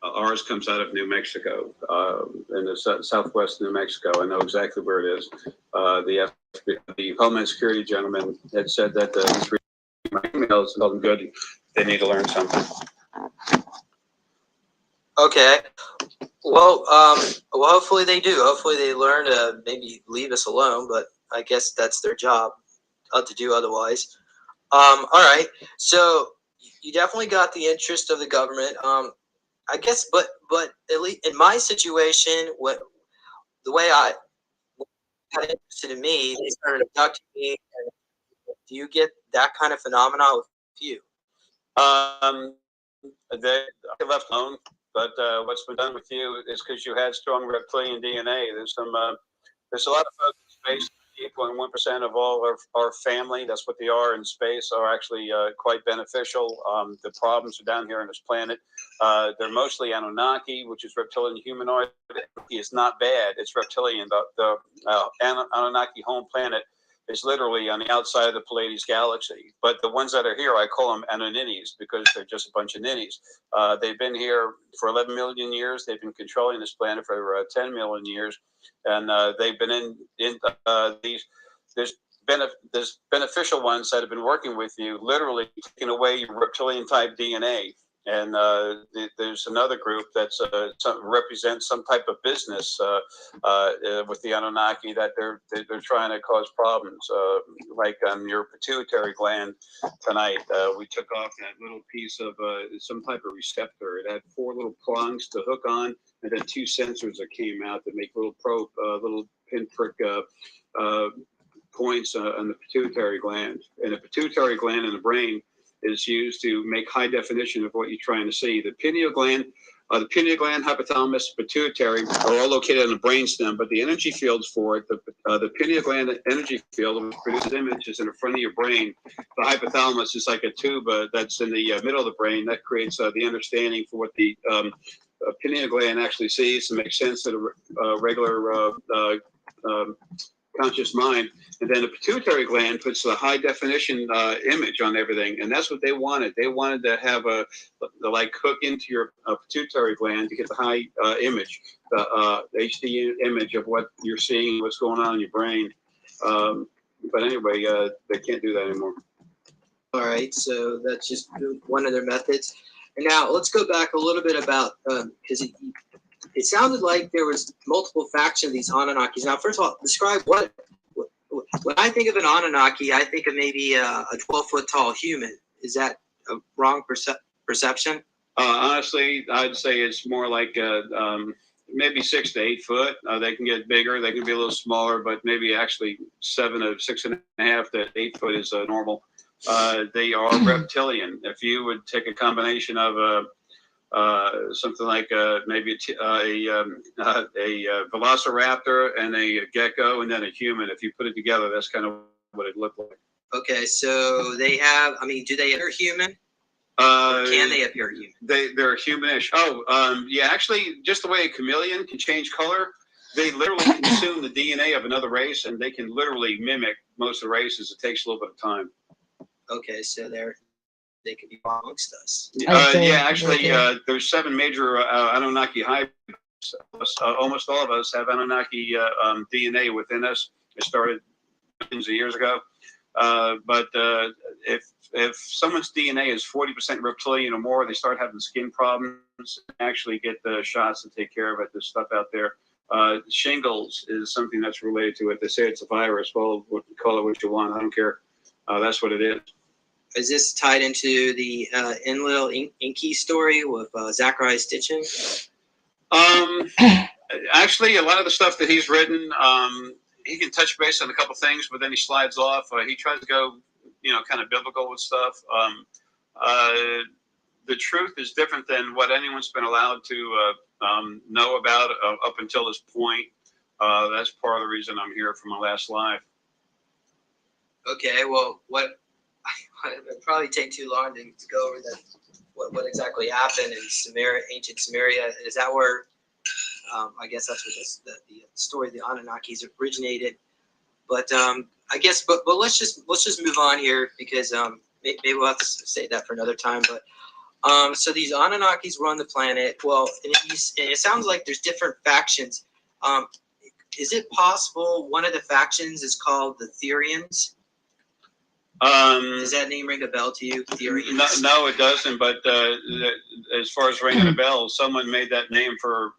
Ours comes out of New Mexico, in the southwest of New Mexico. I know exactly where it is. The Homeland Security gentleman had said that he's reading my emails and told them good. They need to learn something. Okay. Well, hopefully they do. Hopefully they learn to maybe leave us alone. But I guess that's their job to do otherwise. All right. So you definitely got the interest of the government. I guess, but at least in my situation, the way I got interested in me, they started abducting me. Do you get that kind of phenomenon with you? They left alone, but what's been done with you is because you had strong reptilian DNA. There's a lot of folks in space. 8.1% of all our family, that's what they are in space, are actually quite beneficial. The problems are down here on this planet. They're mostly Anunnaki, which is reptilian humanoid. It's not bad. It's reptilian. The Anunnaki home planet is literally on the outside of the Pleiades galaxy. But the ones that are here, I call them Anunnakis because they're just a bunch of ninnies. They've been here for 11 million years. They've been controlling this planet for 10 million years. And they've been in these. There's beneficial ones that have been working with you, literally taking away your reptilian type DNA. And there's another group that's represents some type of business with the Anunnaki that they're trying to cause problems. Like on your pituitary gland tonight, we took off that little piece of some type of receptor. It had 4 little prongs to hook on, and then 2 sensors that came out that make little little pinprick points on the pituitary gland. And the pituitary gland in the brain is used to make high definition of what you're trying to see. The pineal gland, hypothalamus, pituitary are all located on the brainstem, but the energy fields for it, the pineal gland energy field, which produces images in the front of your brain. The hypothalamus is like a tube that's in the middle of the brain that creates the understanding for what the pineal gland actually sees to make sense of the regular conscious mind. And then the pituitary gland puts the high definition image on everything, and that's what they wanted. They wanted to have like hook into your pituitary gland to get the high image, the HD image of what you're seeing, what's going on in your brain. But anyway, they can't do that anymore. All right, so that's just one of their methods. And now let's go back a little bit about because it sounded like there was multiple factions of these Anunnakis. Now, first of all, describe what when I think of an Anunnaki, I think of maybe a 12-foot tall human. Is that a wrong perception? Honestly, I'd say it's more like maybe 6 to 8 foot. They can get bigger. They can be a little smaller, but maybe actually 7 to 6.5 to 8 foot is normal. They are reptilian. If you would take a combination of something like maybe a velociraptor and a gecko and then a human, if you put it together, that's kind of what it looked like. Okay, so they have, I mean, do they appear human? Or can they appear human? They're humanish. Oh, yeah, actually, just the way a chameleon can change color, they literally consume the DNA of another race, and they can literally mimic most of the races. It takes a little bit of time. Okay, so they could be amongst us. Yeah, actually, there's 7 major Anunnaki hybrids. Almost all of us have Anunnaki DNA within us. It started millions of years ago. But if someone's DNA is 40% reptilian or more, they start having skin problems. Actually, get the shots to take care of it. There's stuff out there. Shingles is something that's related to it. They say it's a virus. Well, call it what you want. I don't care. That's what it is. Is this tied into the Enlil Inky story with Zachariah Stitchin? Actually, a lot of the stuff that he's written, he can touch base on a couple things, but then he slides off. He tries to go, kind of biblical with stuff. The truth is different than what anyone's been allowed to know about up until this point. That's part of the reason I'm here for my last life. Okay, well, it would probably take too long to go over what exactly happened in ancient Sumeria. Is that where, I guess that's where the story of the Anunnakis originated. But I guess, but let's just move on here because maybe we'll have to say that for another time. But So these Anunnakis run the planet. Well, and it sounds like there's different factions. Is it possible one of the factions is called the Therians? Does that name ring a bell to you, Therians? No, it doesn't. But as far as ringing a bell, someone made that name for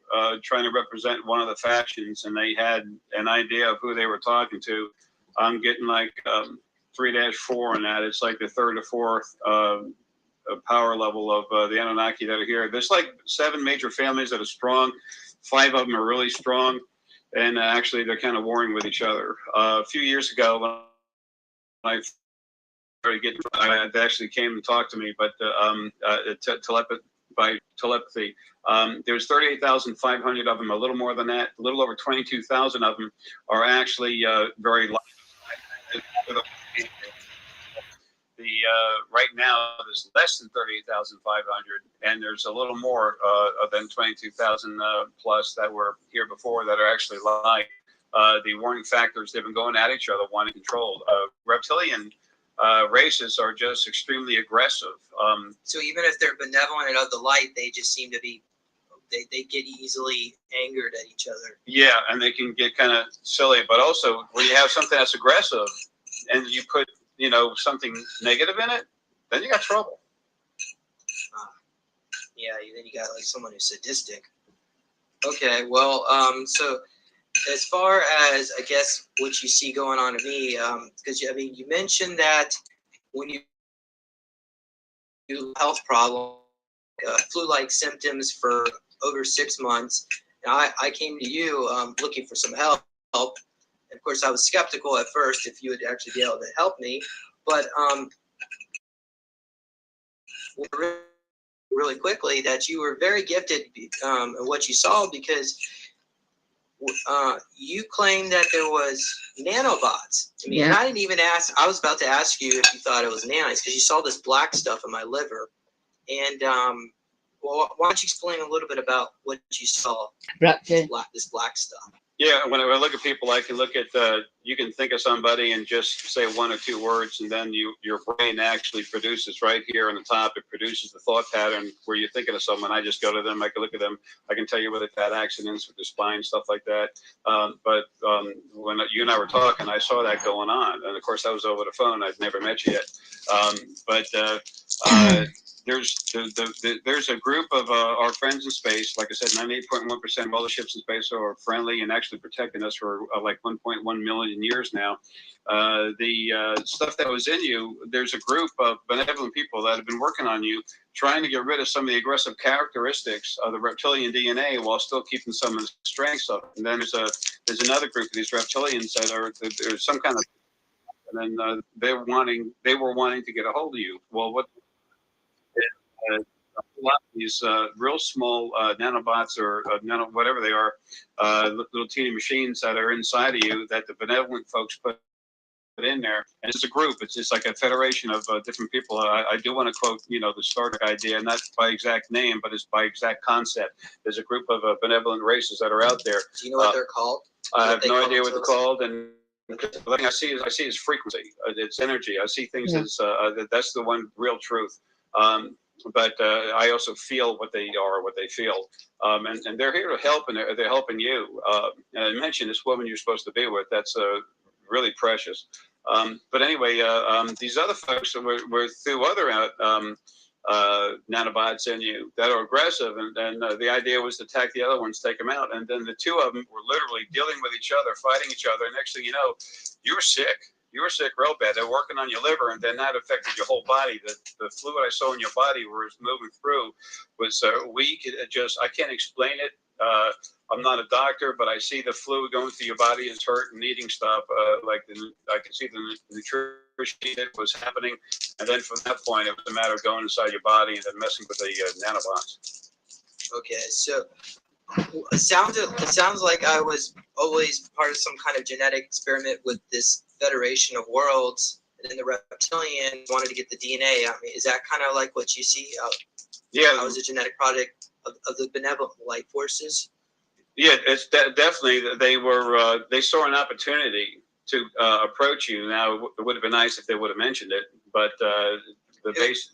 trying to represent one of the factions, and they had an idea of who they were talking to. I'm getting like 3-4 on that. It's like the third or fourth power level of the Anunnaki that are here. There's like 7 major families that are strong. 5 of them are really strong, and actually they're kind of warring with each other. A few years ago, when I started getting, they actually came and talked to me, but by telepathy. There's 38,500 of them, a little more than that. A little over 22,000 of them are actually very light. Right now there's less than 38,500, and there's a little more than 22,000 plus that were here before that are actually light. The warning factors, they've been going at each other, wanting control. Reptilian races are just extremely aggressive. So even if they're benevolent and of the light, they just seem to be, they get easily angered at each other. Yeah, and they can get kind of silly. But also, when you have something that's aggressive and you put, something negative in it, then you got trouble. Yeah, then you got like someone who's sadistic. Okay, well, so as far as, I guess, what you see going on in me, because you mentioned that when you do health problem, flu-like symptoms for over 6 months, and I came to you looking for some help. And of course, I was skeptical at first if you would actually be able to help me, but really quickly that you were very gifted in what you saw, because you claimed that there was nanobots. And I didn't even ask. I was about to ask you if you thought it was nanites, because you saw this black stuff in my liver. And well, why don't you explain a little bit about what you saw? This black stuff. Yeah, when I look at people, I can look at, you can think of somebody and just say 1 or 2 words, and then your brain actually produces right here on the top, it produces the thought pattern where you're thinking of someone. I just go to them, I can look at them, I can tell you whether they've had accidents with their spine, stuff like that. But when you and I were talking, I saw that going on. And of course, that was over the phone. I'd never met you yet. There's a group of our friends in space. Like I said, 98.1% of all the ships in space are friendly and actually protecting us for like 1.1 million years now. The stuff that was in you, there's a group of benevolent people that have been working on you, trying to get rid of some of the aggressive characteristics of the reptilian DNA while still keeping some of the strengths of it. And then there's another group of these reptilians that are, there's some kind of, and then they were wanting to get a hold of you. Well, what? A lot of these real small nanobots or whatever they are, little teeny machines that are inside of you that the benevolent folks put in there. And it's a group. It's just like a federation of different people. I do want to quote, the Star Trek idea, not by exact name, but it's by exact concept. There's a group of benevolent races that are out there. Do you know what they're called? I have no idea what they're called. And the thing I see is frequency. It's energy. I see things as that's the one real truth. But I also feel what they are, what they feel, and they're here to help, and they're helping you. And I mentioned this woman you're supposed to be with. That's really precious. But anyway, these other folks were through other nanobots in you that are aggressive, and the idea was to attack the other ones, take them out, and then the 2 of them were literally dealing with each other, fighting each other. And next thing you know, you were sick. You were sick real bad. They're working on your liver, and then that affected your whole body. The fluid I saw in your body was moving through was weak. I can't explain it. I'm not a doctor, but I see the fluid going through your body is hurt and needing stuff. I can see the nutrition that was happening, and then from that point, it was a matter of going inside your body and then messing with the nanobots. Okay, so it sounds like I was always part of some kind of genetic experiment with this Federation of Worlds, and then the reptilian wanted to get the DNA. Is that kind of like what you see? Yeah, I was a genetic product of the benevolent light forces. Yeah, it's definitely they saw an opportunity to approach you. Now, it would have been nice if they would have mentioned it, but Who's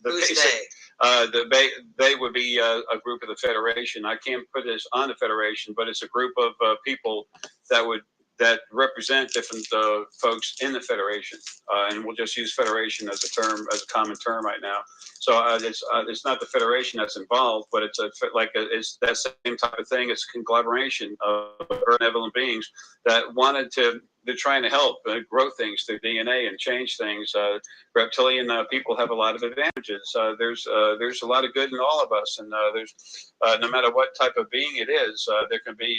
they would be a group of the Federation. I can't put this on the Federation, but it's a group of people that represent different folks in the Federation, and we'll just use Federation as a common term right now. So it's not the Federation that's involved, but it's it's that same type of thing. It's a conglomeration of benevolent beings that wanted to. They're trying to help grow things through DNA and change things. Reptilian people have a lot of advantages. There's a lot of good in all of us, and there's no matter what type of being it is, there can be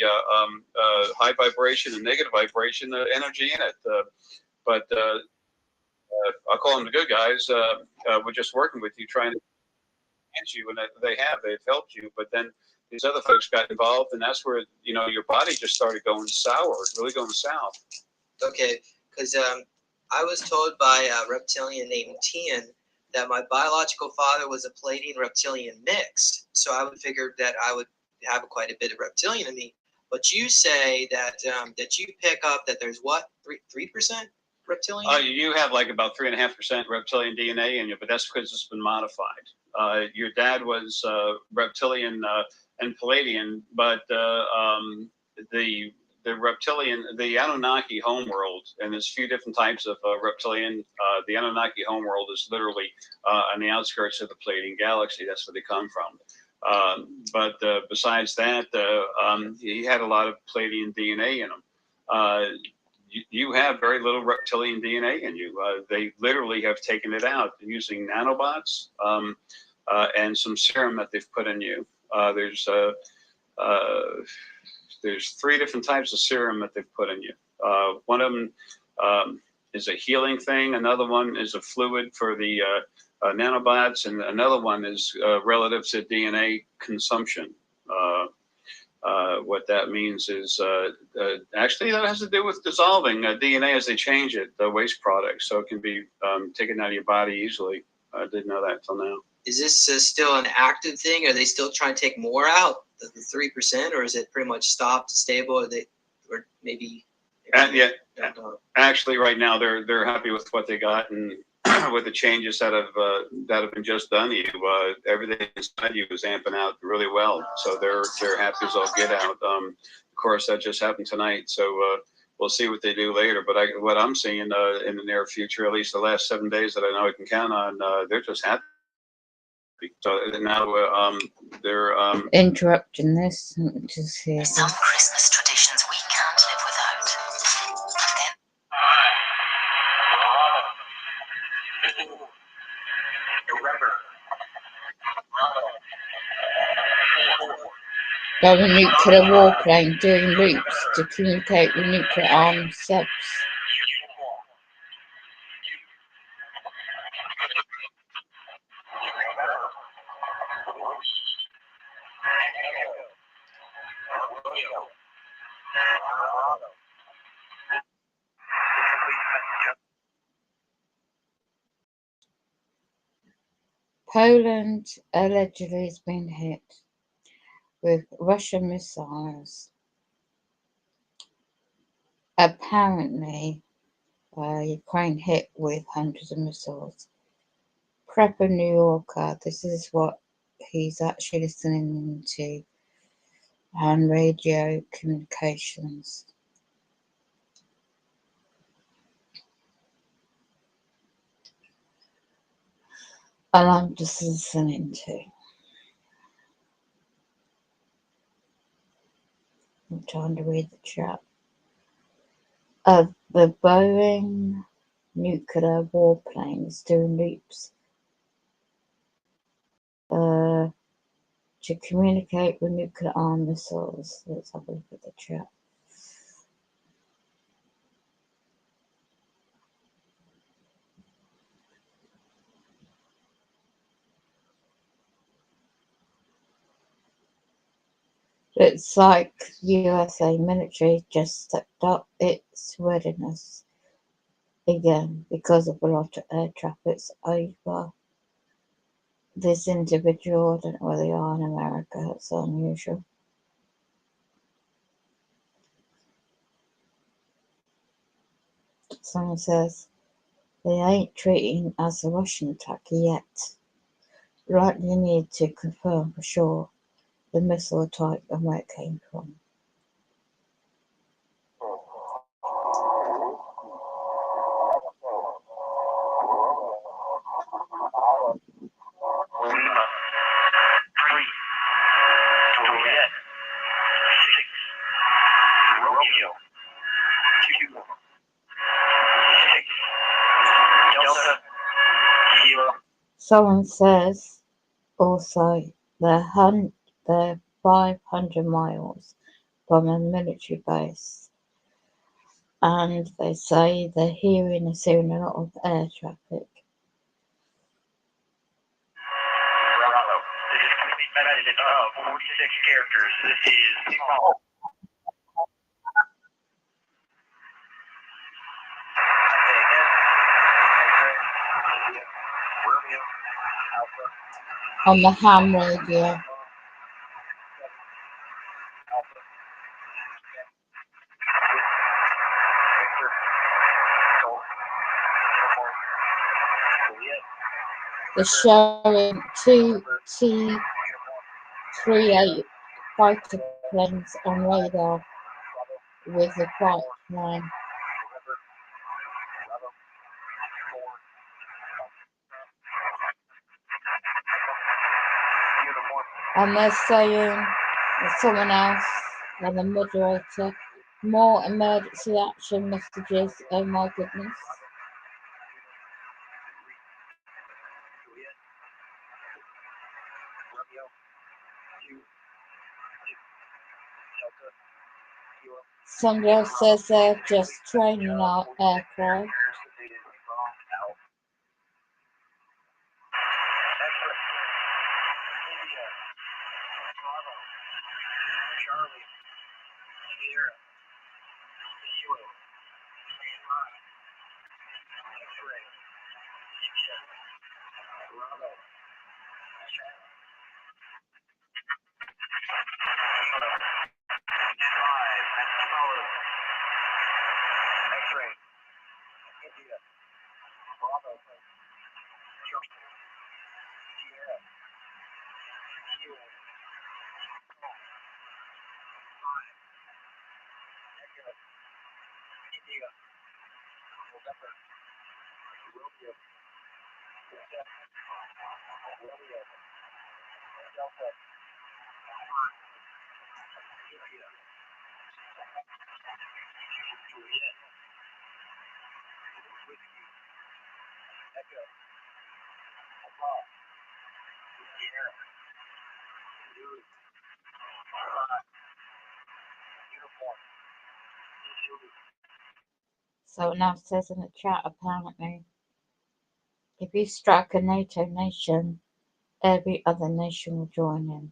high vibration and negative vibration energy in it. But I'll call them the good guys. We're just working with you, trying to enhance you, and they've helped you. But then these other folks got involved, and that's where your body just started going sour, really going south. Okay, because I was told by a reptilian named Tian that my biological father was a Palladian reptilian mix, so I would figure that I would have quite a bit of reptilian in me. But you say that that you pick up that there's what 3% reptilian? You have like about 3.5% reptilian DNA in you, but that's because it's been modified. Your dad was reptilian and Palladian, but the reptilian, the Anunnaki homeworld, and there's a few different types of reptilian. The Anunnaki homeworld is literally on the outskirts of the Palladian galaxy. That's where they come from. But besides that, he had a lot of Palladian DNA in him. You have very little reptilian DNA in you. They literally have taken it out using nanobots and some serum that they've put in you. There's 3 different types of serum that they've put in you. One of them is a healing thing. Another one is a fluid for the nanobots, and another one is relative to DNA consumption. What that means is actually that has to do with dissolving DNA as they change it, the waste product, so it can be taken out of your body easily. I didn't know that until now. Is this still an active thing? Are they still trying to take more out, the 3%, or is it pretty much stopped, stable, or maybe? Yeah, actually, right now they're happy with what they got, and with the changes that have been just done to you. Everything inside you is amping out really well, so they're happy as all get out. Of course, that just happened tonight, so we'll see what they do later. But what I'm seeing in the near future, at least the last 7 days that I know I can count on, they're just happy. So now they're interrupting this. Just here. Some Christmas traditions we can't live without. By a nuclear warplane doing loops to communicate with nuclear armed subs. Poland allegedly has been hit with Russian missiles. Apparently, Ukraine hit with hundreds of missiles. Prepper New Yorker, this is what he's actually listening to on radio communications. And I'm just listening to. I'm trying to read the chat. The Boeing nuclear warplane is doing loops to communicate with nuclear armed missiles. Let's have a look at the chat. It's like USA military just stepped up its readiness again because of a lot of air traffic's over this individual. I don't know where they are in America. It's unusual. Someone says, They ain't treating as a Russian attack yet. Likely need to confirm for sure the missile type and where it came from. Someone says also they're 500 miles from a military base, and they say they're hearing and seeing a lot of air traffic. Bravo. This is complete message of 46 characters. This is On the ham radio. They're showing two T-38 fighter planes on radar with a flight plan. And they're saying, someone else, and the moderator, more emergency action messages. Oh my goodness. Somebody else says they're just training our aircraft. So now it says in the chat, apparently, if you strike a NATO nation, every other nation will join in.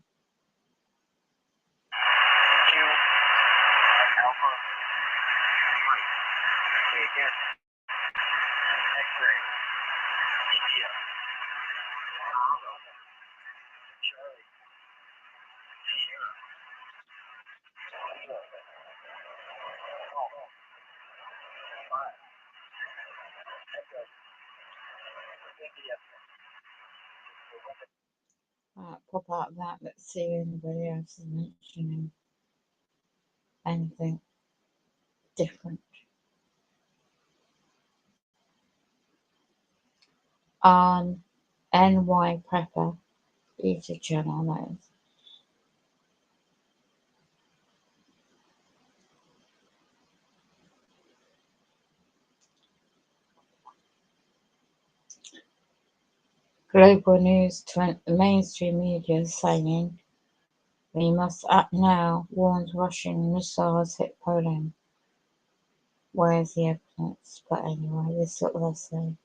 Right, pop out of that. Let's see if anybody else is mentioning anything different. On NY Prepper YouTube channel, that is. Global news, mainstream media is saying we must act now, warns Russian missiles hit Poland. Where's the evidence? But anyway, this is what they're saying.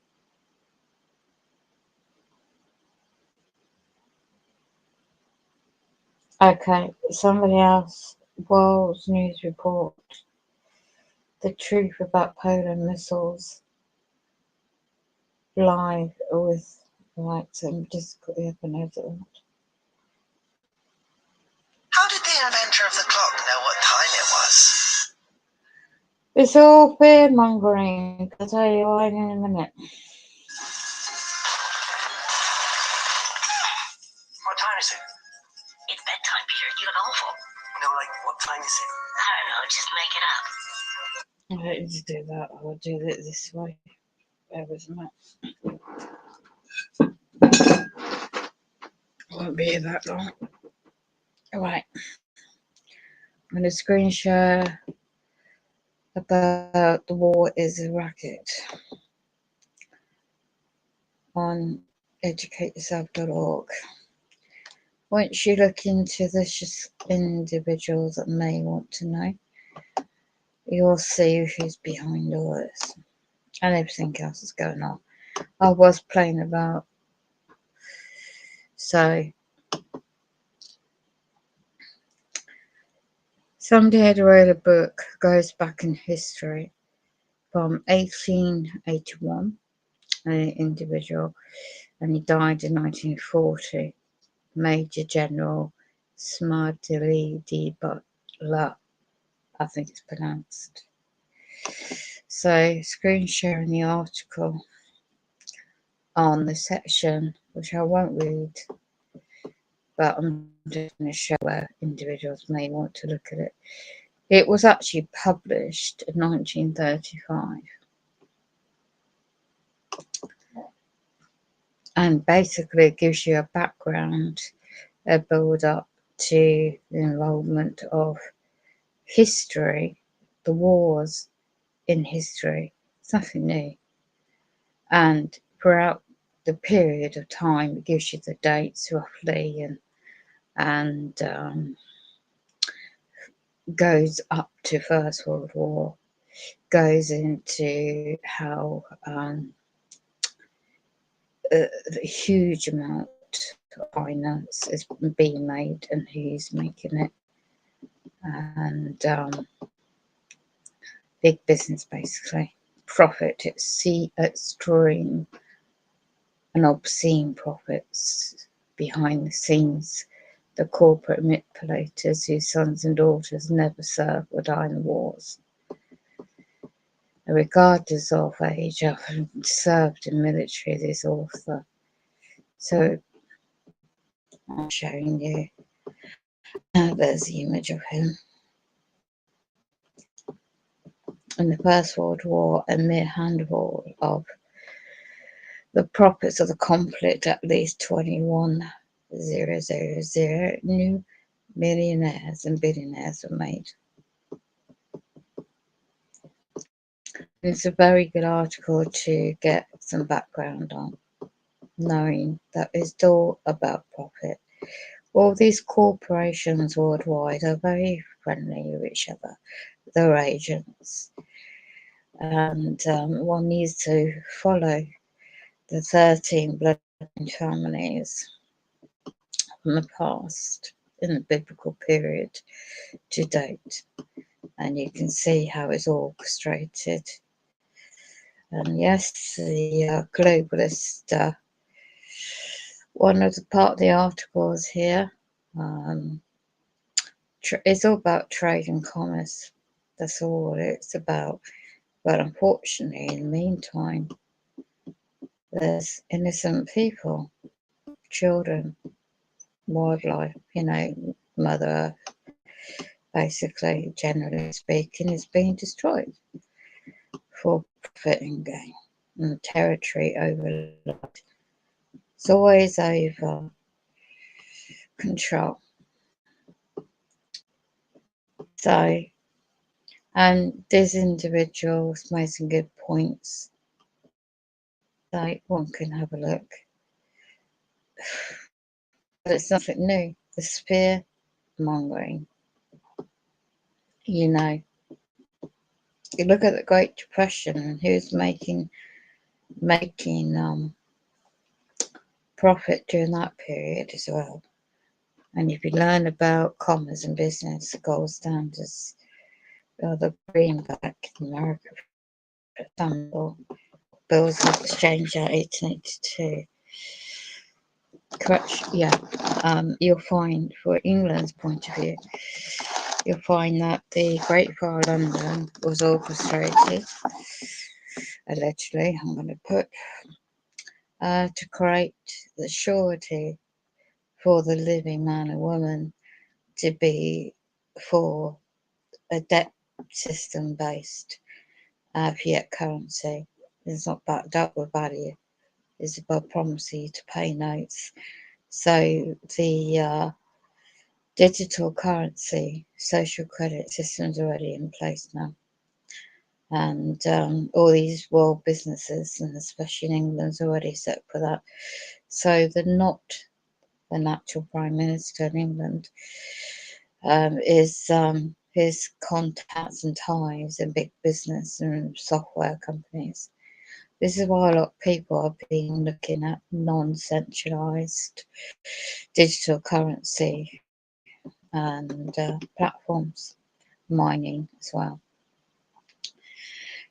Okay, somebody else, World News Report, the truth about Poland missiles, live with, right, some difficulty up and over that. How did the inventor of the clock know what time it was? It's all fear mongering. I'll tell you why in a minute. What time is it? It's bedtime, Peter. You look awful. No, like, what time is it? I don't know. Just make it up. I don't need to do that. I'll do it this way. Bear with me. Won't be here that long. Alright. I'm going to screen share about the war is a racket on educateyourself.org. Once you look into this individuals that may want to know, you'll see who's behind all this and everything else that's going on. I was playing about, so somebody had wrote a book, goes back in history from 1881, an individual, and he died in 1940. Major General Smartly D. Butler, I think it's pronounced. So, screen sharing the article on the section, which I won't read, but I'm just going to show where individuals may want to look at it. It was actually published in 1935. And basically, it gives you a background, a build up to the involvement of history, the wars in history. It's nothing new. And throughout the period of time, it gives you the dates roughly and goes up to First World War, goes into how a huge amount of finance is being made and who's making it, and big business basically. Profit, it's extreme and obscene profits behind the scenes. The corporate manipulators whose sons and daughters never serve or die in the wars. Regardless of age, I've served in military, this author. So I'm showing you. There's the image of him. In the First World War, a mere handful of the profits of the conflict, at least 21,000 new millionaires and billionaires were made. It's a very good article to get some background on, knowing that it's all about profit. All these corporations worldwide are very friendly with each other. They're agents. And one needs to follow the 13 blood families from the past in the biblical period to date. And you can see how it's orchestrated. And yes, the globalist, one of the part of the articles here, it's all about trade and commerce. That's all it's about. But unfortunately, in the meantime, there's innocent people, children, wildlife, Mother Earth, basically, generally speaking, is being destroyed for profit and gain and territory overload. It's always over control. So, and these individuals made some good points. So one can have a look. But it's nothing new. The fear mongering. You look at the Great Depression and who's making profit during that period as well. And if you learn about commerce and business, the gold standards, the greenback in America, for example, bills of exchange at 1882. Correct, yeah. You'll find, for England's point of view, you'll find that the Great Fire of London was orchestrated, allegedly, I'm going to put, to create the surety for the living man and woman to be for a debt system based fiat currency. It's not backed up with value, it's about promising you to pay notes. So the digital currency social credit system's already in place now. And all these world businesses, and especially in England's already set for that. So they're not the natural Prime Minister in England is his contacts and ties in big business and software companies. This is why a lot of people are being looking at non-centralized digital currency and platforms, mining as well.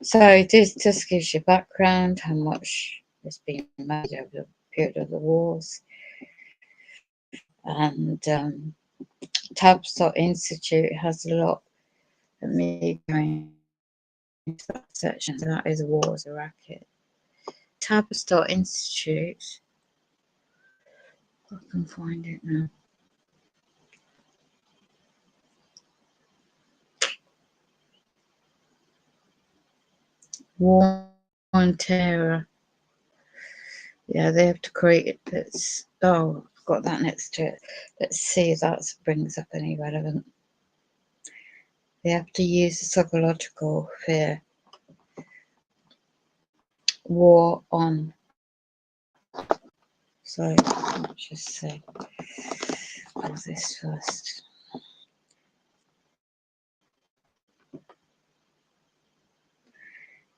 So this just gives you background, how much has been made over the period of the wars. And Tavistock Institute has a lot of me going into that section. So that is war as a racket. Tavistock Institute, I can find it now. War on Terror. Yeah, they have to create it. That's, oh, I've got that next to it. Let's see if that brings up any relevant. They have to use the psychological fear. War on. So let's just see. Do this first.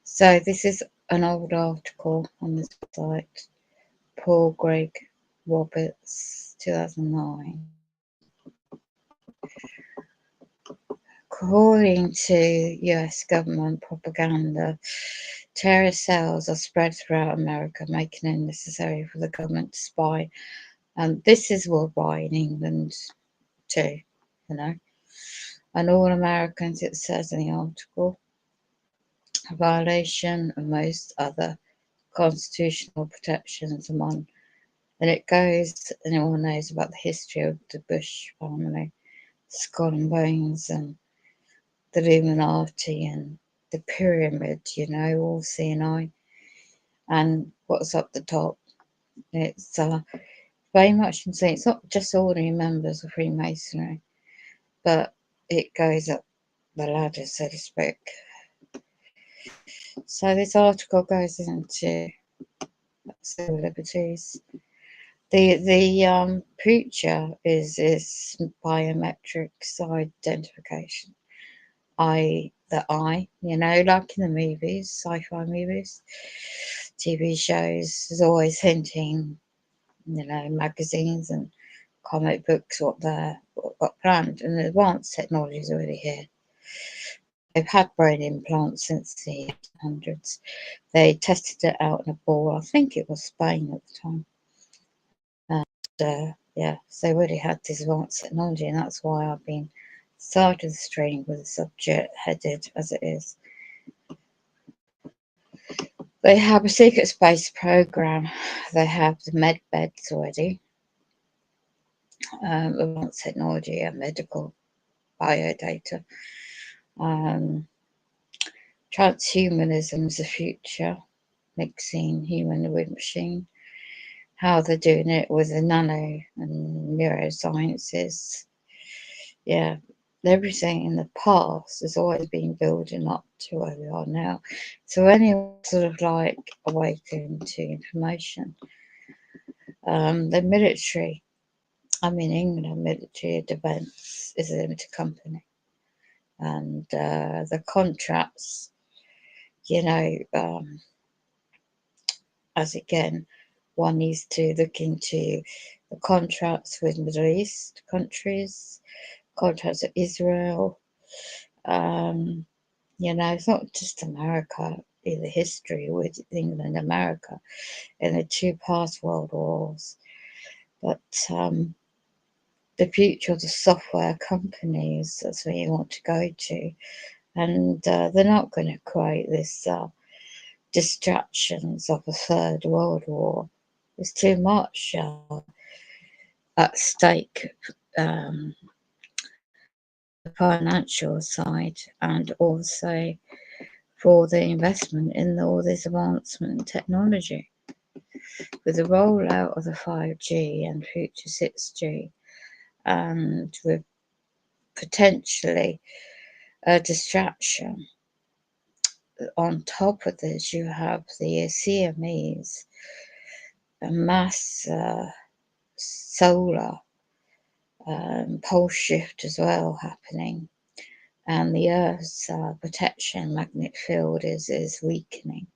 So this is an old article on this site. Paul Greg Roberts, 2009. According to US government propaganda, terrorist cells are spread throughout America, making it necessary for the government to spy. And this is worldwide in England too, you know. And all Americans, it says in the article, a violation of most other constitutional protections among, and it goes, anyone knows about the history of the Bush family, Skull and Bones and the Illuminati and the pyramid, you know, all CNI, and what's up the top. It's very much insane. It's not just ordinary members of Freemasonry, but it goes up the ladder, so to speak. So this article goes into civil liberties. The preacher is biometrics identification. The eye, you know, like in the movies, sci-fi movies, TV shows, is always hinting, you know, magazines and comic books what they've got planned, and the advanced technology is already here. They've had brain implants since the 1800s. They tested it out in a ball, I think it was Spain at the time. And yeah, so they already had this advanced technology, and that's why I've been started the stream with the subject headed as it is. They have a secret space program. They have the med beds already, advanced technology and medical biodata. Transhumanism is the future, mixing human with machine. How they're doing it with the nano and neurosciences. Yeah, everything in the past has always been building up to where we are now. So anyone sort of like awakened to information. The military, I'm in England, military defence is a limited company. And the contracts, you know, as again, one needs to look into the contracts with Middle East countries, contracts with Israel. You know, it's not just America, in the history with England and America in the two past world wars. But the future of the software companies. That's where you want to go to, and they're not going to create this distractions of a third world war. There's too much at stake, um, the financial side, and also for the investment in all this advancement in technology. With the rollout of the 5G and future 6G, and with potentially a distraction. On top of this, you have the CMEs, a mass solar pole shift as well happening, and the Earth's protection magnetic field is weakening.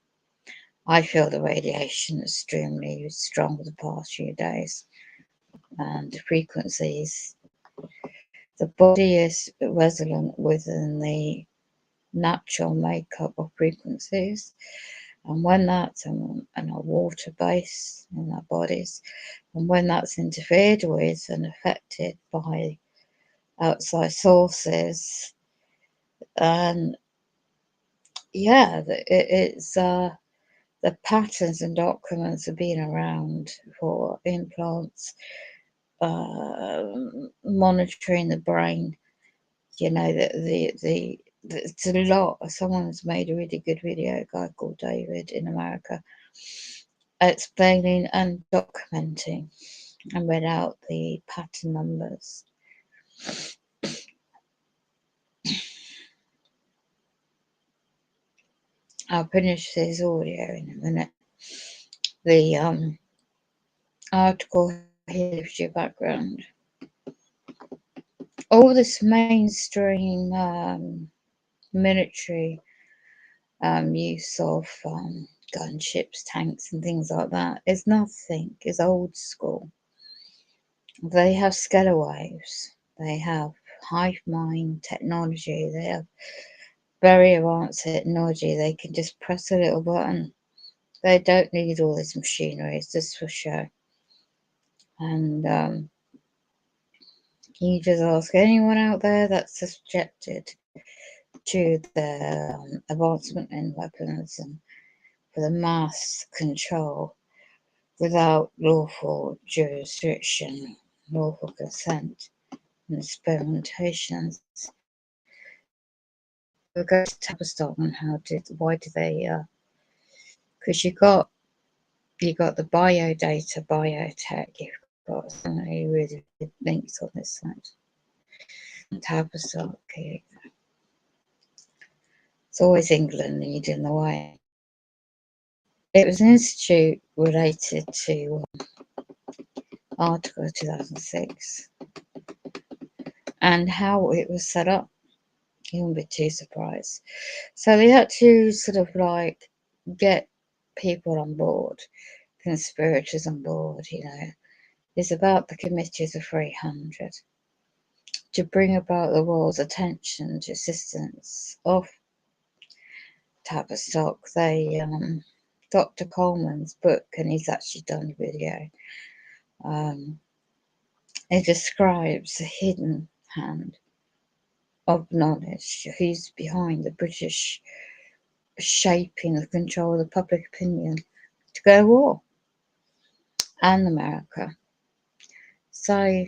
I feel the radiation extremely strong the past few days, and the frequencies. The body is resilient within the natural makeup of frequencies, and when that's in a water base in our bodies, and when that's interfered with and affected by outside sources, and it's the patterns and documents have been around for implants, monitoring the brain. You know that it's a lot. Someone's made a really good video, a guy called David in America, explaining and documenting and read out the pattern numbers. I'll finish this audio in a minute. The article here gives you background. All this mainstream military use of gunships, tanks, and things like that is nothing. Is old school. They have scalar waves. They have hive mind technology. They have very advanced technology. They can just press a little button. They don't need all this machinery. It's just for show. And you just ask anyone out there that's subjected to the advancement in weapons and for the mass control without lawful jurisdiction, lawful consent, and experimentations. We'll go to Tavistock and why do they? Because you got the biodata, biotech. You've got so many really good links on this site. Tavistock. It's always England leading the way. It was an institute related to Article 2006 and how it was set up. You won't be too surprised. So they had to sort of like get people on board, conspirators on board, It's about the committees of 300 to bring about the world's attention to assistance of Tavistock. They Dr. Coleman's book, and he's actually done a video. It describes the hidden hand of knowledge, who's behind the British shaping the control of the public opinion to go to war, and America. So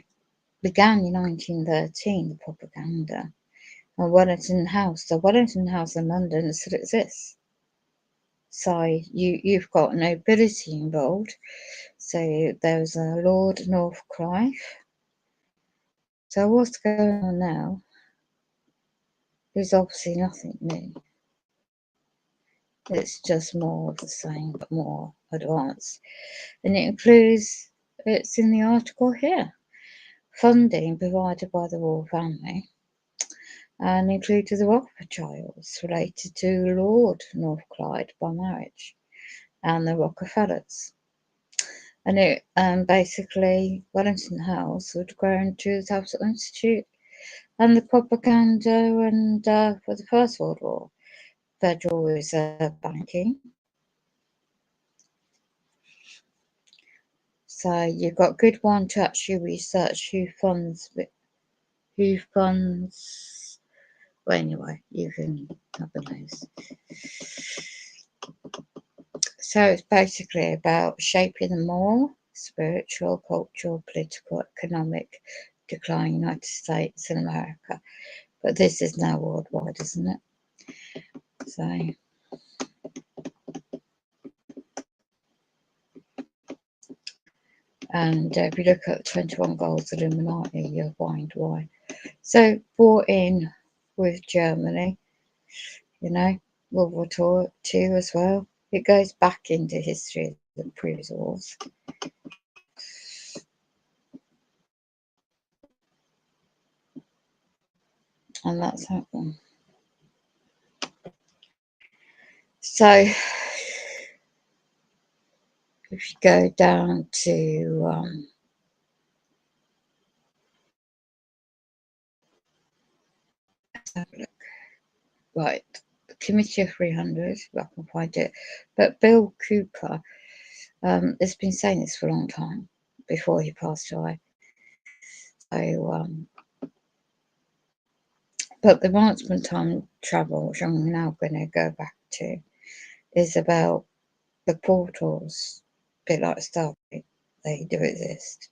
began in 1913, the propaganda of Wellington House. The Wellington House in London still exists. So you've got nobility involved. So there was a Lord Northcliffe. So what's going on now is obviously nothing new. It's just more of the same, but more advanced. And it includes, it's in the article here, funding provided by the royal family, and included the Rothschilds related to Lord Northcliffe by marriage, and the Rockefellers. And it basically, Wellington House would grow into the Tavistock Institute and the propaganda and for the First World War, Federal Reserve Banking. So you've got good one to actually research who funds. Well, anyway, you can have a nose. So it's basically about shaping the moral, spiritual, cultural, political, economic decline in the United States and America. But this is now worldwide, isn't it? So and if you look at the 21 goals of Illuminati, you'll find why. So brought in with Germany, you know, World War II as well. It goes back into history of the previous wars. And that's happened. So if you go down to let's have a look. Right, the Committee of 300, if I can find it. But Bill Cooper has been saying this for a long time before he passed away. So, but the advancement time travel, which I'm now going to go back to, is about the portals, a bit like Stargate. They do exist.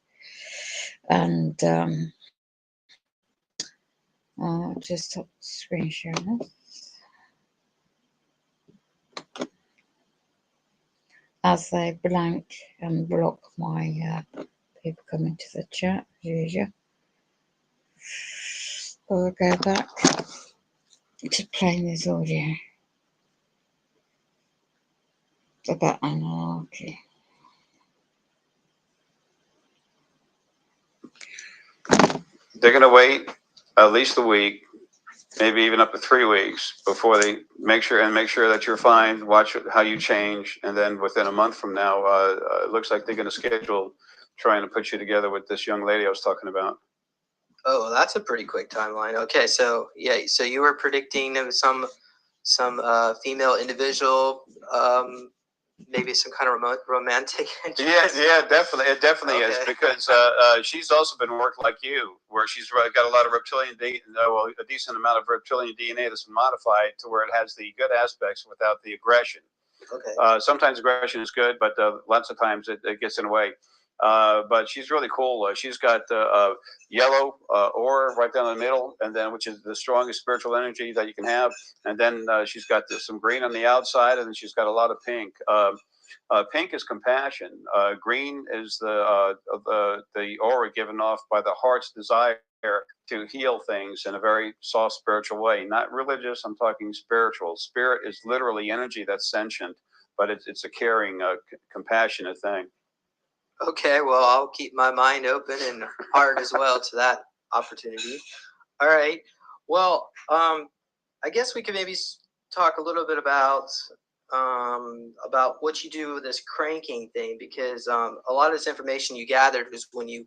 And I'll just stop screen sharing this. As they blank and block my people coming to the chat, as usual. We'll go back to playing this audio about Anunaki. They're going to wait at least a week, maybe even up to 3 weeks before they make sure that you're fine. Watch how you change, and then within a month from now, it looks like they're going to schedule trying to put you together with this young lady I was talking about. Oh, that's a pretty quick timeline. Okay, so yeah, so you were predicting some female individual, maybe some kind of romantic interest. Yeah, definitely. It definitely is, Okay. because she's also been worked like you, where she's got a lot of reptilian DNA, well, a decent amount of reptilian DNA that's been modified to where it has the good aspects without the aggression. Okay. Sometimes aggression is good, but lots of times it gets in the way. But she's really cool. She's got yellow aura right down the middle, and then which is the strongest spiritual energy that you can have. And then she's got some green on the outside, and then she's got a lot of pink. Pink is compassion. Green is the aura given off by the heart's desire to heal things in a very soft spiritual way. Not religious. I'm talking spiritual. Spirit is literally energy that's sentient, but it's a caring, compassionate thing. Okay, well, I'll keep my mind open and heart as well to that opportunity. All right. Well, I guess we could maybe talk a little bit about what you do with this cranking thing, because a lot of this information you gathered was when you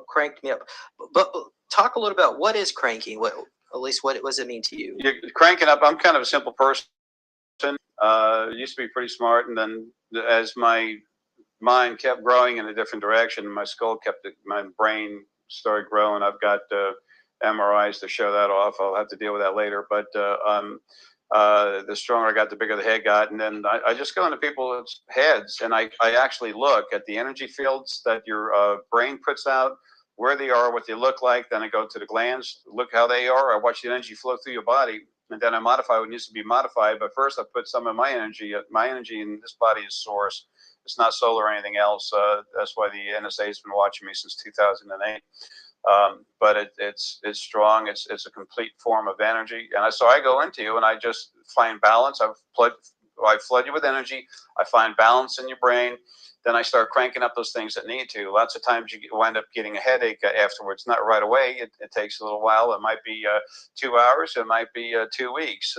cranked me up. But talk a little about what is cranking. What does it mean to you? You're cranking up. I'm kind of a simple person. Used to be pretty smart, and then as my mind kept growing in a different direction, my my brain started growing. I've got MRIs to show that off. I'll have to deal with that later. But the stronger I got, the bigger the head got. And then I just go into people's heads, and I actually look at the energy fields that your brain puts out, where they are, what they look like. Then I go to the glands, look how they are. I watch the energy flow through your body, and then I modify what needs to be modified. But first, I put some of my energy. My energy in this body is source. It's not solar or anything else. That's why the NSA has been watching me since 2008. But it's strong. It's a complete form of energy. And so I go into you and I just find balance. I flood you with energy. I find balance in your brain. Then I start cranking up those things that need to. Lots of times you wind up getting a headache afterwards. Not right away. It takes a little while. It might be 2 hours. It might be 2 weeks.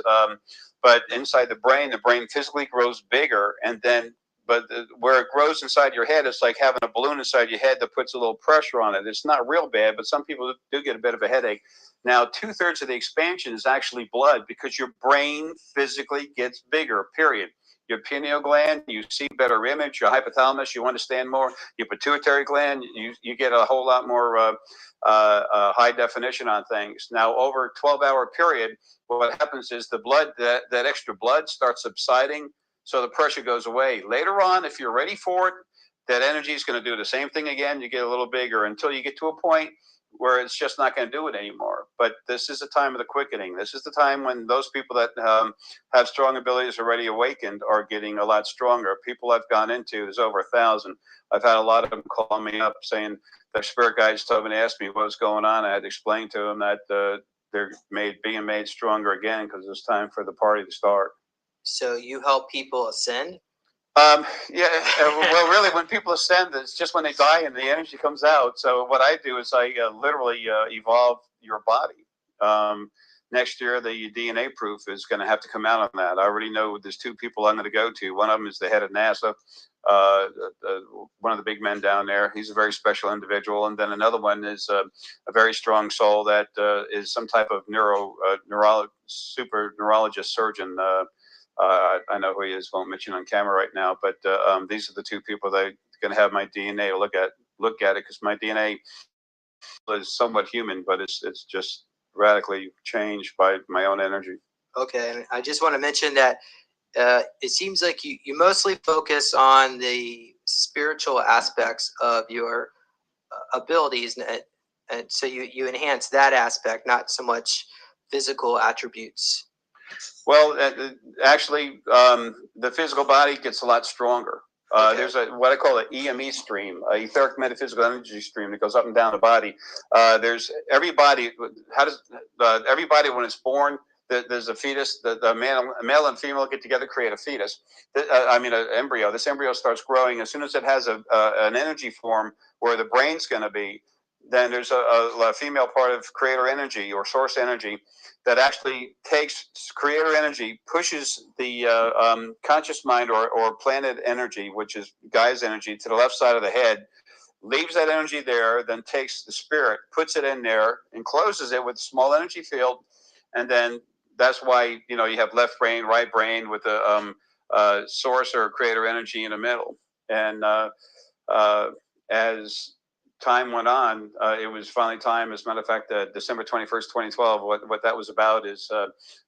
But inside the brain physically grows bigger, and then where it grows inside your head, it's like having a balloon inside your head that puts a little pressure on it. It's not real bad, but some people do get a bit of a headache. Now, 2/3 of the expansion is actually blood because your brain physically gets bigger, period. Your pineal gland, you see better image. Your hypothalamus, you understand more. Your pituitary gland, you get a whole lot more high definition on things. Now, over a 12-hour period, what happens is the blood, that extra blood starts subsiding, so the pressure goes away. Later on, if you're ready for it, that energy is going to do the same thing again. You get a little bigger until you get to a point where it's just not going to do it anymore. But this is the time of the quickening. This is the time when those people that have strong abilities already awakened are getting a lot stronger. People I've gone into, there's over 1,000. I've had a lot of them call me up saying their spirit guides told me to ask me what was going on. I had to explain to them that they're being made stronger again because it's time for the party to start. So you help people ascend? Yeah, well, really, when people ascend, it's just when they die and the energy comes out. So what I do is I literally evolve your body. Next year, the DNA proof is going to have to come out on that. I already know there's 2 people I'm going to go to. One of them is the head of NASA, one of the big men down there. He's a very special individual. And then another one is a very strong soul that is some type of super neurologist surgeon. I know who he is. Won't mention on camera right now, but these are the 2 people that are going to have my DNA to look at it because my DNA is somewhat human, but it's just radically changed by my own energy. Okay, and I just want to mention that it seems like you mostly focus on the spiritual aspects of your abilities, and so you enhance that aspect, not so much physical attributes. Well, actually, the physical body gets a lot stronger. Okay. There's what I call an EME stream, etheric metaphysical energy stream that goes up and down the body. There's everybody. Everybody when it's born? There's a fetus. The male and female get together, create a fetus. An embryo. This embryo starts growing as soon as it has an energy form where the brain's going to be. Then there's a female part of creator energy or source energy that actually takes creator energy, pushes the conscious mind or planet energy, which is Gaia's energy, to the left side of the head, leaves that energy there, then takes the spirit, puts it in there, encloses it with a small energy field, and then that's why you have left brain, right brain with the source or creator energy in the middle. And as time went on, it was finally time. As a matter of fact, December 21st, 2012, what that was about is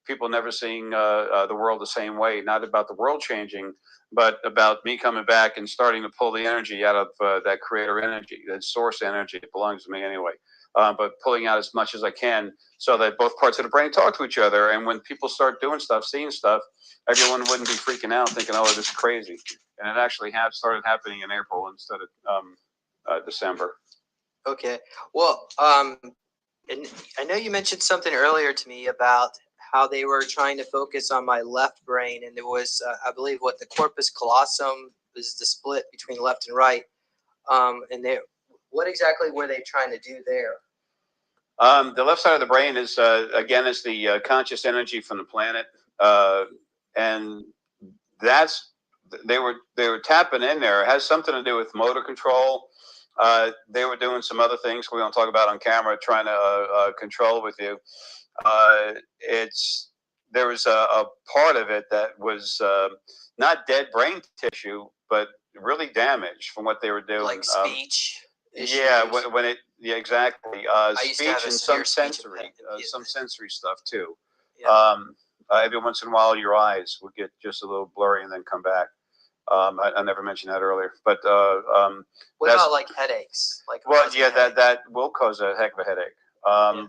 people never seeing the world the same way. Not about the world changing, but about me coming back and starting to pull the energy out of that creator energy, that source energy. It belongs to me anyway. But pulling out as much as I can so that both parts of the brain talk to each other. And when people start doing stuff, seeing stuff, everyone wouldn't be freaking out thinking, oh, this is crazy. And it actually started happening in April instead of December. Okay. Well, and I know you mentioned something earlier to me about how they were trying to focus on my left brain, and there was, I believe, what the corpus callosum is the split between left and right. What exactly were they trying to do there? The left side of the brain is again is the conscious energy from the planet, and that's they were tapping in there. It has something to do with motor control. They were doing some other things we don't talk about on camera, trying to control with you. There was a part of it that was not dead brain tissue, but really damaged from what they were doing. Like speech. Yeah, exactly. Speech and some sensory stuff too. Yeah. Every once in a while, your eyes would get just a little blurry and then come back. I never mentioned that earlier, but what about like headaches? That will cause a heck of a headache.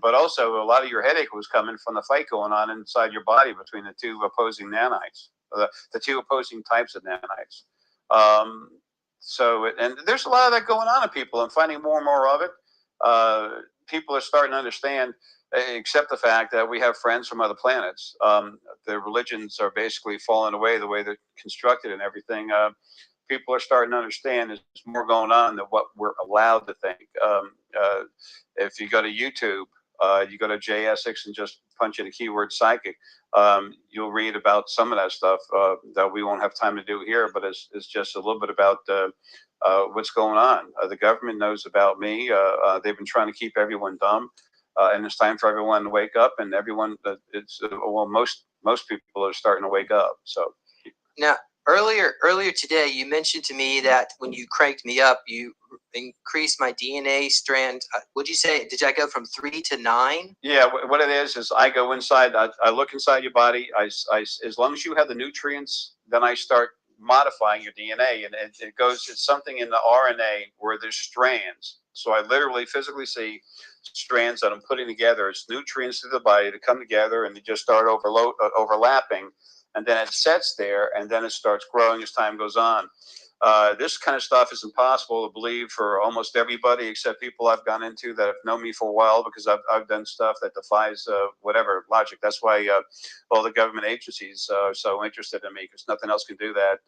But also, a lot of your headache was coming from the fight going on inside your body between the 2 opposing nanites, the 2 opposing types of nanites. And there's a lot of that going on in people. I'm finding more and more of it. People are starting to understand, accept the fact that we have friends from other planets. The religions are basically falling away the way they're constructed and everything. People are starting to understand there's more going on than what we're allowed to think. If you go to YouTube, You go to JSX and just punch in a keyword psychic. You'll read about some of that stuff that we won't have time to do here, but it's just a little bit about what's going on. The government knows about me. They've been trying to keep everyone dumb, and it's time for everyone to wake up. And everyone, well, most people are starting to wake up. So Now, earlier today, you mentioned to me that when you cranked me up, you increased my DNA strand. Would you say, did I go from 3 to 9? yeah, what it is I go inside. I look inside your body. As long as you have the nutrients, then I start modifying your DNA, and it goes. It's something in the RNA where there's strands. So I literally physically see strands that I'm putting together. It's nutrients to the body to come together, and they just start overlapping, and then it sets there, and then it starts growing as time goes on. This kind of stuff is impossible to believe for almost everybody except people I've gone into that have known me for a while, because I've done stuff that defies whatever logic. That's why all the government agencies are so interested in me, because nothing else can do that.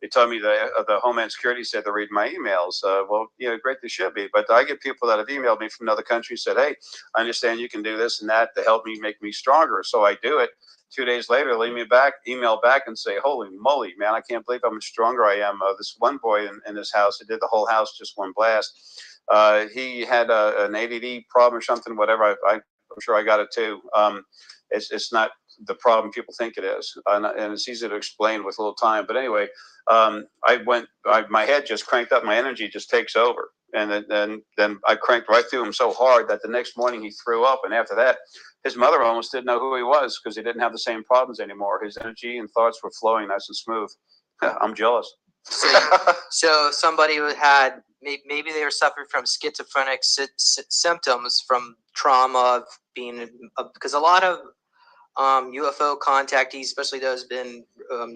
They told me the Homeland Security said they're reading my emails. Well, great, they should be. But I get people that have emailed me from another country, said, hey, I understand you can do this and that to help me make me stronger. So I do it. 2 days later, email back and say, holy moly, man, I can't believe how much stronger I am. This one boy in this house, who did the whole house just one blast. He had an ADD problem or something, whatever. I'm sure I got it too. It's not the problem people think it is. And it's easy to explain with a little time. But anyway, my head just cranked up. My energy just takes over. And then I cranked right through him so hard that the next morning he threw up. And after that, his mother almost didn't know who he was, because he didn't have the same problems anymore. His energy and thoughts were flowing nice and smooth. I'm jealous. So somebody who had, maybe they were suffering from schizophrenic symptoms from trauma of being, because a lot of UFO contactees, especially those been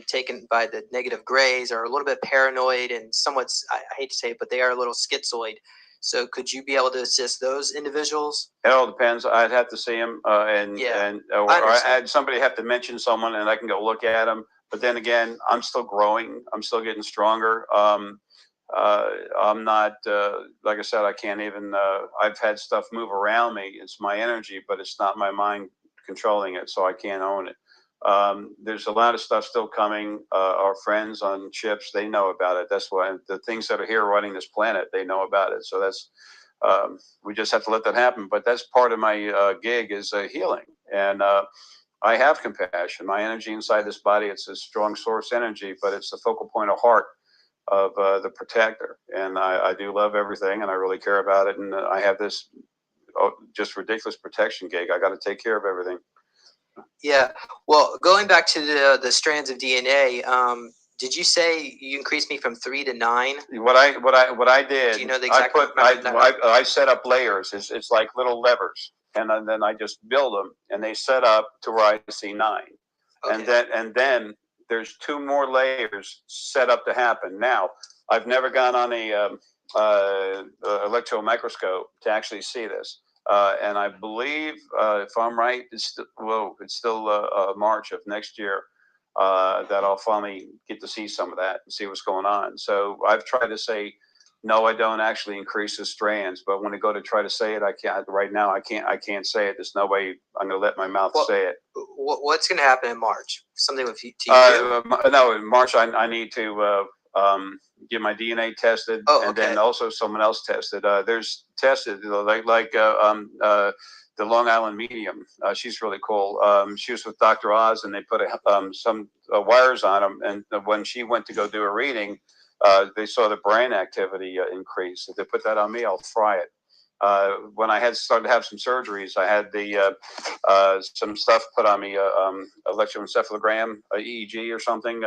taken by the negative grays, are a little bit paranoid and somewhat, I hate to say it, but they are a little schizoid. So could you be able to assist those individuals? It all depends. I'd have to see him, or I had somebody have to mention someone, and I can go look at him. But then again, I'm still growing. I'm still getting stronger. I'm not, like I said, I can't even. I've had stuff move around me. It's my energy, but it's not my mind controlling it, so I can't own it. There's a lot of stuff still coming. Our friends on ships, they know about it. That's why the things that are here running this planet, they know about it. So that's, we just have to let that happen. But that's part of my gig, is healing. And I have compassion. My energy inside this body, it's a strong source energy, but it's the focal point of heart of the protector. And I do love everything, and I really care about it. And I have this just ridiculous protection gig. I got to take care of everything. Yeah. Well, going back to the strands of DNA, did you say you increased me from 3 to 9? What I did, do you know the exact I set up layers. It's like little levers, and then I just build them, and they set up to where I see 9. Okay. And then there's 2 more layers set up to happen. Now, I've never gone on a electron microscope to see this. And I believe, if I'm right, it's still March of next year that I'll finally get to see some of that and see what's going on. So I've tried to say, no, I don't actually increase the strands. But when I go to try to say it, I can't. Right now, I can't say it. There's no way I'm going to let my mouth say it. What's going to happen in March? Something with you? No, in March, I need to get my DNA tested, and then also someone else tested. There's tested like the Long Island medium. She's really cool. She was with Dr. Oz, and they put some wires on them. And when she went to go do a reading, they saw the brain activity increase. If they put that on me, I'll fry it. When I had started to have some surgeries, I had some stuff put on me, electroencephalogram, EEG or something.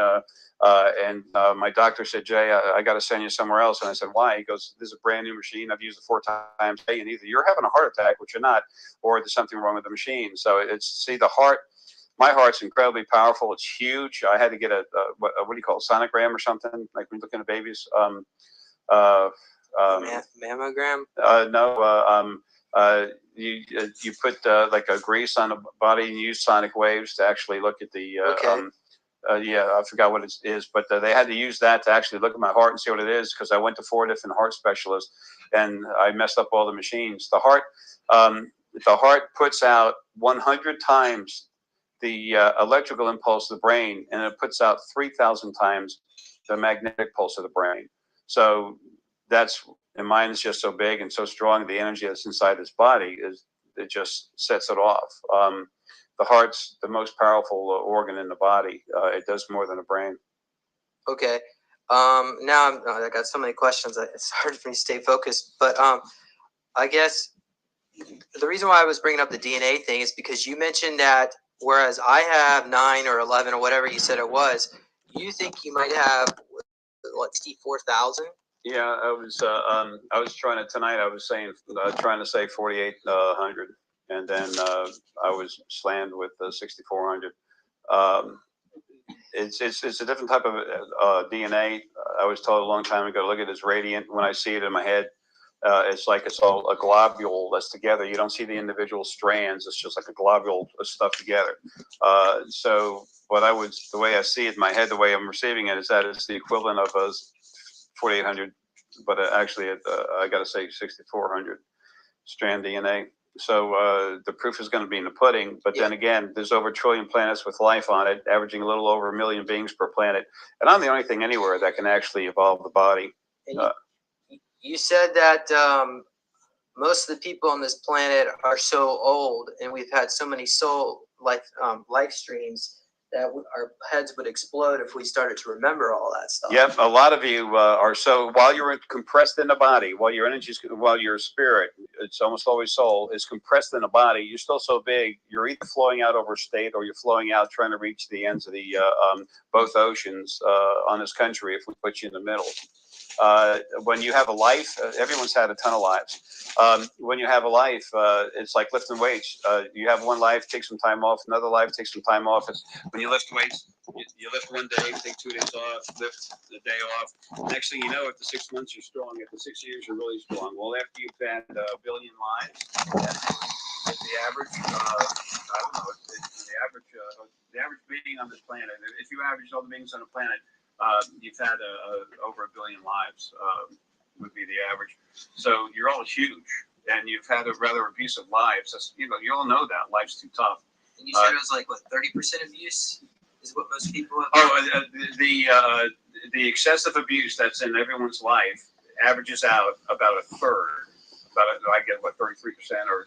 And my doctor said, Jay, I got to send you somewhere else. And I said, why? He goes, this is a brand new machine. I've used it 4 times a day, and either you're having a heart attack, which you're not, or there's something wrong with the machine. So the heart. My heart's incredibly powerful. It's huge. I had to get what do you call it, sonogram or something, like when you're looking at babies. Mammogram? No. You put like a grease on the body and use sonic waves to actually look at the. I forgot what it is, but they had to use that to actually look at my heart and see what it is, because I went to 4 different heart specialists and I messed up all the machines. The heart, the heart puts out 100 times the electrical impulse of the brain, and it puts out 3,000 times the magnetic pulse of the brain. So that's, and mine is just so big and so strong. The energy that's inside this body is, it just sets it off. The heart's the most powerful organ in the body. It does more than the brain. Okay. Now I got so many questions. It's hard for me to stay focused. But I guess the reason why I was bringing up the DNA thing is because you mentioned that whereas I have 9 or 11 or whatever you said it was, you think you might have what 64,000? Yeah, I was trying to tonight. I was saying trying to say 4,800, and then I was slammed with 6,400. It's a different type of DNA. I was told a long time ago, look at it as radiant. When I see it in my head, it's like it's all a globule that's together. You don't see the individual strands. It's just like a globule of stuff together. So the way I see it in my head, the way I'm receiving it, is that it's the equivalent of a 4,800, but actually I got to say 6,400 strand DNA. So the proof is going to be in the pudding. But then again, there's over 1 trillion planets with life on it, averaging a little over 1 million beings per planet. And I'm the only thing anywhere that can actually evolve the body. You said that most of the people on this planet are so old, and we've had so many life streams that our heads would explode if we started to remember all that stuff. Yep, a lot of you are so, while you're compressed in the body, while your spirit, it's almost always soul, is compressed in the body, you're still so big, you're either flowing out over state or you're flowing out trying to reach the ends of the both oceans on this country if we put you in the middle. When you have a life, everyone's had a ton of lives. When you have a life, it's like lifting weights. You have one life, take some time off, another life, take some time off. When you lift weights, you lift one day, take 2 days off, lift the day off. Next thing you know, after 6 months, you're strong. After 6 years, you're really strong. Well, after you've had 1 billion lives, the average, I don't know, the average being on this planet, if you average all the beings on the planet, you've had over 1 billion lives, would be the average. So you're all huge, and you've had a rather abusive lives. That's, you all know that life's too tough. And you said it was like what 30% abuse is what most people have. The excessive abuse that's in everyone's life averages out about a third. I get what 33% or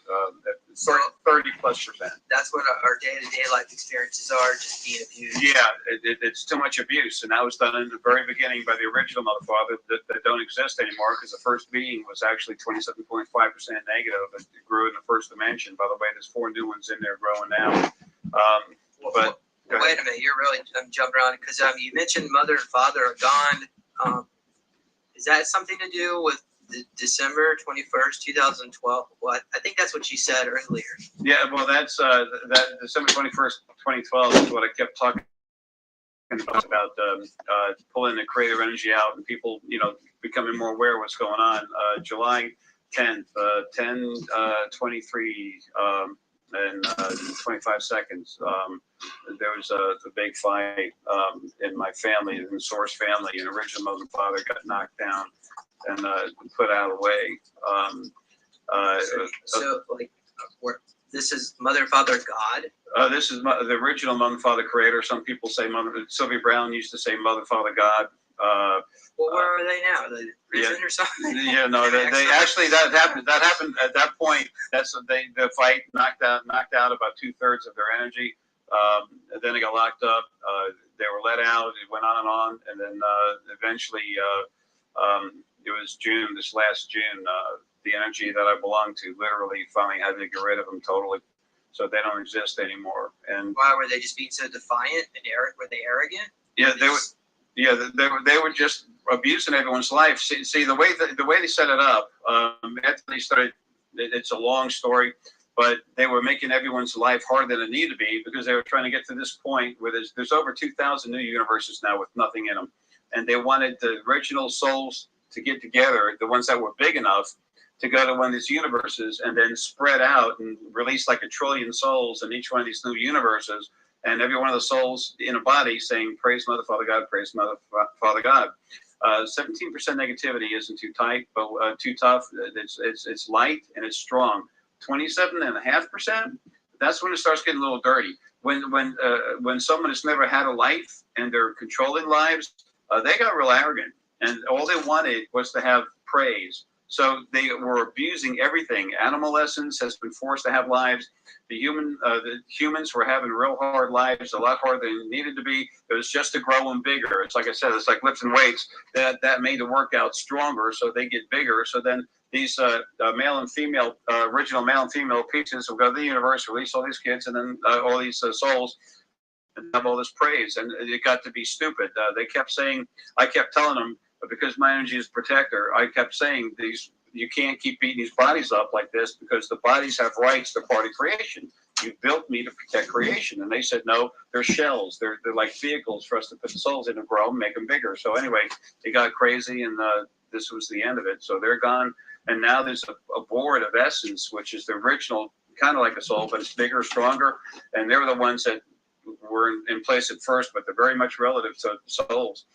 30+%. That's what our day-to-day life experiences are, just being abused. Yeah, it's too much abuse, and that was done in the very beginning by the original Mother Father that don't exist anymore, because the first being was actually 27.5% negative. It grew in the first dimension. By the way, there's 4 new ones in there growing now. But wait a minute, you're really jumping around because you mentioned Mother and Father are gone. Is that something to do with December 21st, 2012? Well, I think that's what you said earlier. Yeah, well, that's that December 21st, 2012 is what I kept talking about pulling the creative energy out and people, becoming more aware of what's going on. July 10th, 10:23 and 25 seconds. There was a big fight in my family, in the Source family, and original Mother and Father got knocked down and put out of the way. This is Mother and Father God? This is the original Mother and Father Creator. Some people say Sylvia Brown used to say Mother, Father, God. Well, where are they now? Are they in prison or something? Yeah, no, they actually that happened at that point. The fight knocked out about 2/3 of their energy. Then they got locked up. They were let out. It went on, and then eventually it was June, this last June. The energy that I belonged to literally finally had to get rid of them totally, so they don't exist anymore. And why were they just being so defiant and were they arrogant? Yeah, they were. Yeah, they were just abusing everyone's life. See the way they set it up. After they started, it's a long story, but they were making everyone's life harder than it needed to be because they were trying to get to this point where there's over 2,000 new universes now with nothing in them, and they wanted the original souls to get together, the ones that were big enough to go to one of these universes and then spread out and release like 1 trillion souls in each one of these new universes. And every one of the souls in a body saying, praise Mother, Father, God, praise Mother, Father, God. 17% negativity isn't too tight, but too tough. It's light and it's strong. 27.5%. That's when it starts getting a little dirty. When someone has never had a life and they're controlling lives, they got real arrogant, and all they wanted was to have praise. So they were abusing everything. Animal essence has been forced to have lives. The humans were having real hard lives, a lot harder than it needed to be. It was just to grow them bigger. It's like I said, it's like lifting weights. That made the workout stronger, so they get bigger. So then these male and female, original male and female pieces will go to the universe, release all these kids, and then all these souls, and have all this praise. And it got to be stupid. They kept saying, I kept telling them, because my energy is protector, I kept saying you can't keep beating these bodies up like this, because the bodies have rights. They're part of creation. You built me to protect creation. And they said, no, they're shells. They're like vehicles for us to put the souls in and grow and make them bigger. So anyway, it got crazy, and this was the end of it. So they're gone. And now there's a board of essence, which is the original, kind of like a soul, but it's bigger, stronger. And they're the ones that were in place at first, but they're very much relative to souls.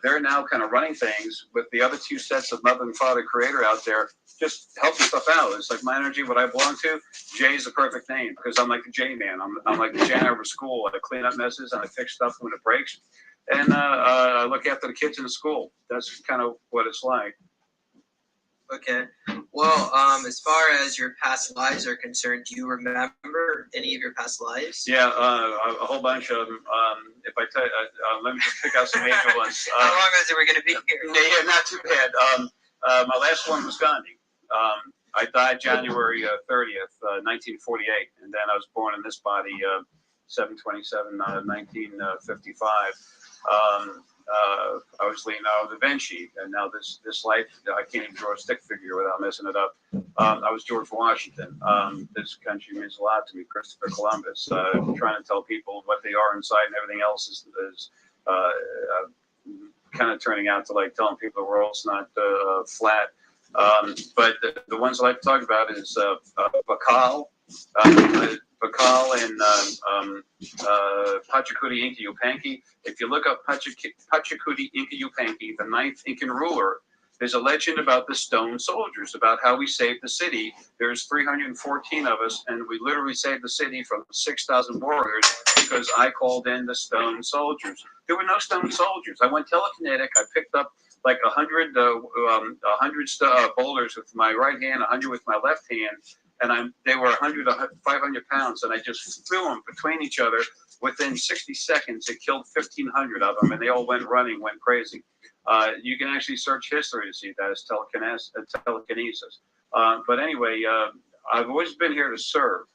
They're now kind of running things with the other two sets of mother and father creator out there, just helping stuff out. It's like my energy, what I belong to. Jay is the perfect name, because I'm like the J man. I'm like the janitor of school. I clean up messes and I fix stuff when it breaks, and I look after the kids in the school. That's kind of what it's like. Okay. Well, as far as your past lives are concerned, do you remember any of your past lives? Yeah, a whole bunch of them. If I tell you, let me just pick out some major ones. How long is it we're going to be here? Yeah, not too bad. My last one was Gandhi. I died January 30th, 1948, and then I was born in this body 7/27, 1955. I was Leonardo da Vinci, and now this life, I can't even draw a stick figure without messing it up. I was George Washington. This country means a lot to me. Christopher Columbus. Trying to tell people what they are inside, and everything else is kind of turning out to like telling people the world's not flat. But the ones I like to talk about is Bakal. Bakal and Pachacuti Inca Yupanqui. If you look up Pachacuti Inca Yupanqui, the 9th Incan ruler, there's a legend about the stone soldiers, about how we saved the city. There's 314 of us, and we literally saved the city from 6,000 warriors because I called in the stone soldiers. There were no stone soldiers. I went telekinetic. I picked up like 100 boulders with my right hand, 100 with my left hand, and they were 100 to 500 pounds, and I just threw them between each other. Within 60 seconds, it killed 1,500 of them, and they all went running, went crazy. You can actually search history to see that as telekinesis. But anyway, I've always been here to serve,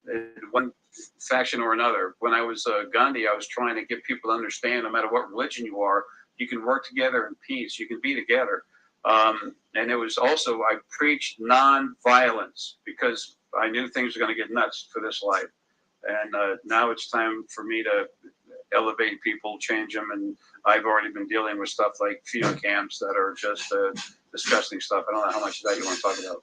in one fashion or another. When I was Gandhi, I was trying to get people to understand, no matter what religion you are, you can work together in peace. You can be together. And it was also, I preached non-violence because I knew things were going to get nuts for this life. And now it's time for me to elevate people, change them. And I've already been dealing with stuff like FEMA camps that are just disgusting stuff. I don't know how much of that you want to talk about.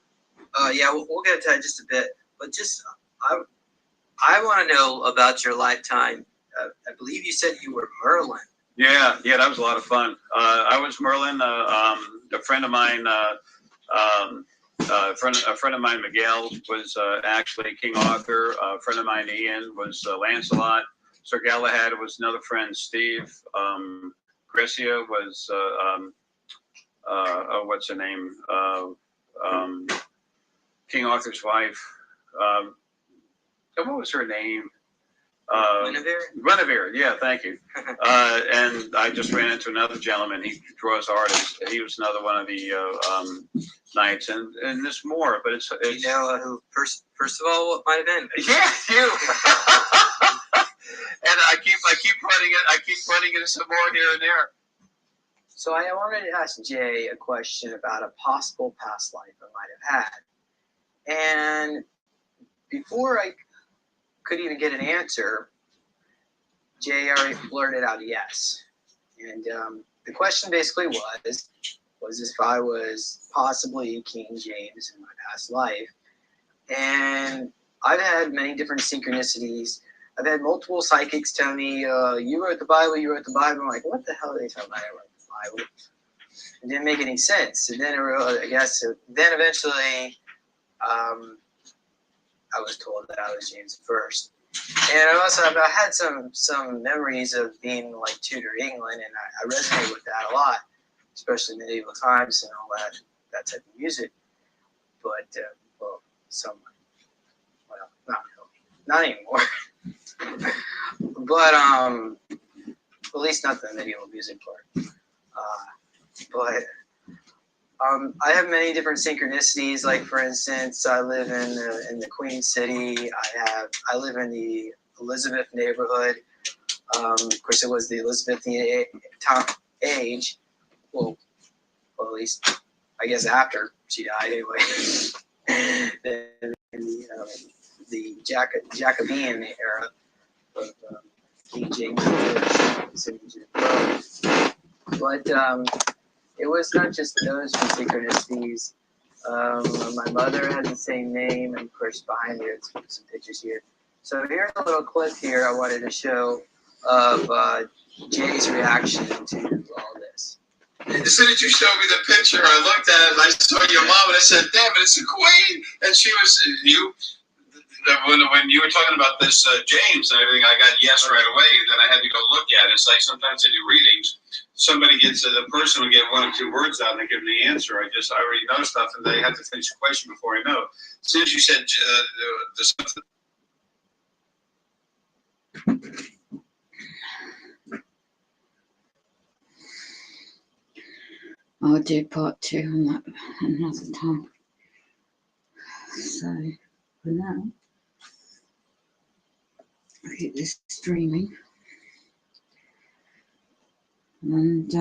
Yeah, we'll get to that in just a bit. But just, I want to know about your lifetime. I believe you said you were Merlin. Yeah, that was a lot of fun. I was Merlin. A friend of mine, a friend of mine, Miguel, was actually King Arthur. A friend of mine, Ian, was Lancelot. Sir Galahad was another friend, Steve. Gracia was what's her name? King Arthur's wife. What was her name? Guinevere, yeah, thank you. And I just ran into another gentleman. He draws artists. He was another one of the knights, and there's more. But it's you know who first of all what might have been? Yeah, you. And I keep running into some more here and there. So I wanted to ask Jay a question about a possible past life I might have had, and before I could even get an answer, Jay already blurted out yes. And the question basically was if I was possibly King James in my past life. And I've had many different synchronicities. I've had multiple psychics tell me, you wrote the Bible. I'm like, what the hell are they talking about? I wrote the Bible. It didn't make any sense. And then then eventually I was told that I was James first. And also, I've had some memories of being like Tudor England, and I resonate with that a lot, especially medieval times and all that type of music. But well, somewhat. Well, not anymore. But at least not the medieval music part. But I have many different synchronicities. Like for instance, I live in the Queen City. I live in the Elizabeth neighborhood. Of course, it was the Elizabethan age. Well, at least I guess after she died, anyway. The Jacobean era of King James I. But it was not just those synchronicities. My mother has the same name, and of course behind here, it's some pictures here. So here's a little clip here I wanted to show of Jay's reaction to all this. As soon as you showed me the picture, I looked at it and I saw your mom and I said, "Damn it, it's a queen!" And she was you. When you were talking about this James and everything, I got yes right away. Then I had to go look at it. It's like sometimes I do readings. Somebody gets the person will get one or two words out and they give me the answer. I already know stuff and they have to finish the question before I know. As soon as you said the something. I'll do part 2 on that another time. So for now, I'll keep this streaming and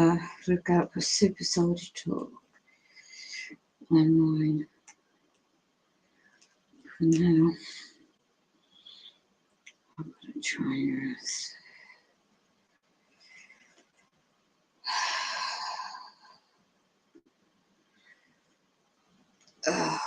look out for Super Soldier Talk online. For now, I'm going to try and rest. Oh.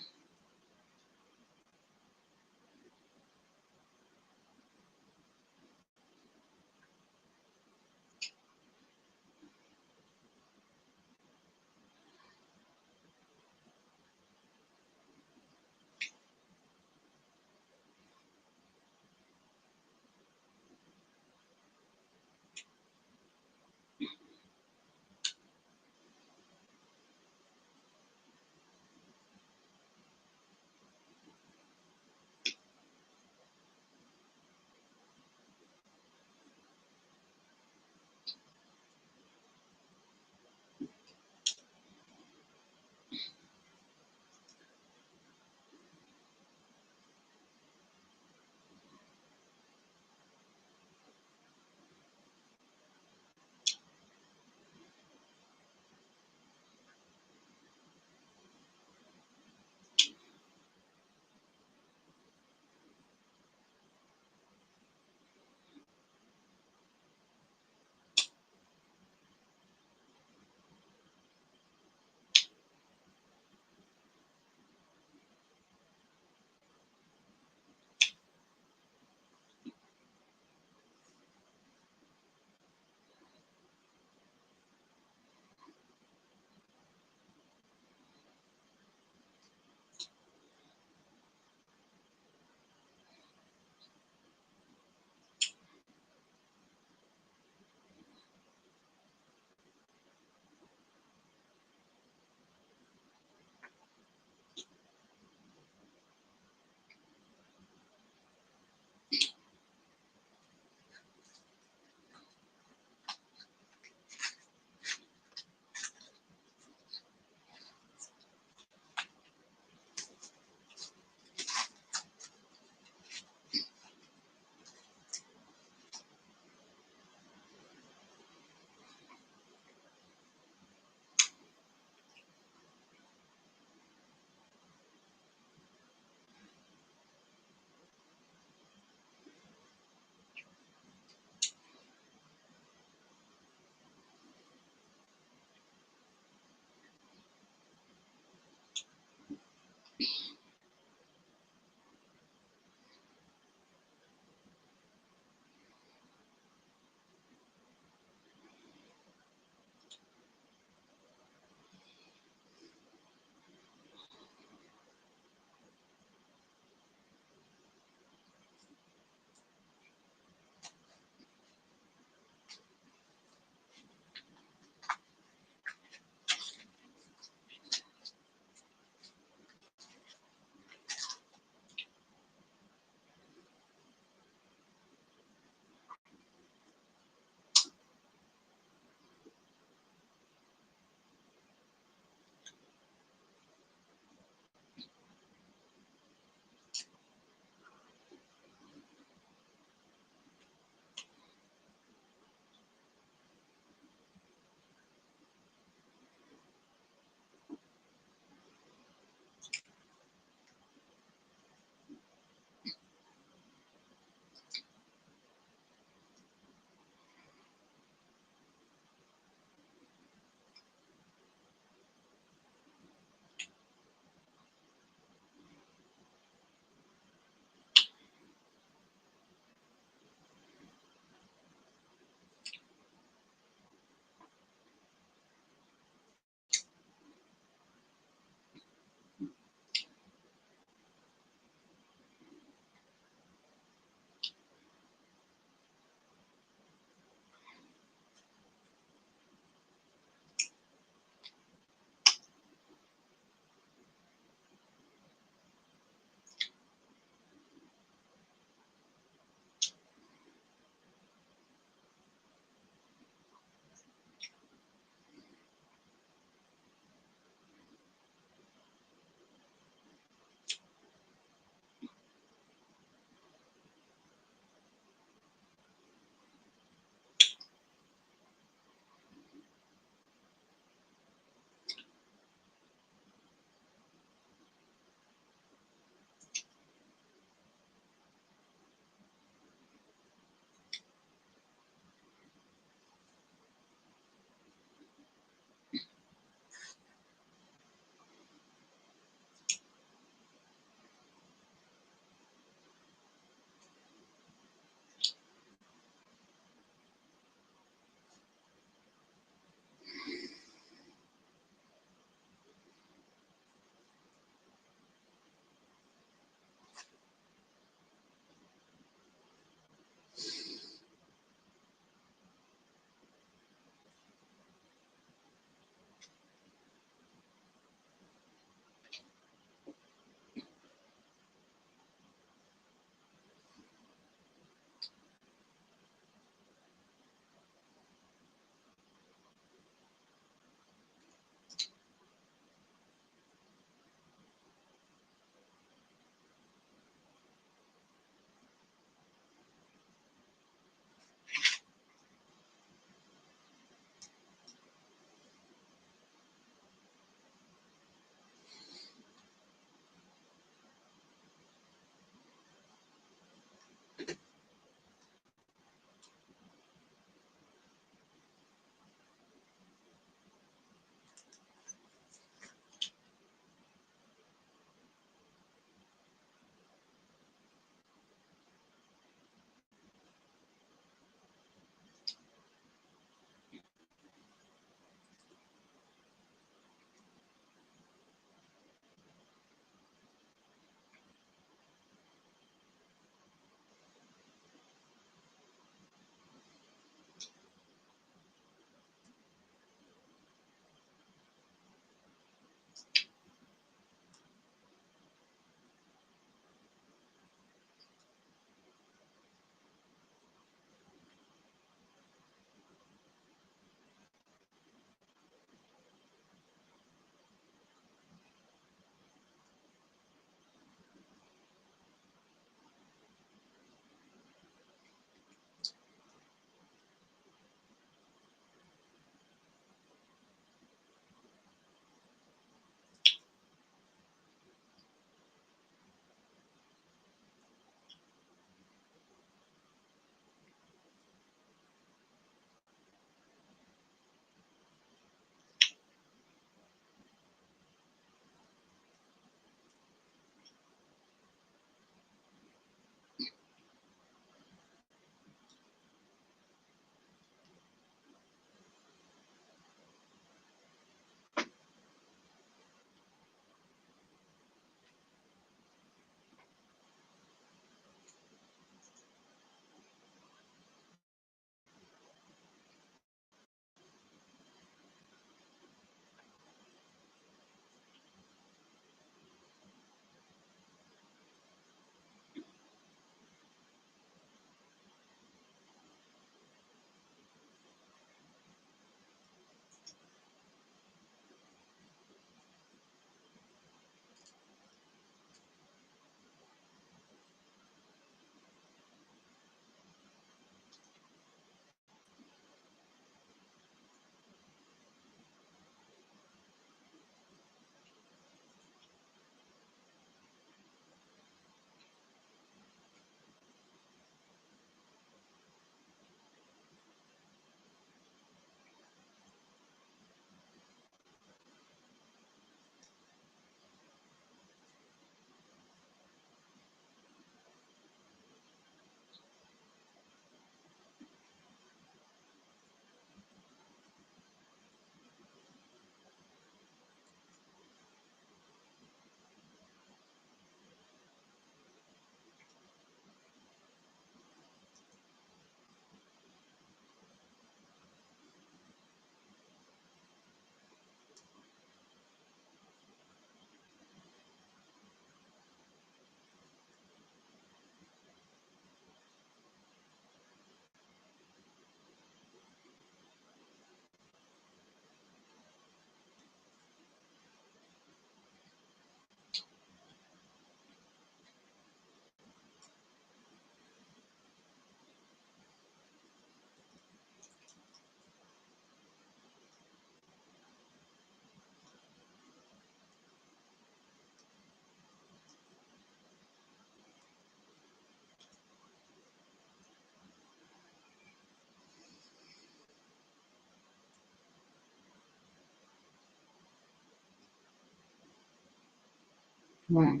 Well,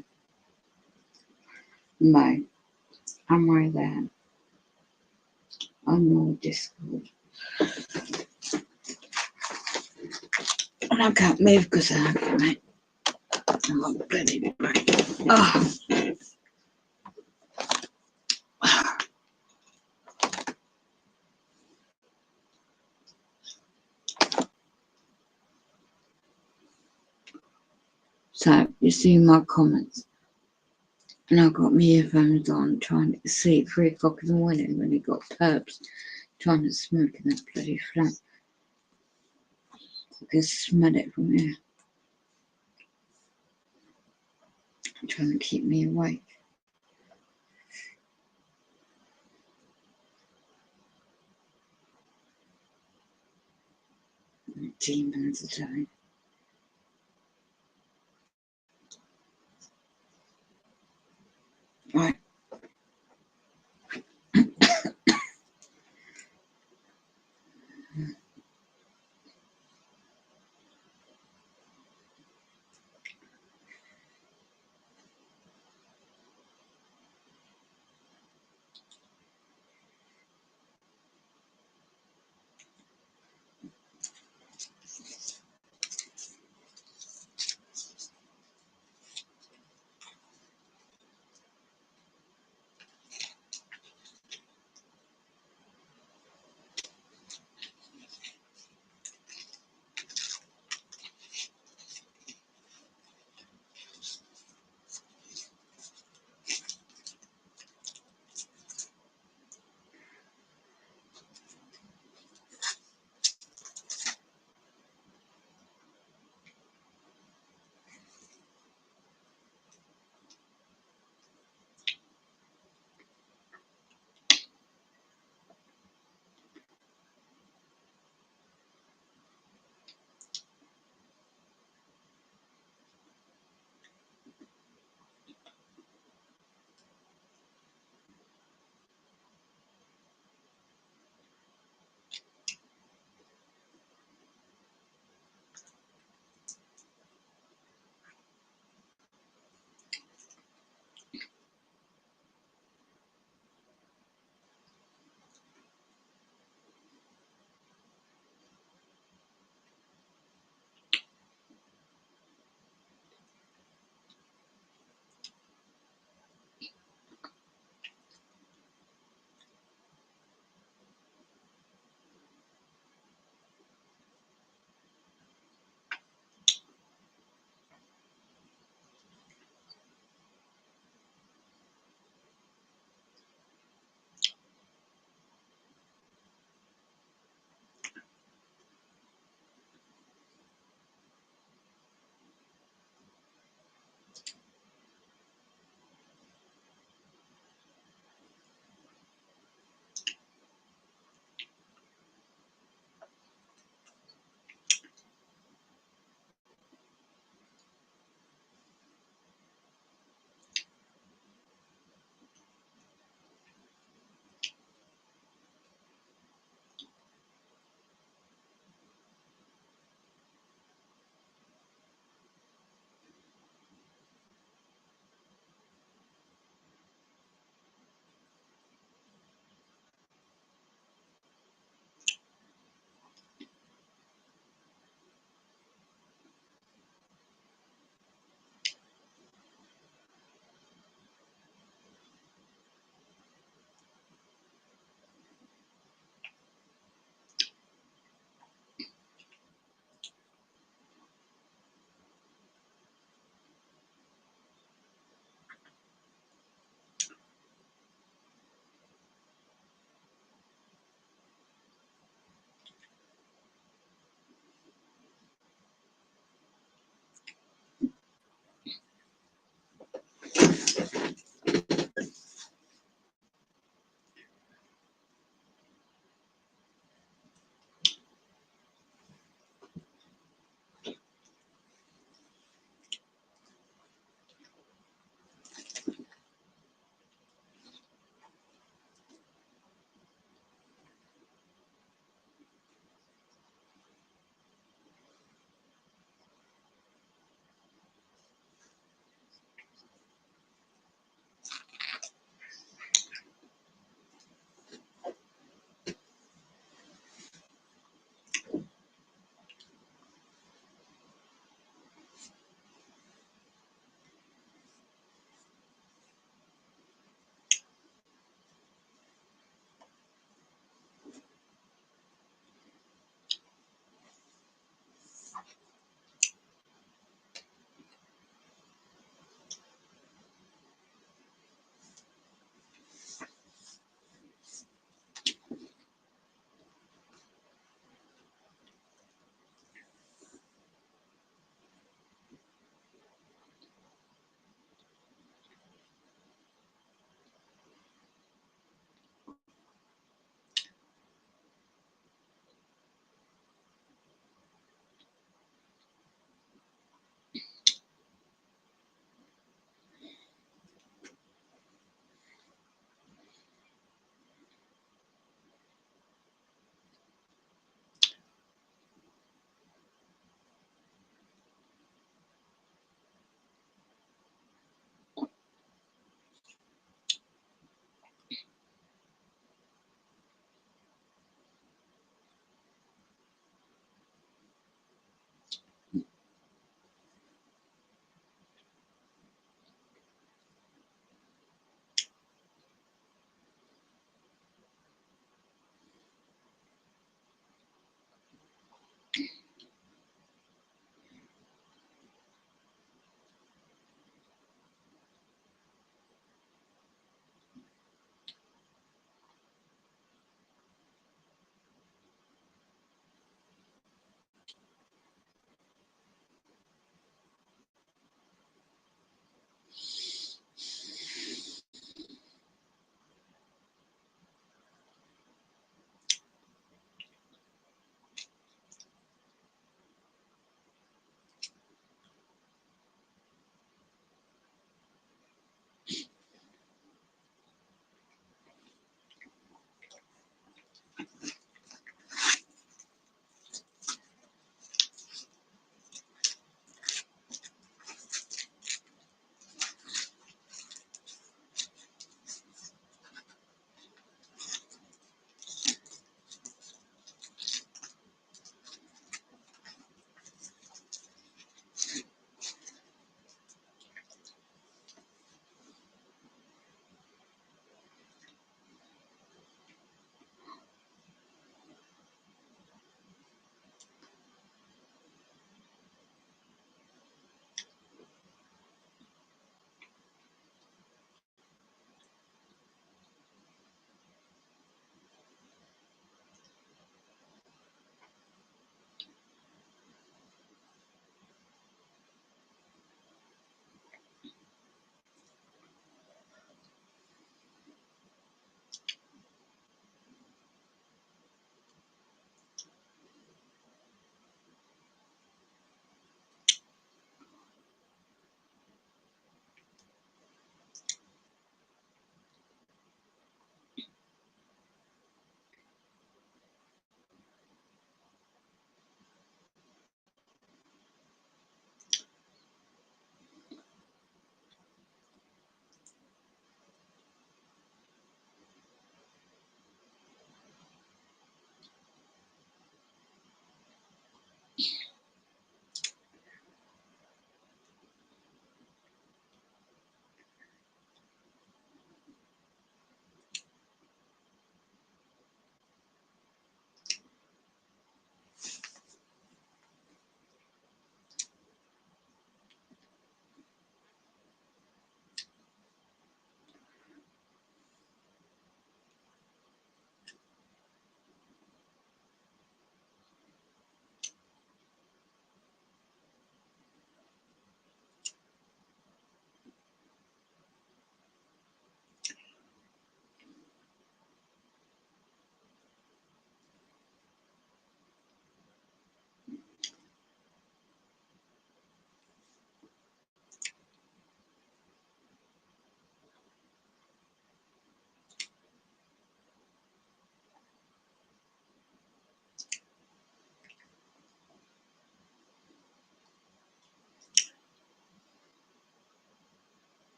no, I'm right there on your Discord. And I can't move because I haven't, mate. I'm not bloody brain. Oh. So, you see my comments. And I got my earphones on trying to sleep 3 o'clock in the morning when it got perps trying to smoke in that bloody flat. I can smell it from here. Trying to keep me awake. Demons today. Right.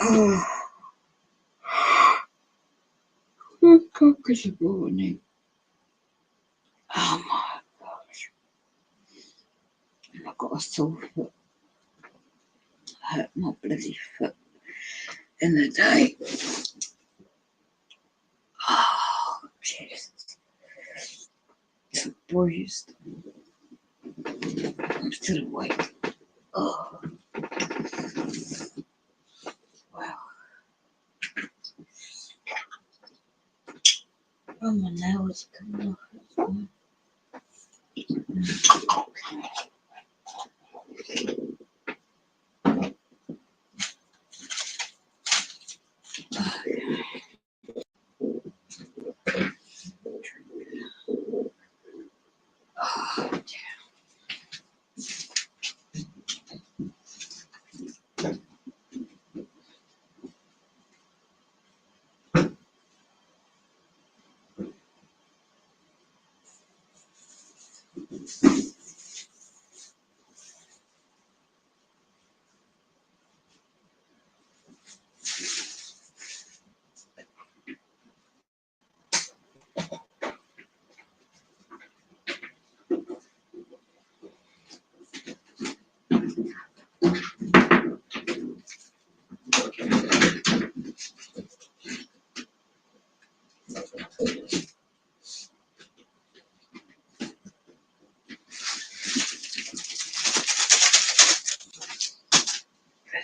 Oh, 2 o'clock in the morning. Oh my gosh. And I've got a sore foot. I hurt my bloody foot in the day. Oh, Jesus. It's bruised. I'm still awake. Oh, wow. Oh, my nails are coming off as well. Oh,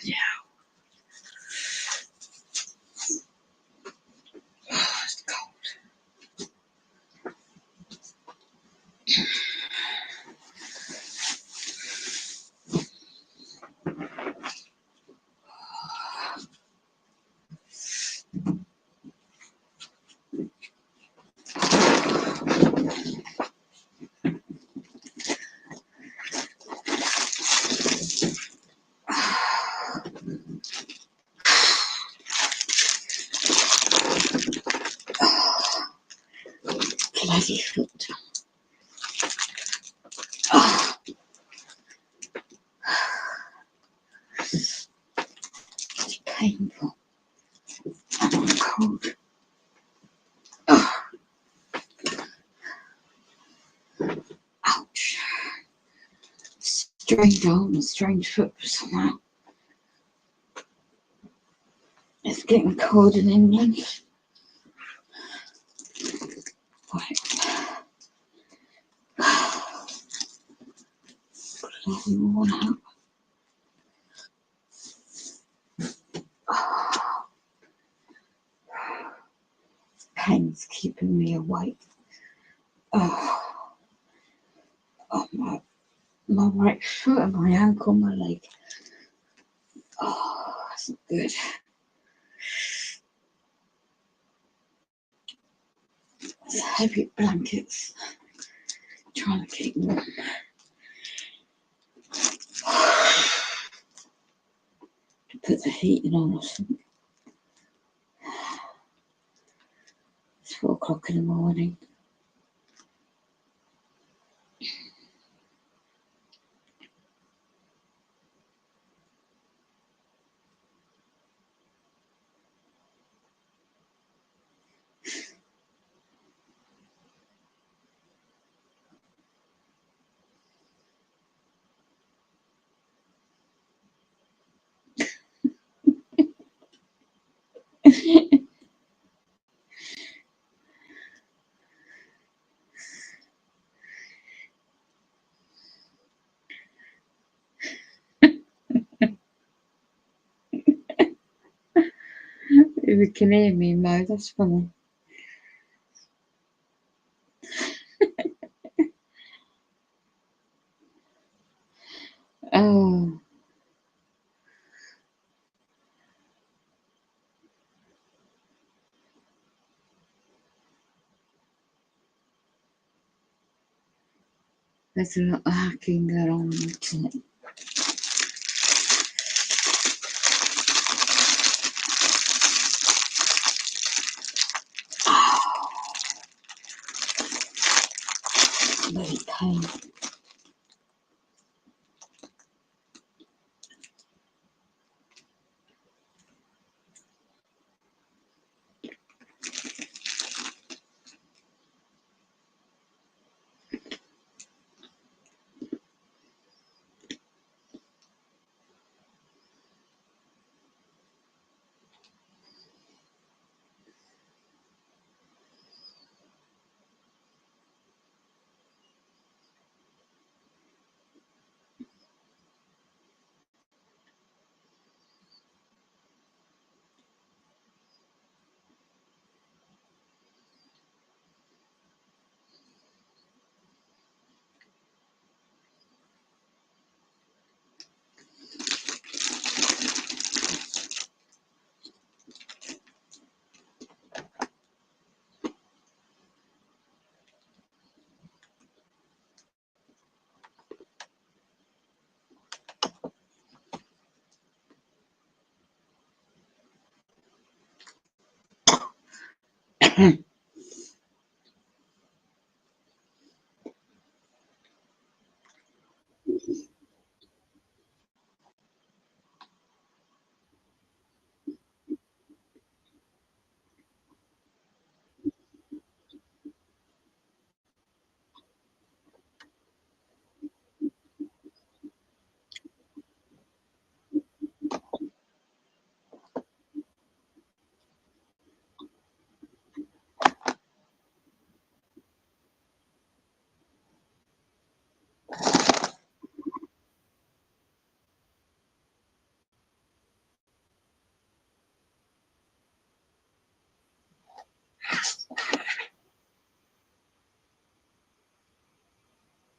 yeah. Oh, it's cold. Bloody foot. Oh, it's painful. And I'm cold. Oh, ouch. Strange arm and strange foot somehow. It's getting cold in England. Right. Bloody worn out. Oh, pain's keeping me awake. Oh, oh my right foot and my ankle, my leg. Oh, that's not good. It's heavy blankets. Trying to keep warm. Put the heating on or something. It's 4 o'clock in the morning. If you can hear me, Mo, that's funny. Oh, there's a lot of hacking going on tonight. Bloody pain.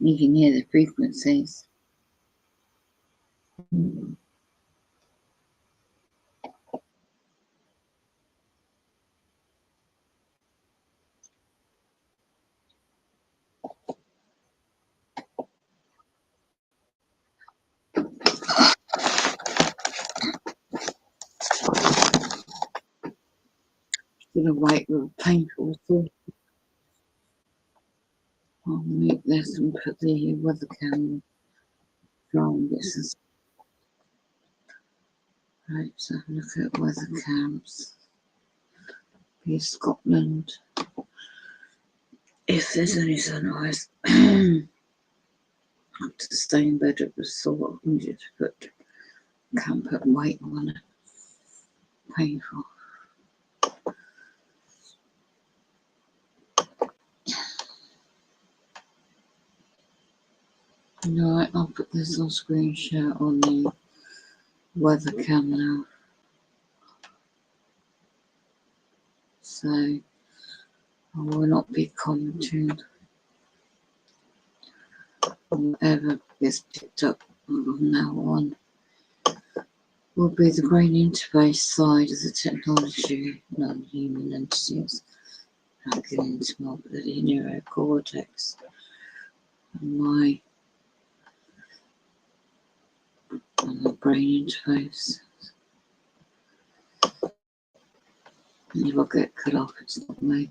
You can hear the frequencies. Gonna wait with a painful thought. I'll mute this and put the weather camera on this. Right, so have a look at weather cams. Be Scotland. If there's any sunrise, I have to stay in bed at the sort of need to put can't put weight on it. Painful. Right, I'll put this on screen share on the weather cam now. So I will not be commenting on whatever gets picked up from now on. Will be the brain interface side of the technology, non-human entities, hacking into my bloody neurocortex and my brain interface. And if I get cut off, it's not me.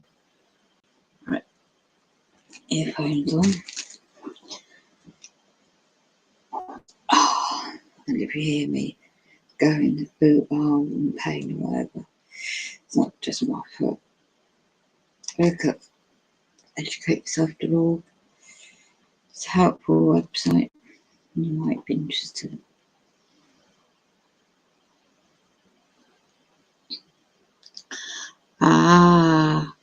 Right, earphones on. Oh, and if you hear me going boot and pain or whatever, it's not just my foot. Look at educateyourself.org. It's a helpful website. You might be interested. Ah,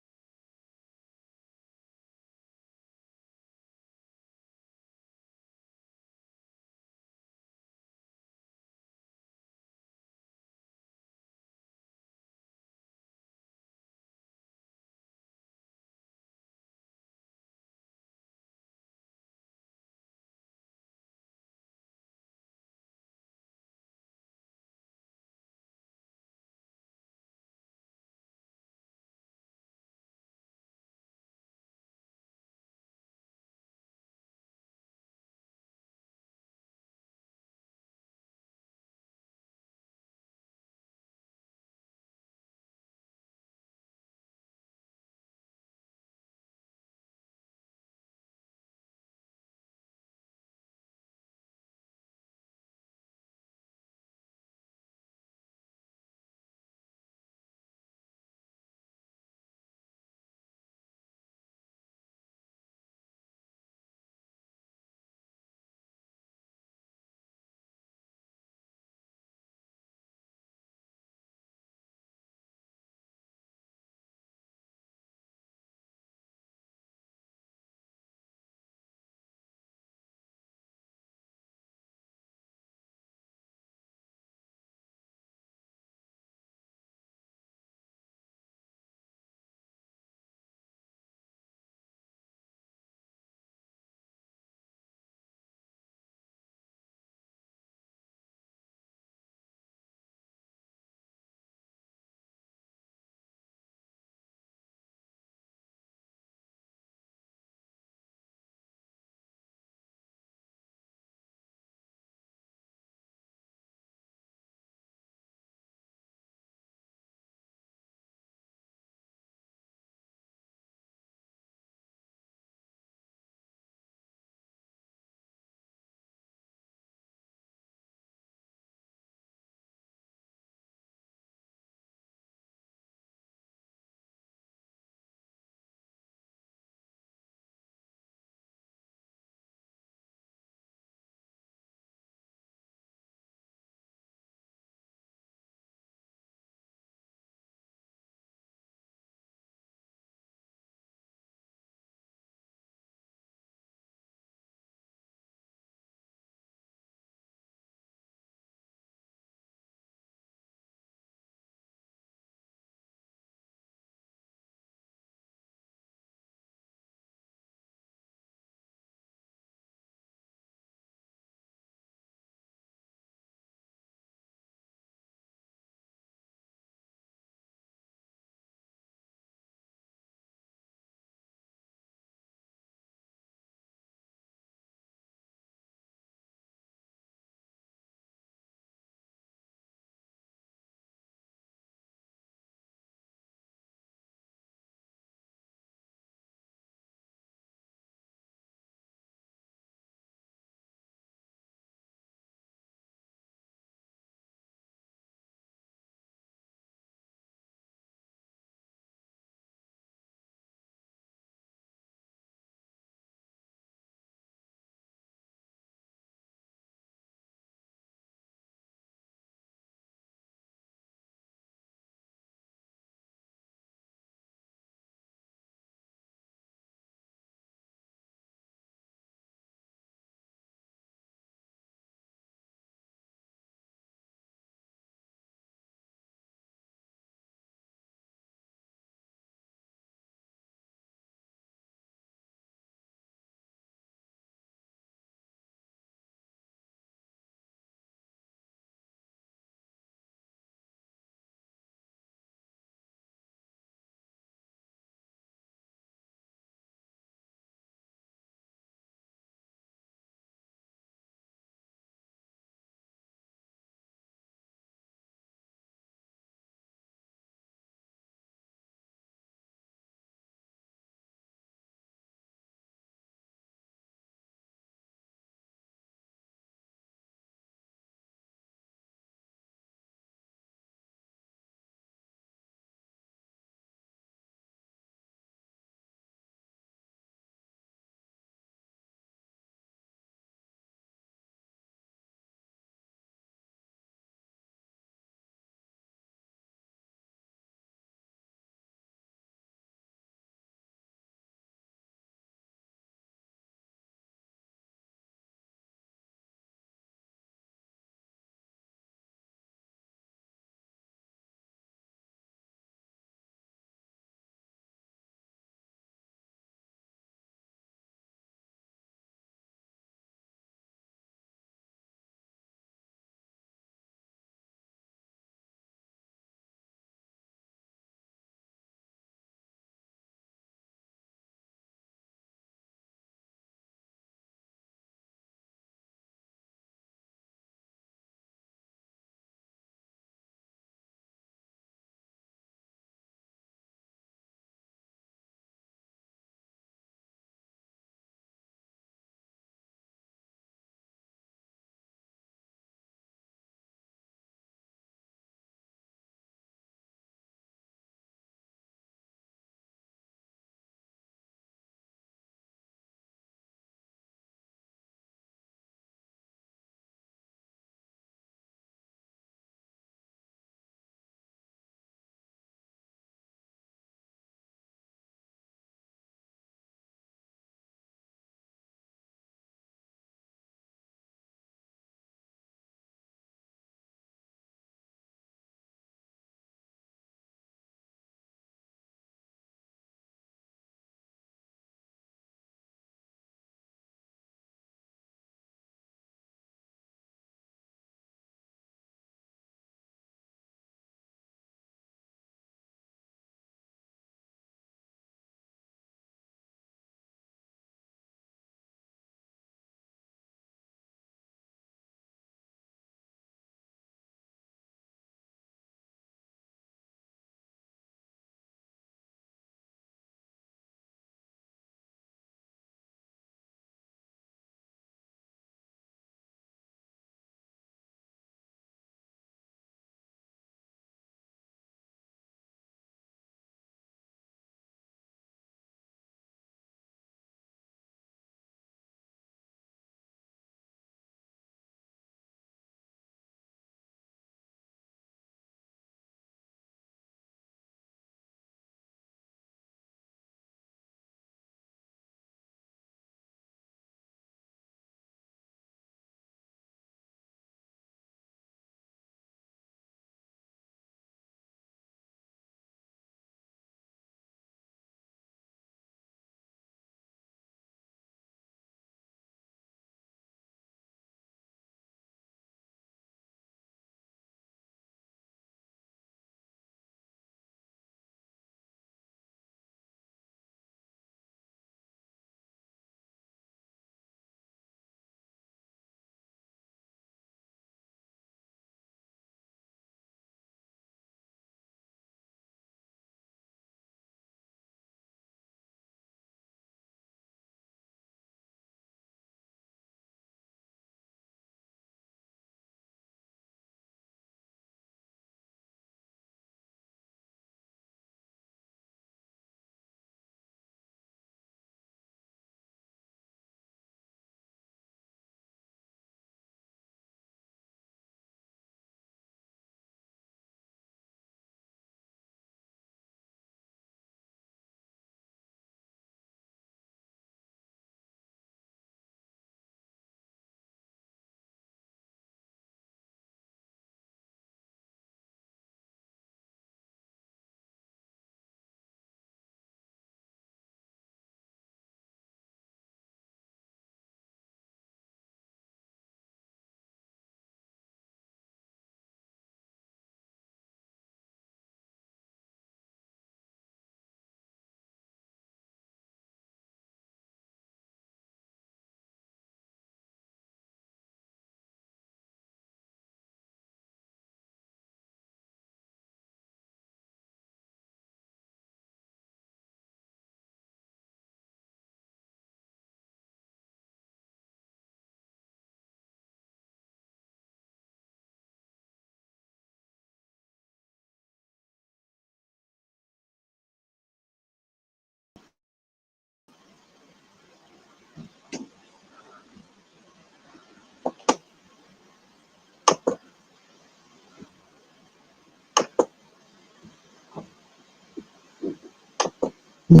Right,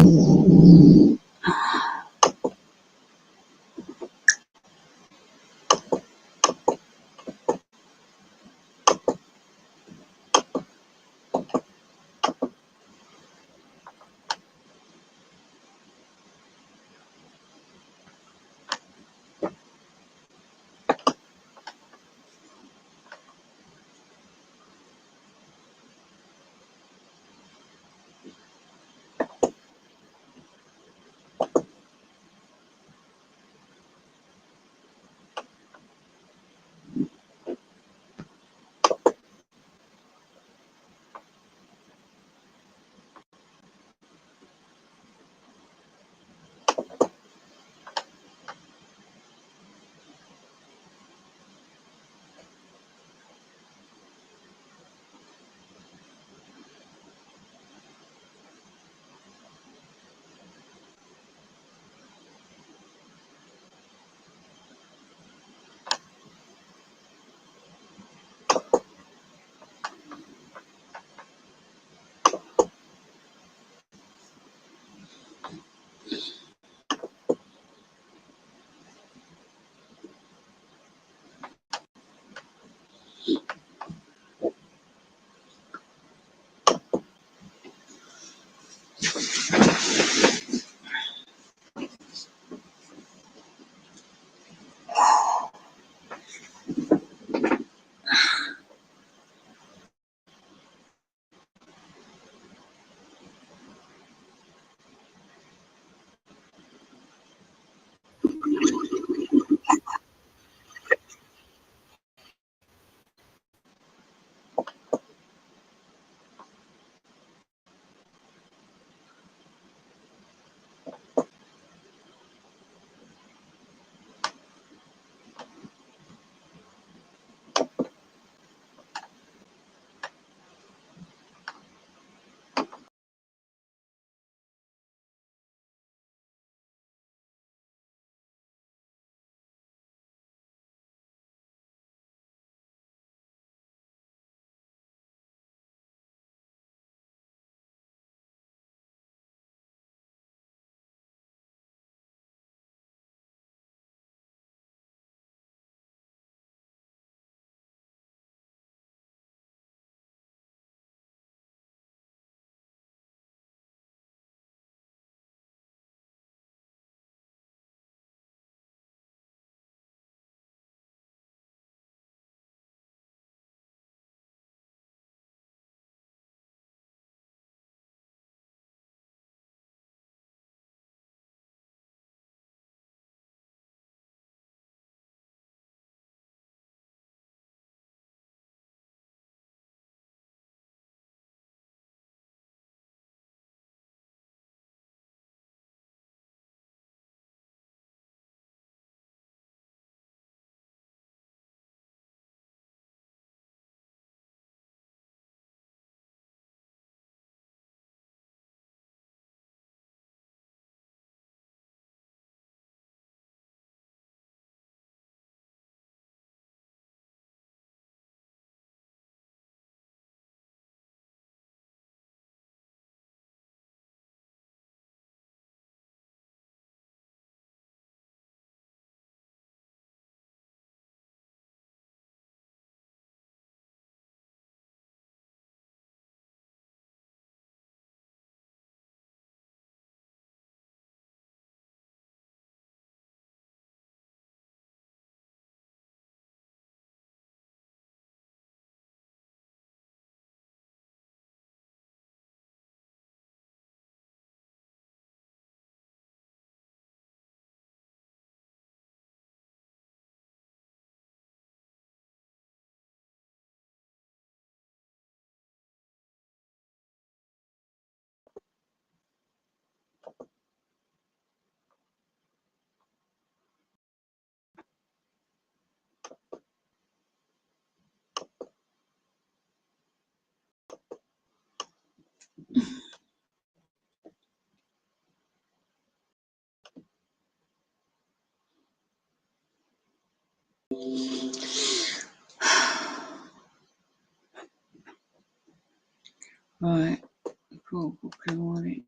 cool, good morning.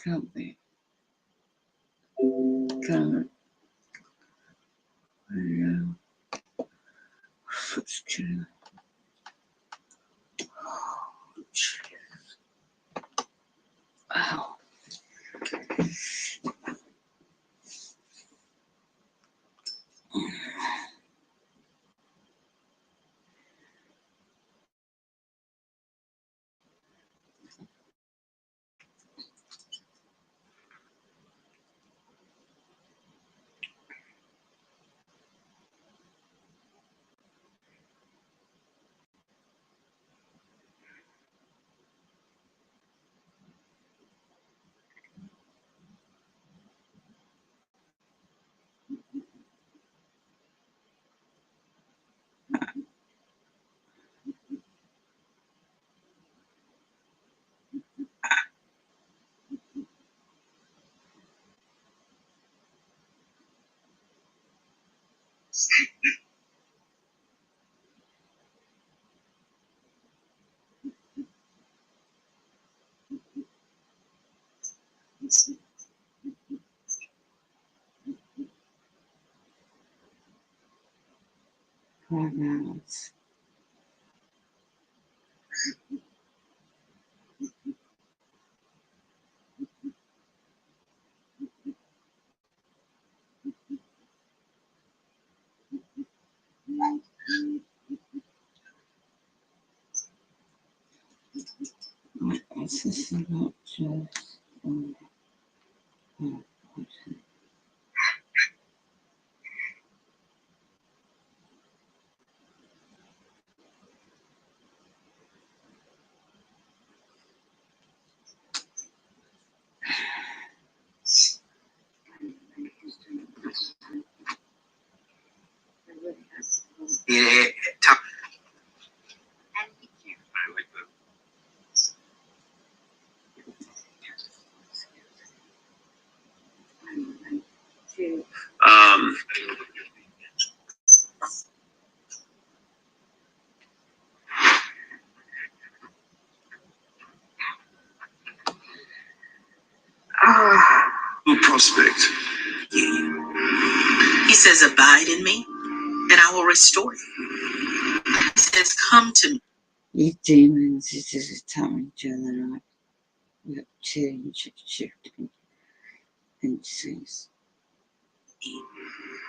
can't be. Can't. Foot's killing me. Oh, jeez. Ow. Right now, it's this is not just Yeah. Um, prospect. He says, abide in me, and I will restore you. He says, come to me. you demons, it is attacking each other like we're change shifting entities.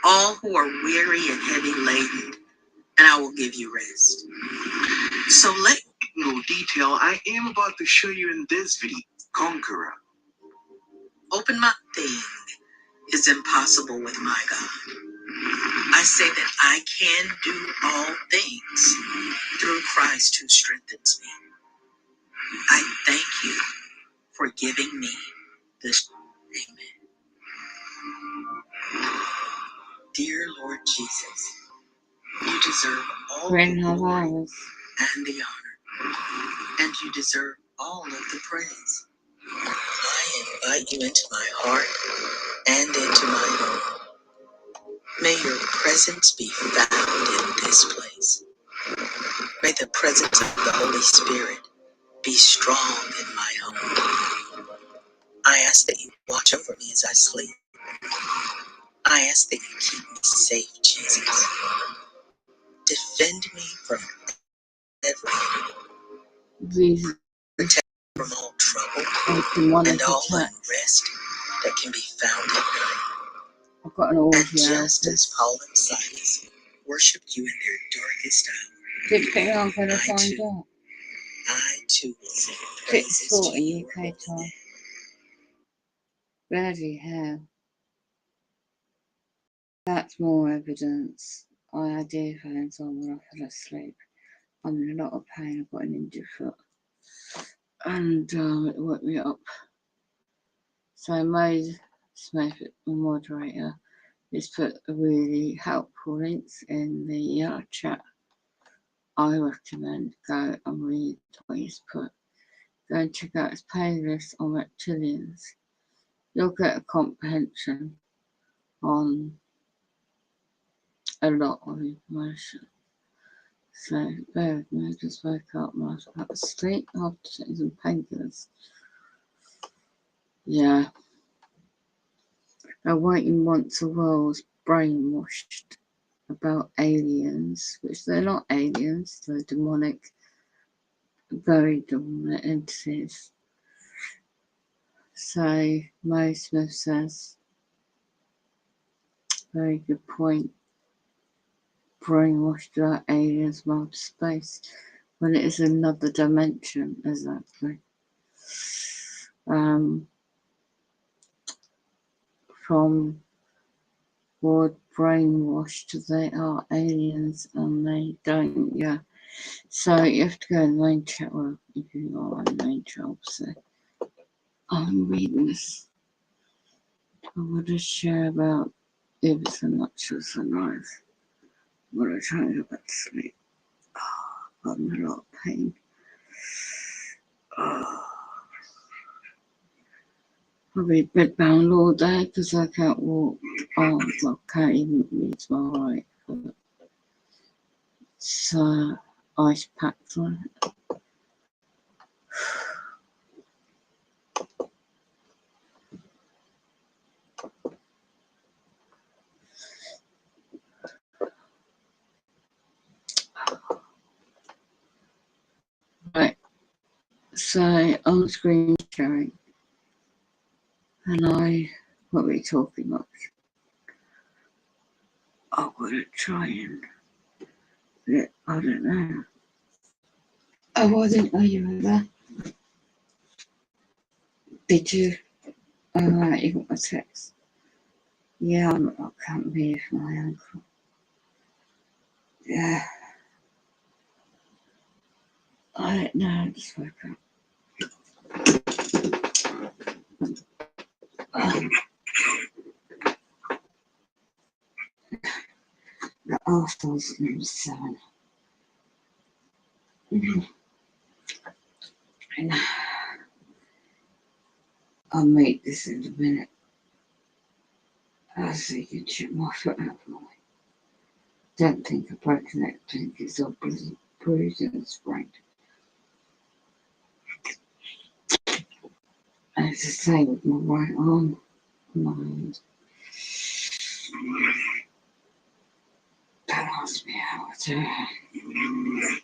All who are weary and heavy laden, and I will give you rest. So let Little detail I am about to show you in this video. Conqueror. open my thing is impossible with my God. I say that I can do all things through Christ who strengthens me. I thank you for giving me this. Amen. Dear Lord Jesus, you deserve all When the have glory hours? and the honor, and you deserve all of the praise. I invite you into my heart and into my home. May your presence be found in this place. May the presence of the Holy Spirit be strong in my home. I ask that you watch over me as I sleep. I ask that you keep me safe, Jesus. Defend me from every These protect me from all trouble demonic and all attacks. unrest that can be found at night. I've got an And audio. just as Paul and Silas worshipped you in their darkest hour, Did you think I'm going to I find too, out? I too will sing praises to 6:40 you. UK time. Bloody hell. That's more evidence. I had earphones on when I fell asleep. I'm in a lot of pain. I've got an injured foot. And it woke me up. So May Smith, the moderator, has put really helpful links in the chat. I recommend go and read what he's put. Go and check out his playlist on reptilians. You'll get a comprehension on a lot of information. So bear with me, I just woke up and I was about to sleep after taking some painkillers. Yeah. A waiting once a world's brainwashed about aliens, which they're not aliens, they're demonic, very demonic entities. So Mo Smith says, very good point, brainwashed about aliens from outer space, when it is another dimension, exactly. From word brainwashed, they are aliens and they don't, yeah. So you have to go in the main chat, well, if you are in the main chat, so I'm reading this. I want to share about if and much as alive. I'm going to try and go back to sleep. Oh, I'm in a lot of pain. Oh. I'll be bedbound all day because I can't walk. Oh, I can't even reach my right foot. It's ice packed on it. Right, so on screen sharing, and what are we talking about? I'm gonna try and, I don't know. Oh, I didn't know you were there. Did you? Oh, right, you got my text. Yeah, I can't be with my uncle. Yeah. I don't know, I just woke up. The afterwards number 7. And I'll make this in a minute. So you can check my foot out for me. Don't think I've broken it. Think it's all bruised and sprained. And it's the same with my right arm. My hand. Don't ask me how I do it.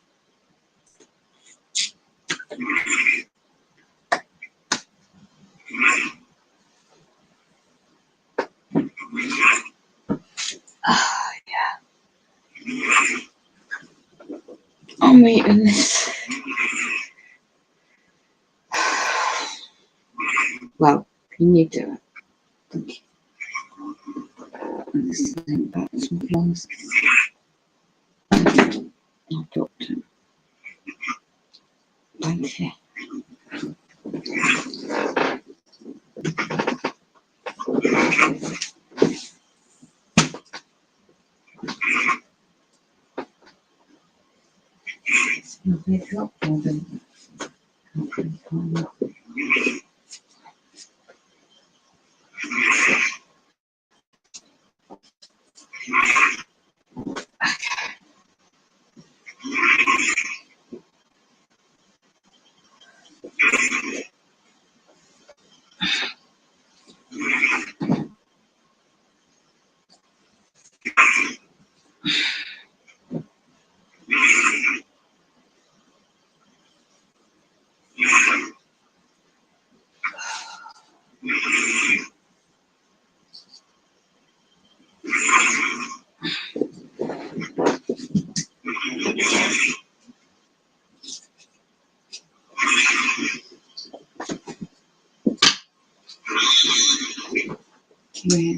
Oh, yeah. I'm eating this. Well, can you do it? Thank you. And this thing back to my lungs. I dropped it. Thank you. They dropped all them. Yeah.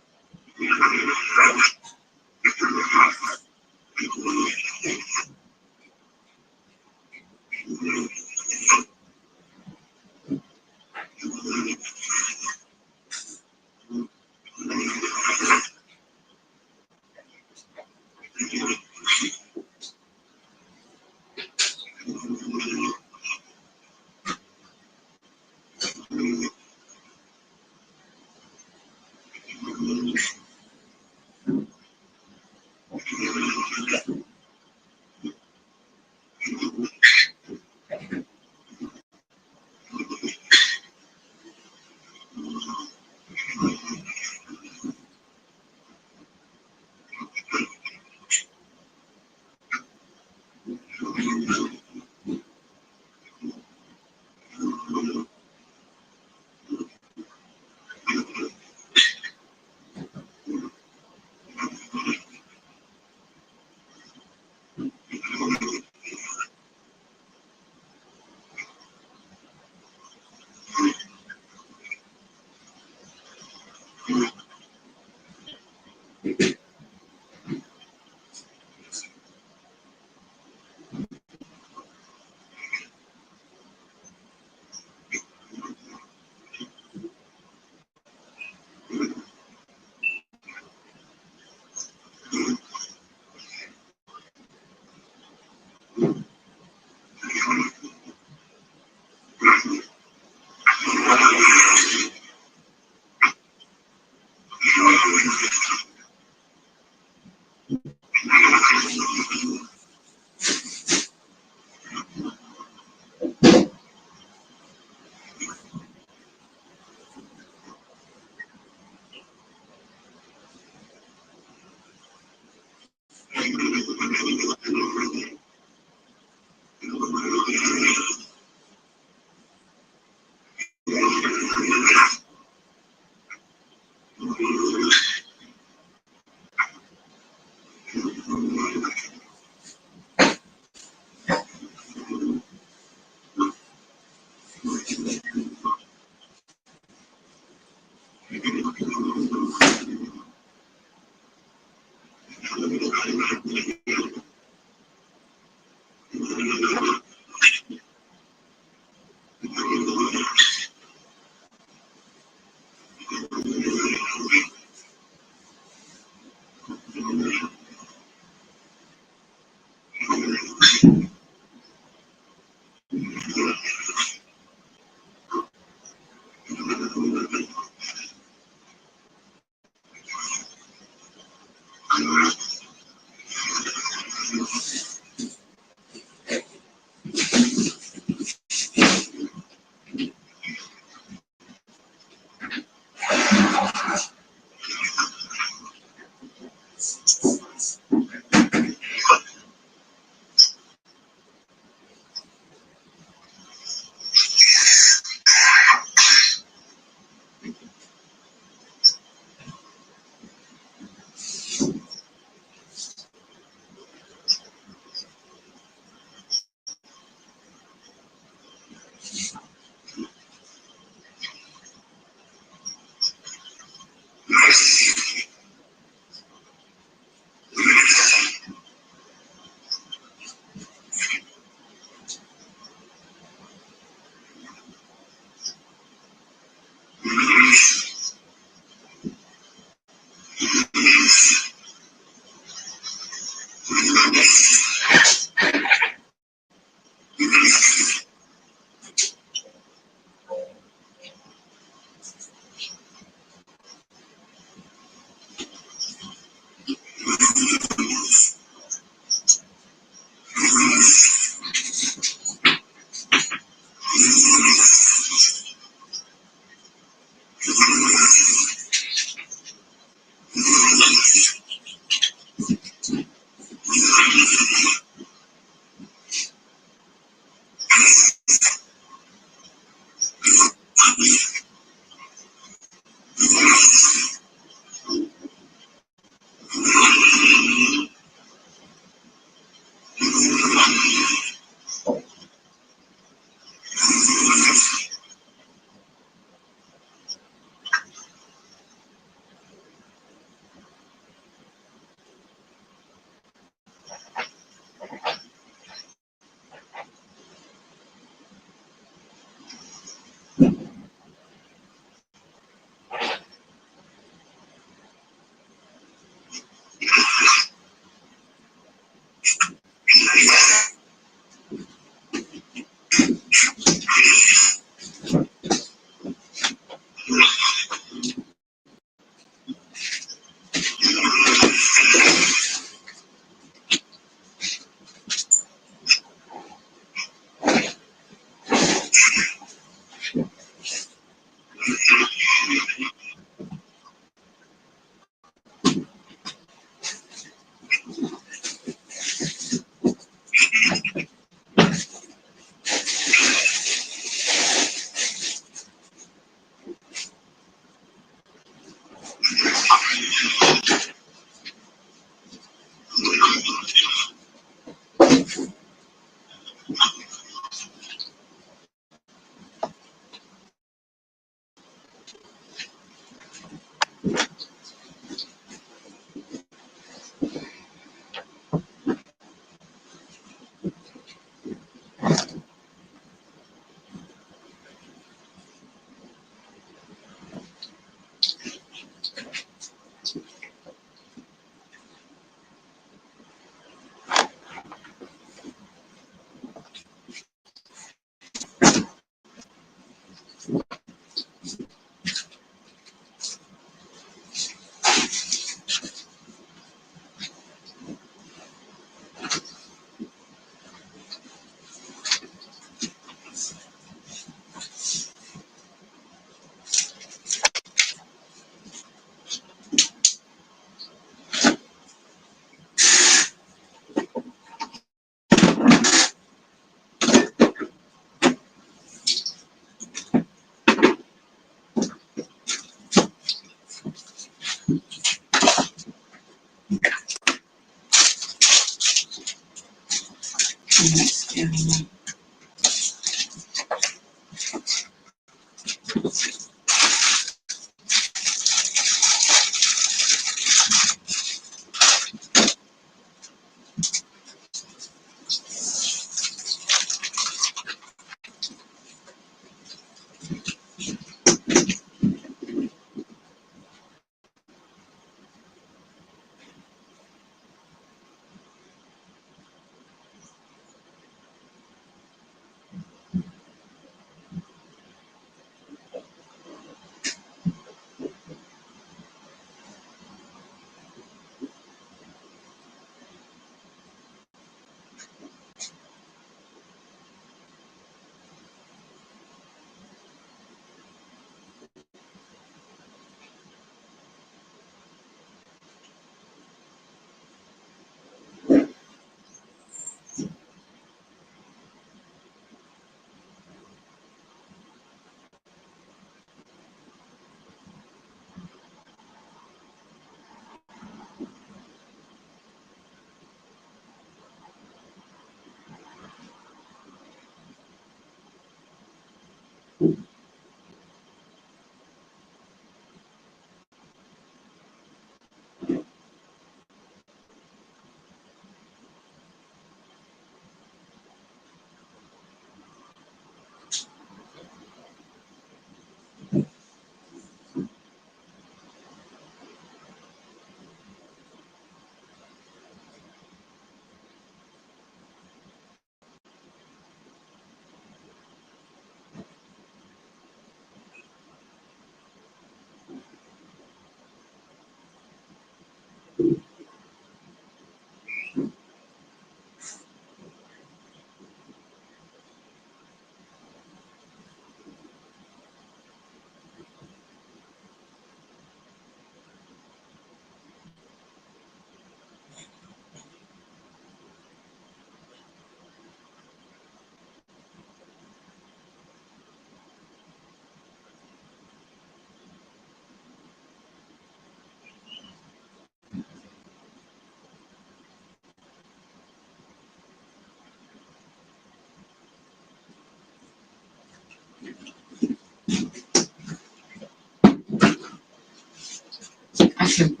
much of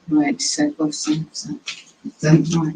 red several things I don't like.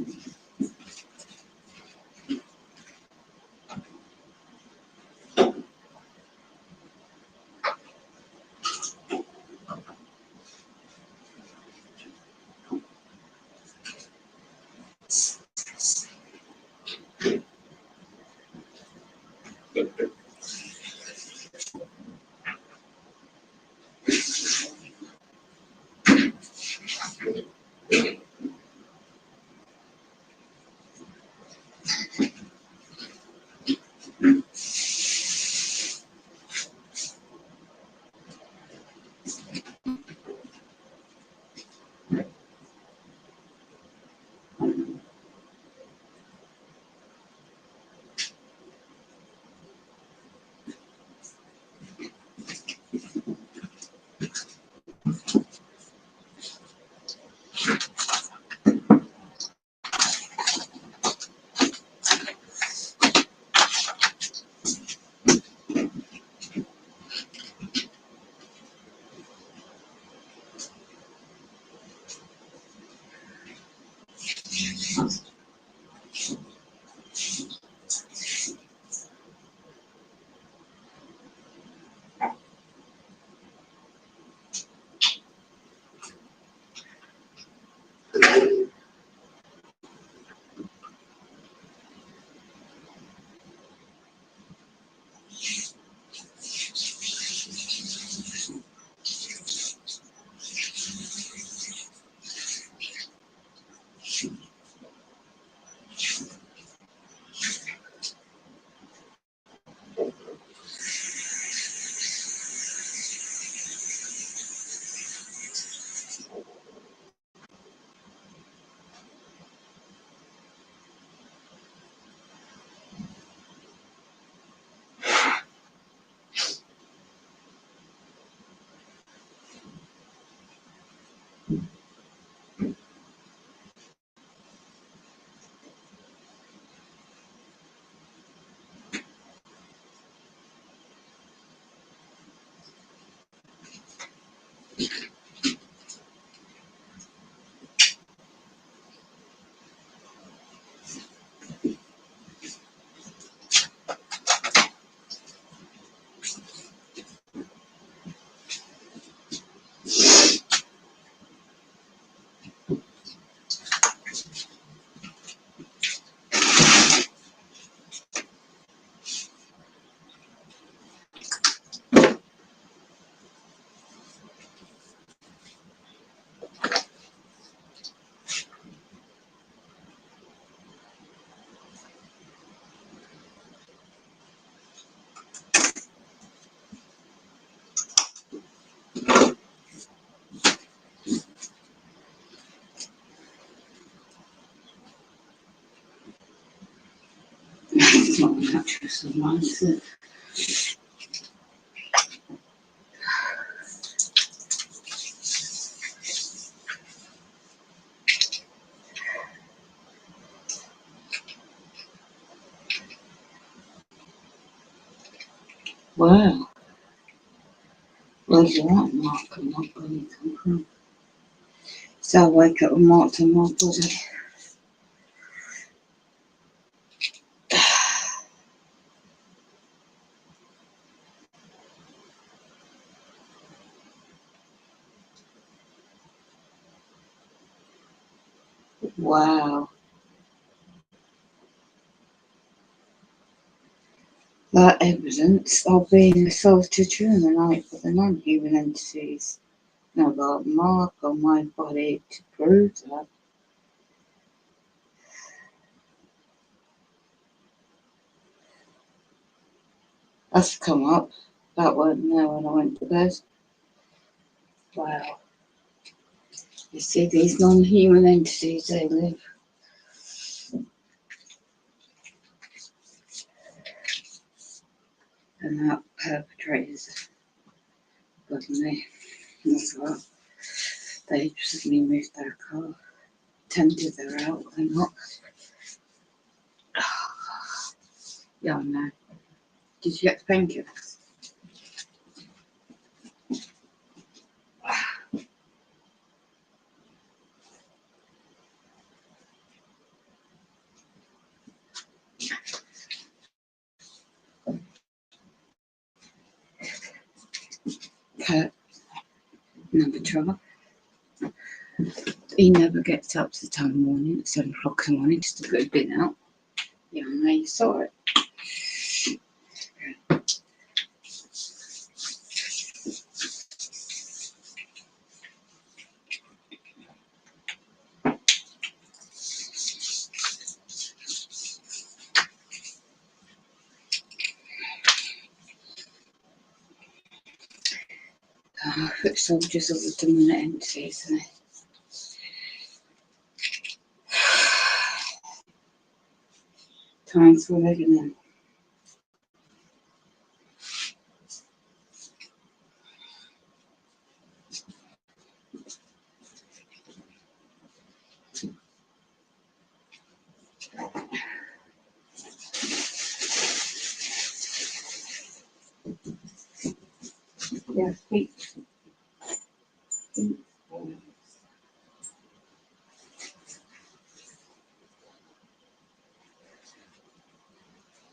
It's not an actress of mine, is it? Wow. Where's that mark? I'm not going to come from. So I wake up with marks on my body. Wow. That evidence of being assaulted during the night with the non-human entities. And I've got a mark on my body to prove that. That's come up. That wasn't there when I went to bed. Wow. You see, these non-human entities, they live. And that perpetrators got me. That's well. They just moved their car. Tempted they're out, they're not. Yeah, I know. Did you get the painkillers? Number 12. He never gets up to the time of the morning at 7 o'clock in the morning just to put a bin out. Yeah, I know you saw it. Foot soldiers all the dominant entities, isn't it? Times we're living in. Yeah, speak.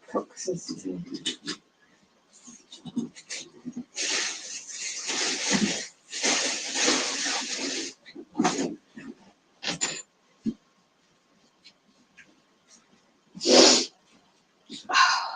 Toxicity. Wow.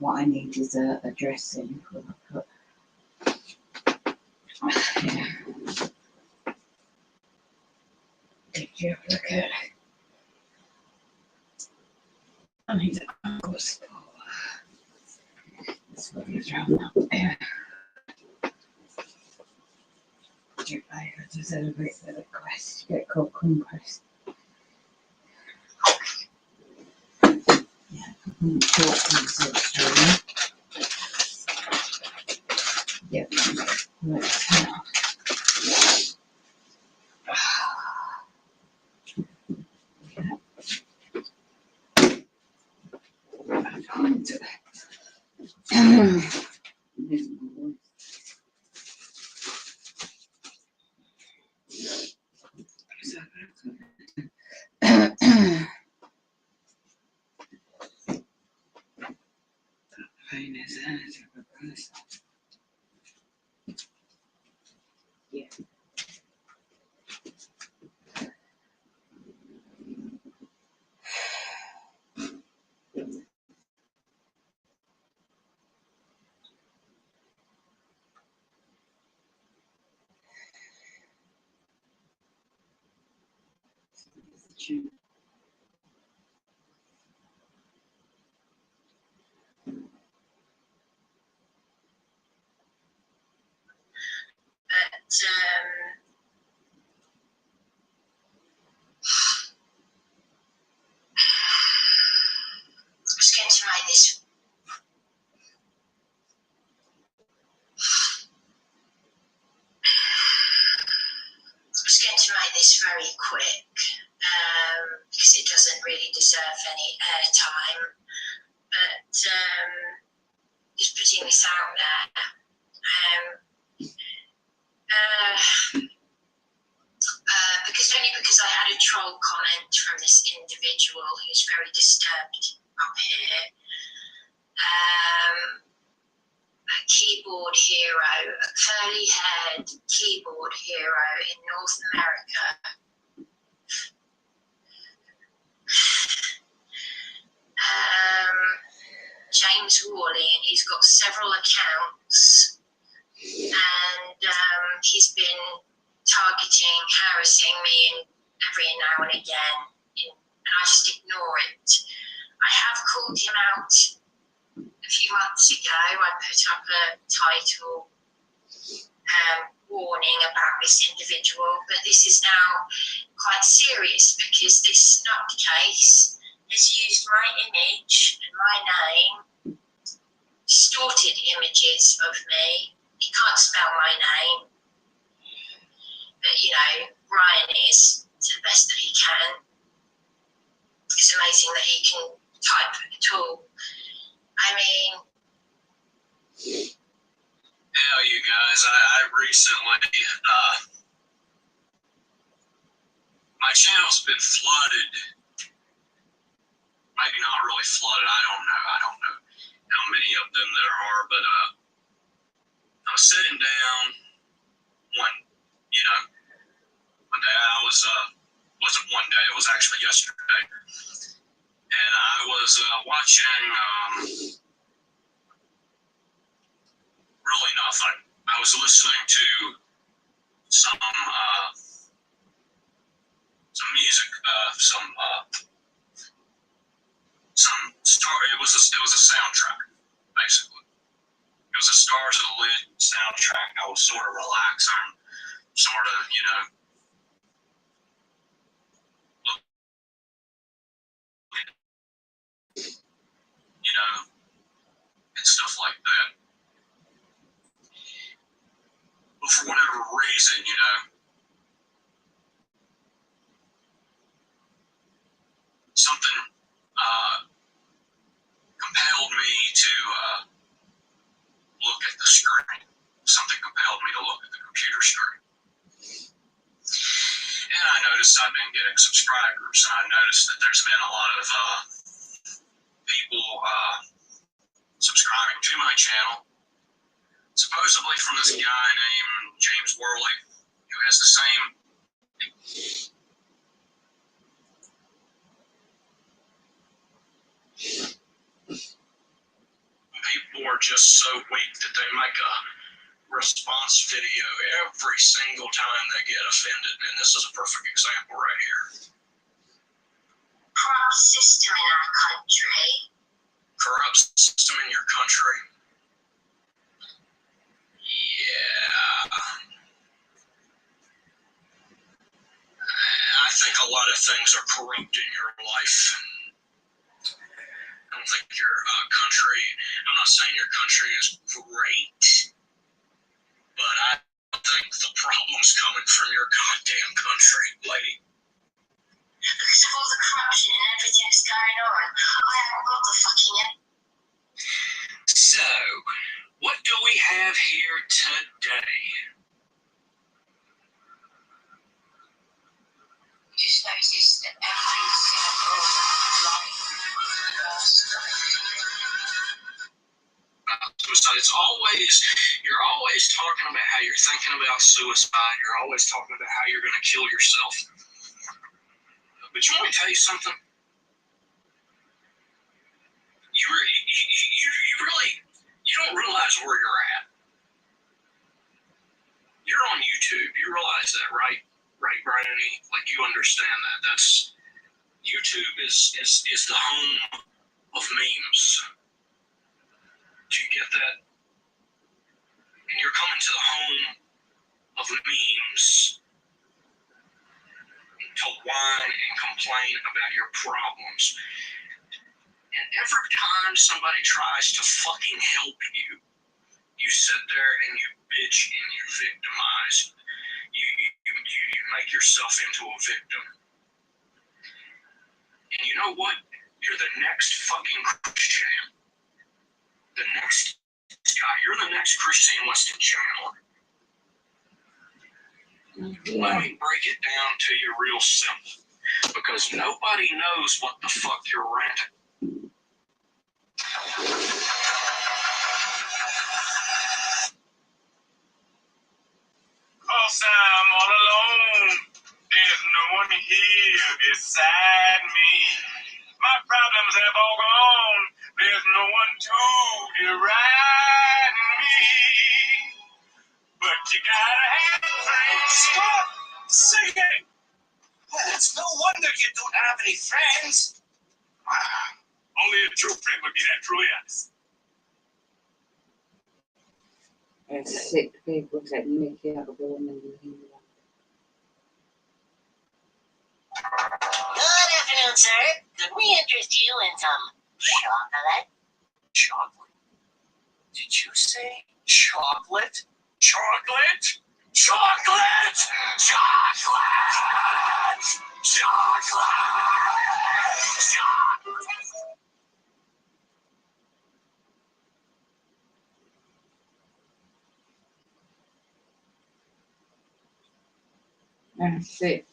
What I need is a dressing. Yeah. Did you have a look at it? I need a ankle support. That's what it's around now. Yeah. Do I deserve a bit of a quest? Get called conquest. Yeah, I'm talking so strong. Yep. Right now. I can't do it. Pain is yeah. But I was going to write this. I was going to write this very quick because it doesn't really deserve any airtime. But just putting this out there. Because I had a troll comment from this individual who's very disturbed up here. A keyboard hero, a curly-haired keyboard hero in North America. James Worley, and he's got several accounts, and he's been targeting, harassing me every now and again, and I just ignore it. I have called him out a few months ago. I put up a title warning about this individual, but this is now quite serious because this nutcase has used my image and my name, distorted images of me. He can't spell my name, but you know, Brian is to the best that he can. It's amazing that he can type at all. I mean, yeah, you guys, I recently, my channel's been flooded. Maybe not really flooded, I don't know how many of them there are, but I was sitting down one day, wasn't one day, it was actually yesterday, and I was watching, really nothing. I was listening to some music, it was a soundtrack, basically. It was a Stars of the Lid soundtrack. I was sort of relaxing, sort of, and stuff like that. But for whatever reason, something compelled me to look at the screen. Something compelled me to look at the computer screen. And I noticed I've been getting subscribers, and I noticed that there's been a lot of people subscribing to my channel, supposedly from this guy named James Worley, who has the same people are just so weak that they make a response video every single time they get offended, and this is a perfect example right here. corrupt system in our country. Corrupt system in your country? Yeah. I think a lot of things are corrupt in your life. I don't think your country, I'm not saying your country is great, but I don't think the problem's coming from your goddamn country, lady. Because of all the corruption and everything that's going on, I haven't got the fucking... So, what do we have here today? Just noticed that every single life suicide. It's always, you're always talking about how you're thinking about suicide. You're always talking about how you're going to kill yourself. But you want me to tell you something? You really, you don't realize where you're at. You're on YouTube. You realize that, right? Right, Brian? Like, you understand that. That's, YouTube is the home of memes. Do you get that? And you're coming to the home of memes to whine and complain about your problems. And every time somebody tries to fucking help you, you sit there and you bitch and you victimize. You make yourself into a victim. And you know what? You're the next fucking Christian. The next guy. You're the next Christian Weston Chandler. Let me break it down to you real simple. because nobody knows what the fuck you're renting. Cause I'm all alone. There's no one here beside me. My problems have all gone. There's no one to deride me. But you gotta have friends. Stop singing! Well, it's no wonder you don't have any friends. Only a true friend would be that truly honest. There's 6 people taking Mickey out of the woman in England. Good afternoon, sir. Could we interest you in some chocolate? Chocolate? Did you say chocolate? Chocolate? Chocolate! Chocolate! Chocolate! Chocolate! There's 6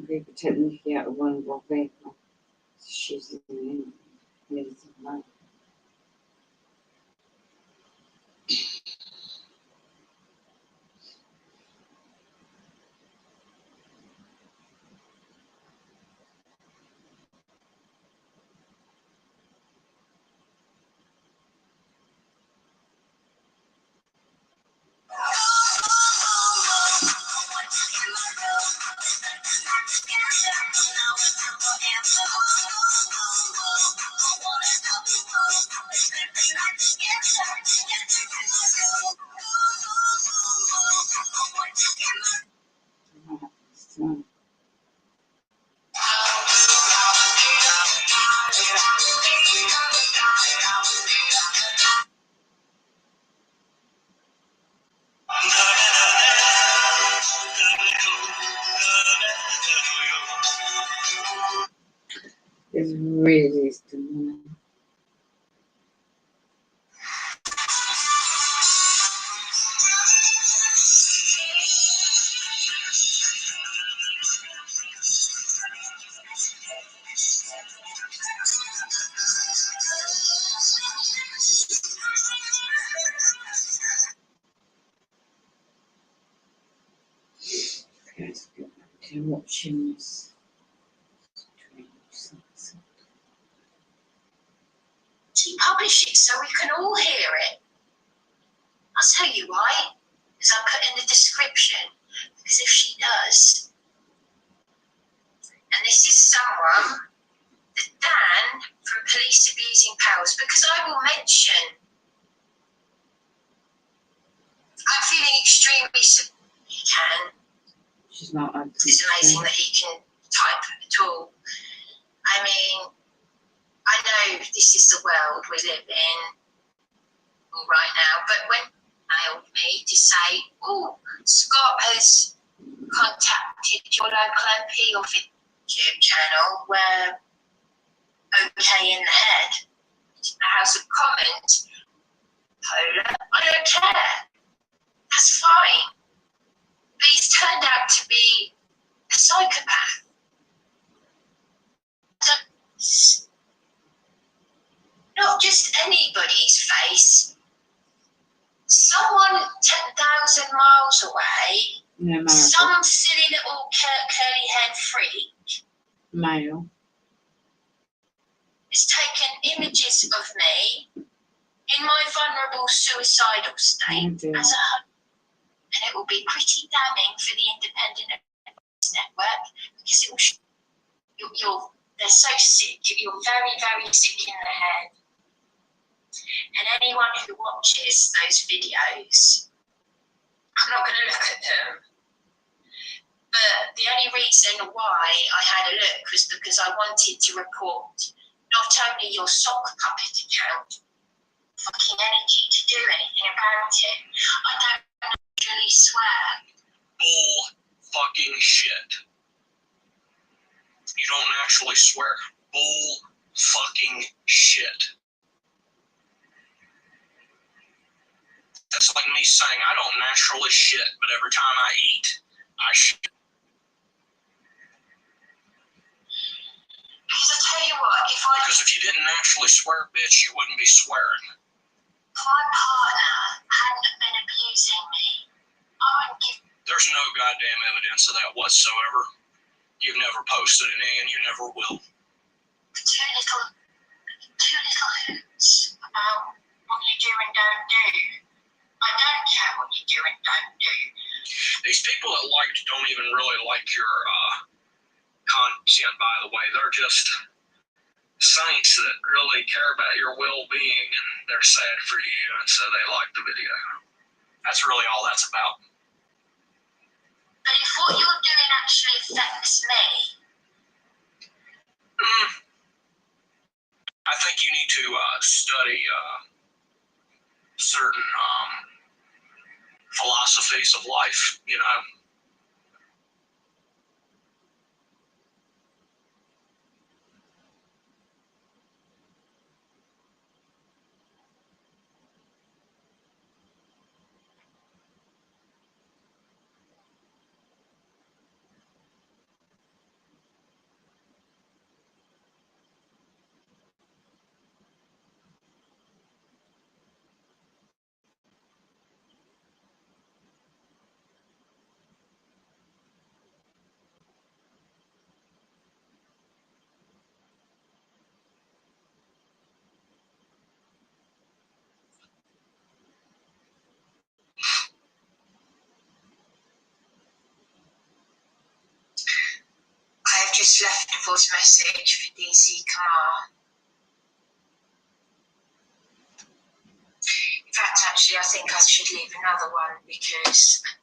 people taking Mickey out of one of our vehicles. She's in England. It's like, so, it's really stimulating. Let's go back to watching this. She publish it so we can all hear it. I'll tell you why. Because I'll put in the description. Because if she does, and this is someone that Dan from Police Abusing Powers, because I will mention, I'm feeling extremely. He can. She's not. It's amazing that he can type at all. I mean, I know this is the world we live in right now, but when emailed me to say, oh, Scott has contacted your local MP of YouTube channel, we're okay in the head. The House of Commons, Polar, I don't care. That's fine. But he's turned out to be a psychopath. Not just anybody's face. Someone 10,000 miles away, In America. some silly little curly head freak Male. has taken images of me in my vulnerable suicidal state as a husband. And it will be pretty damning for the Independent Network because it will they're so sick, you're very, very sick in the head. And anyone who watches those videos, I'm not going to look at them, but the only reason why I had a look was because I wanted to report not only your sock puppet account, fucking energy to do anything about it. I don't actually swear. Bull fucking shit. You don't actually swear. Bull fucking shit. That's like me saying I don't naturally shit, but every time I eat, I shit. Because if you didn't actually swear, bitch, you wouldn't be swearing. My partner hadn't been abusing me, I wouldn't give. There's no goddamn evidence of that whatsoever. You've never posted any, and you never will. Two little hoots about what you do and don't do. I don't care what you do and don't do. These people that don't even really like your content, by the way. They're just saints that really care about your well-being, and they're sad for you, and so they like the video. That's really all that's about. But if what you're doing actually affects me, I think you need to study certain philosophies of life, you know. I have just left a voice message for DC Kamar. In fact, actually, I think I should leave another one because I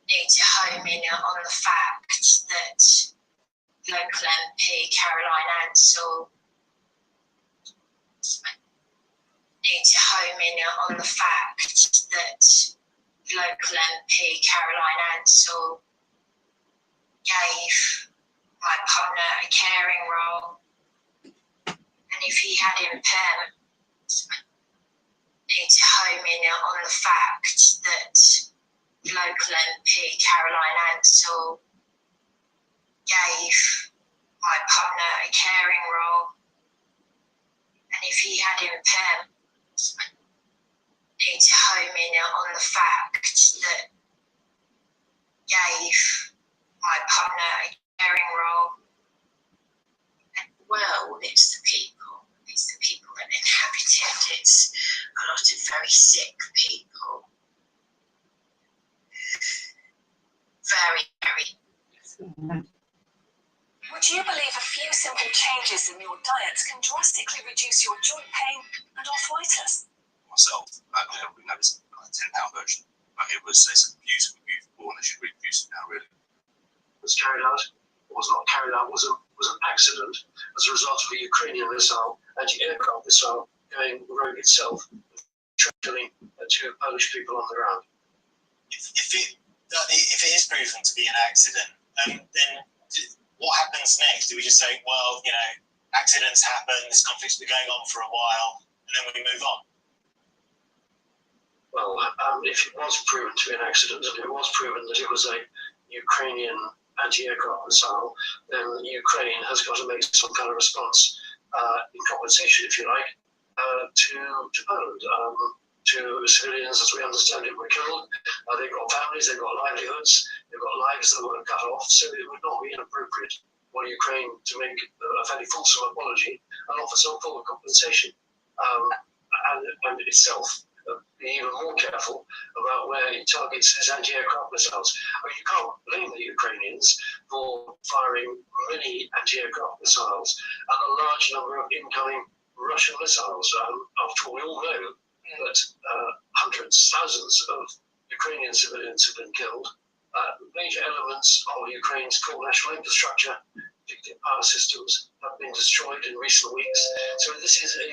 need to home in on the fact that local MP Caroline Ansell need to home in on the fact that local MP Caroline Ansell gave my partner a caring role, and if he had impairment, need to home in on the fact that local MP Caroline Ansell gave my partner a caring role, and if he had impairment, need to home in on the fact that gave my partner a caring role. And well, it's the people that inhabit it. It's a lot of very sick people. Very, very. Would you believe a few simple changes in your diet can drastically reduce your joint pain and arthritis? Myself, I know it's like a £10 version. But it's a beautiful one. They should reproduce it now, really. Was carried out, or was not carried out, was an accident as a result of a Ukrainian missile, anti-aircraft missile, going rogue itself, killing two Polish people on the ground. If it is proven to be an accident, then what happens next? Do we just say, well, you know, accidents happen, this conflict's been going on for a while, and then we move on? Well, if it was proven to be an accident, and it was proven that it was a Ukrainian anti-aircraft missile, then Ukraine has got to make some kind of response in compensation, if you like, to Poland. To civilians, as we understand it, were killed. They've got families, they've got livelihoods, they've got lives that were cut off, so it would not be inappropriate for Ukraine to make a fairly fulsome apology and offer some form of compensation. And itself, be even more careful about where it targets its anti-aircraft missiles. I mean, you can't blame the Ukrainians for firing many anti-aircraft missiles and a large number of incoming Russian missiles. After all, we all know that hundreds, thousands of Ukrainian civilians have been killed. Major elements of Ukraine's core national infrastructure, particularly power systems, have been destroyed in recent weeks. So this is a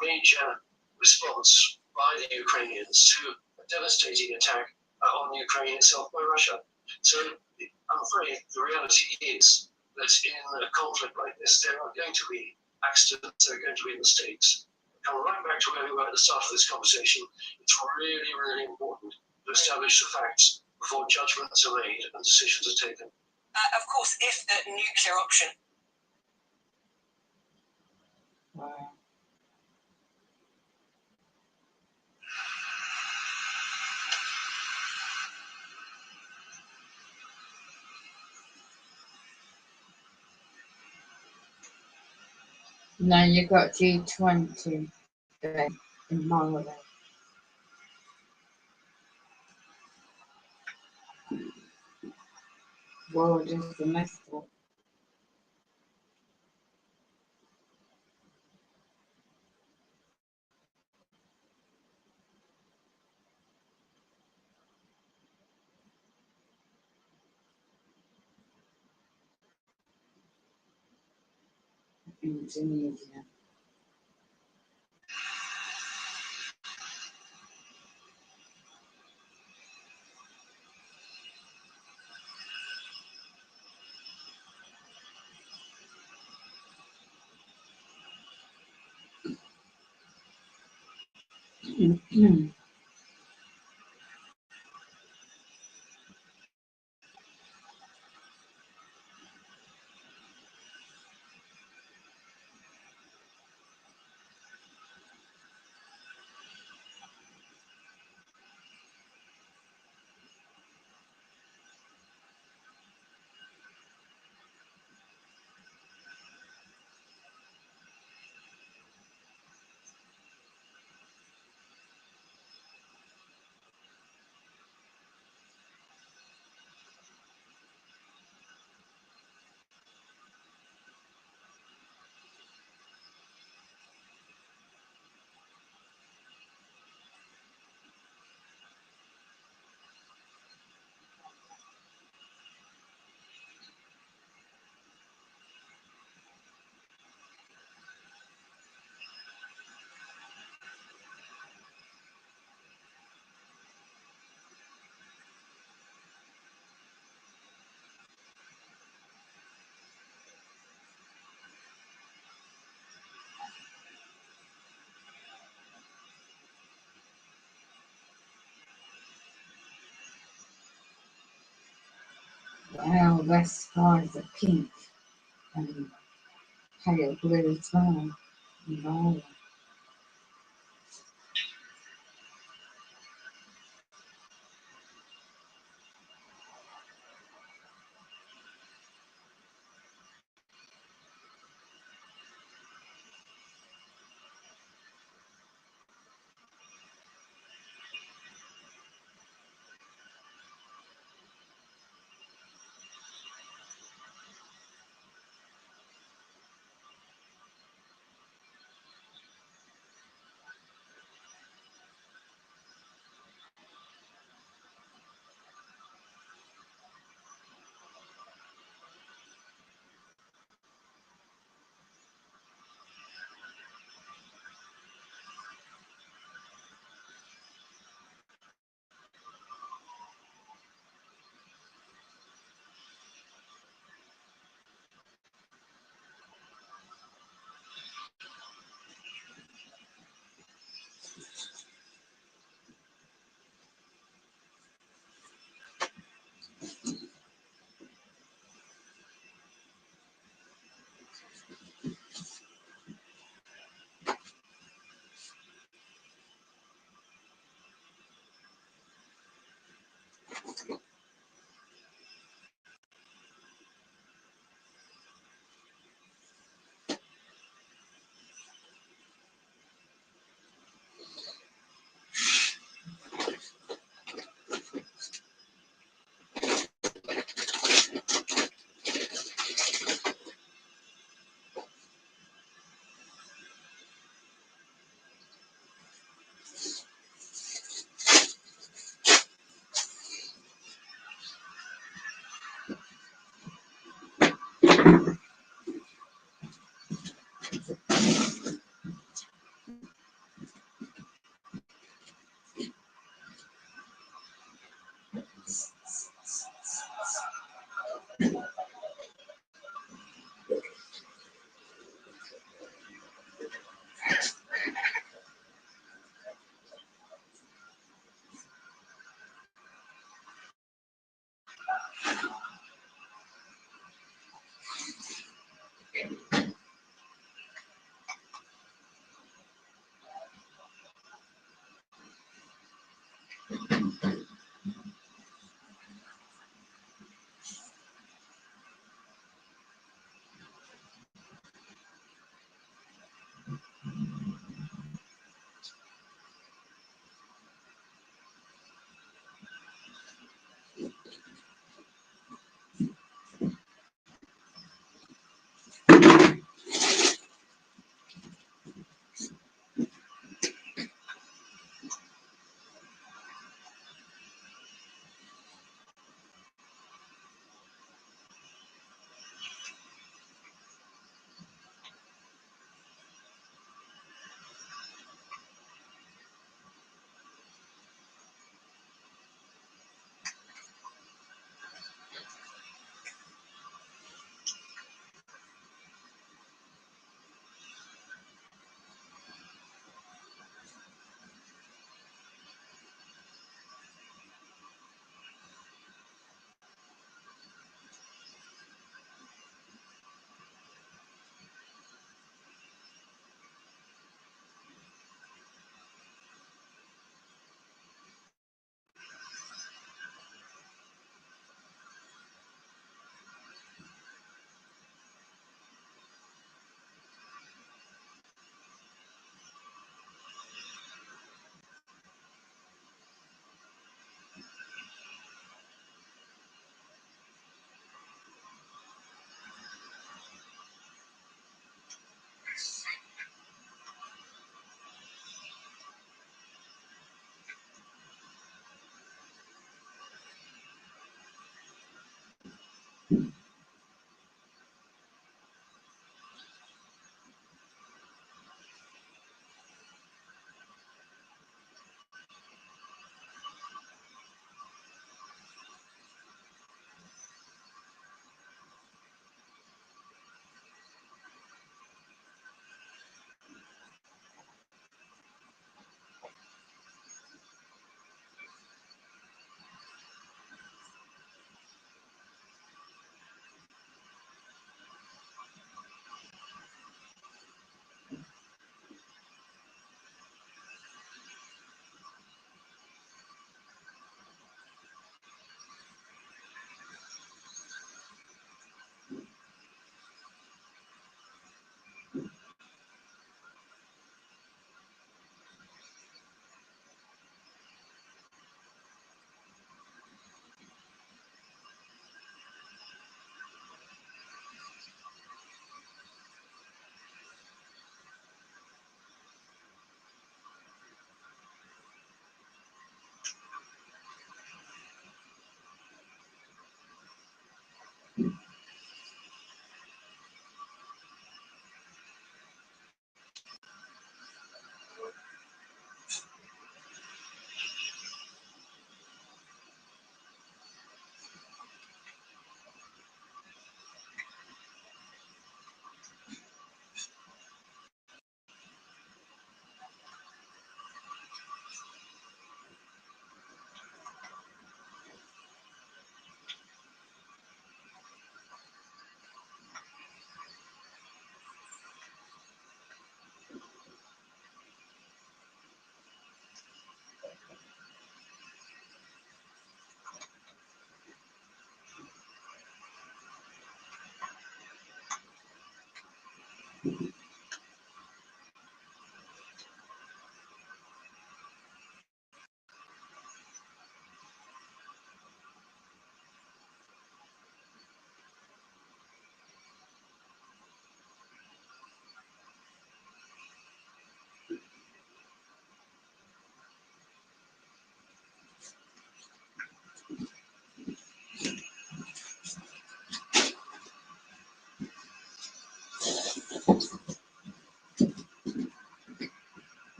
major response by the Ukrainians to a devastating attack on Ukraine itself by Russia. So I'm afraid the reality is that in a conflict like this, there are going to be accidents, there are going to be mistakes. Come right back to where we were at the start of this conversation. It's really, really important to establish the facts before judgments are made and decisions are taken. Of course, if the nuclear option No, you got G20 in Norway. World is the messed up. Indonesia. Wow, west skies are pink and pale blue as well. Wow.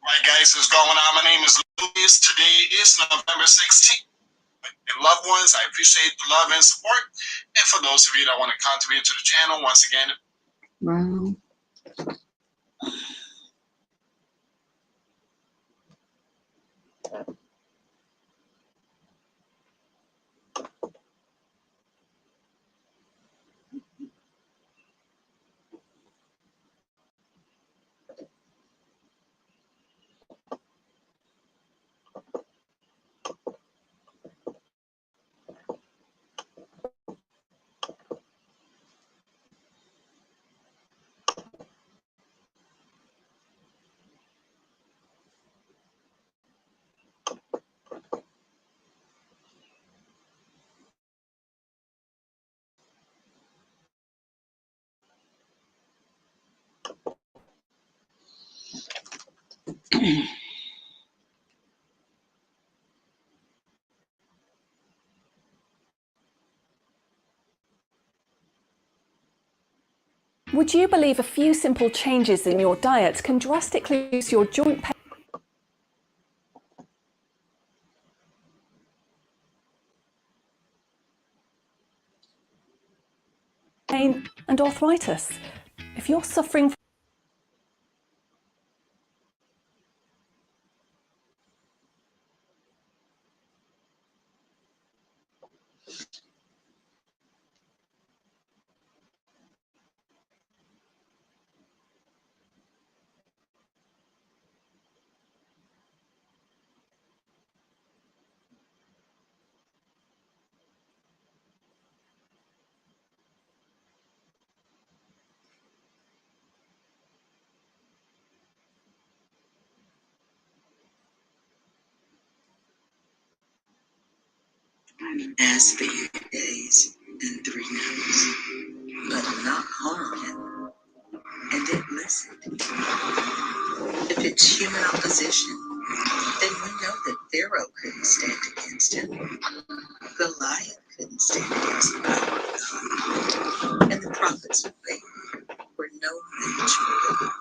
Right, guys, what's going on? My name is Louis. Today is November 16th. And loved ones, I appreciate the love and support. And for those of you that want to contribute to the channel, once again, Wow. Would you believe a few simple changes in your diet can drastically reduce your joint pain and arthritis? If you're suffering from Ask for your days and 3 nights, but not harm him, and it listened. If it's human opposition, then we know that Pharaoh couldn't stand against him. Goliath couldn't stand against the power of God. And the prophets of faith were no match for God.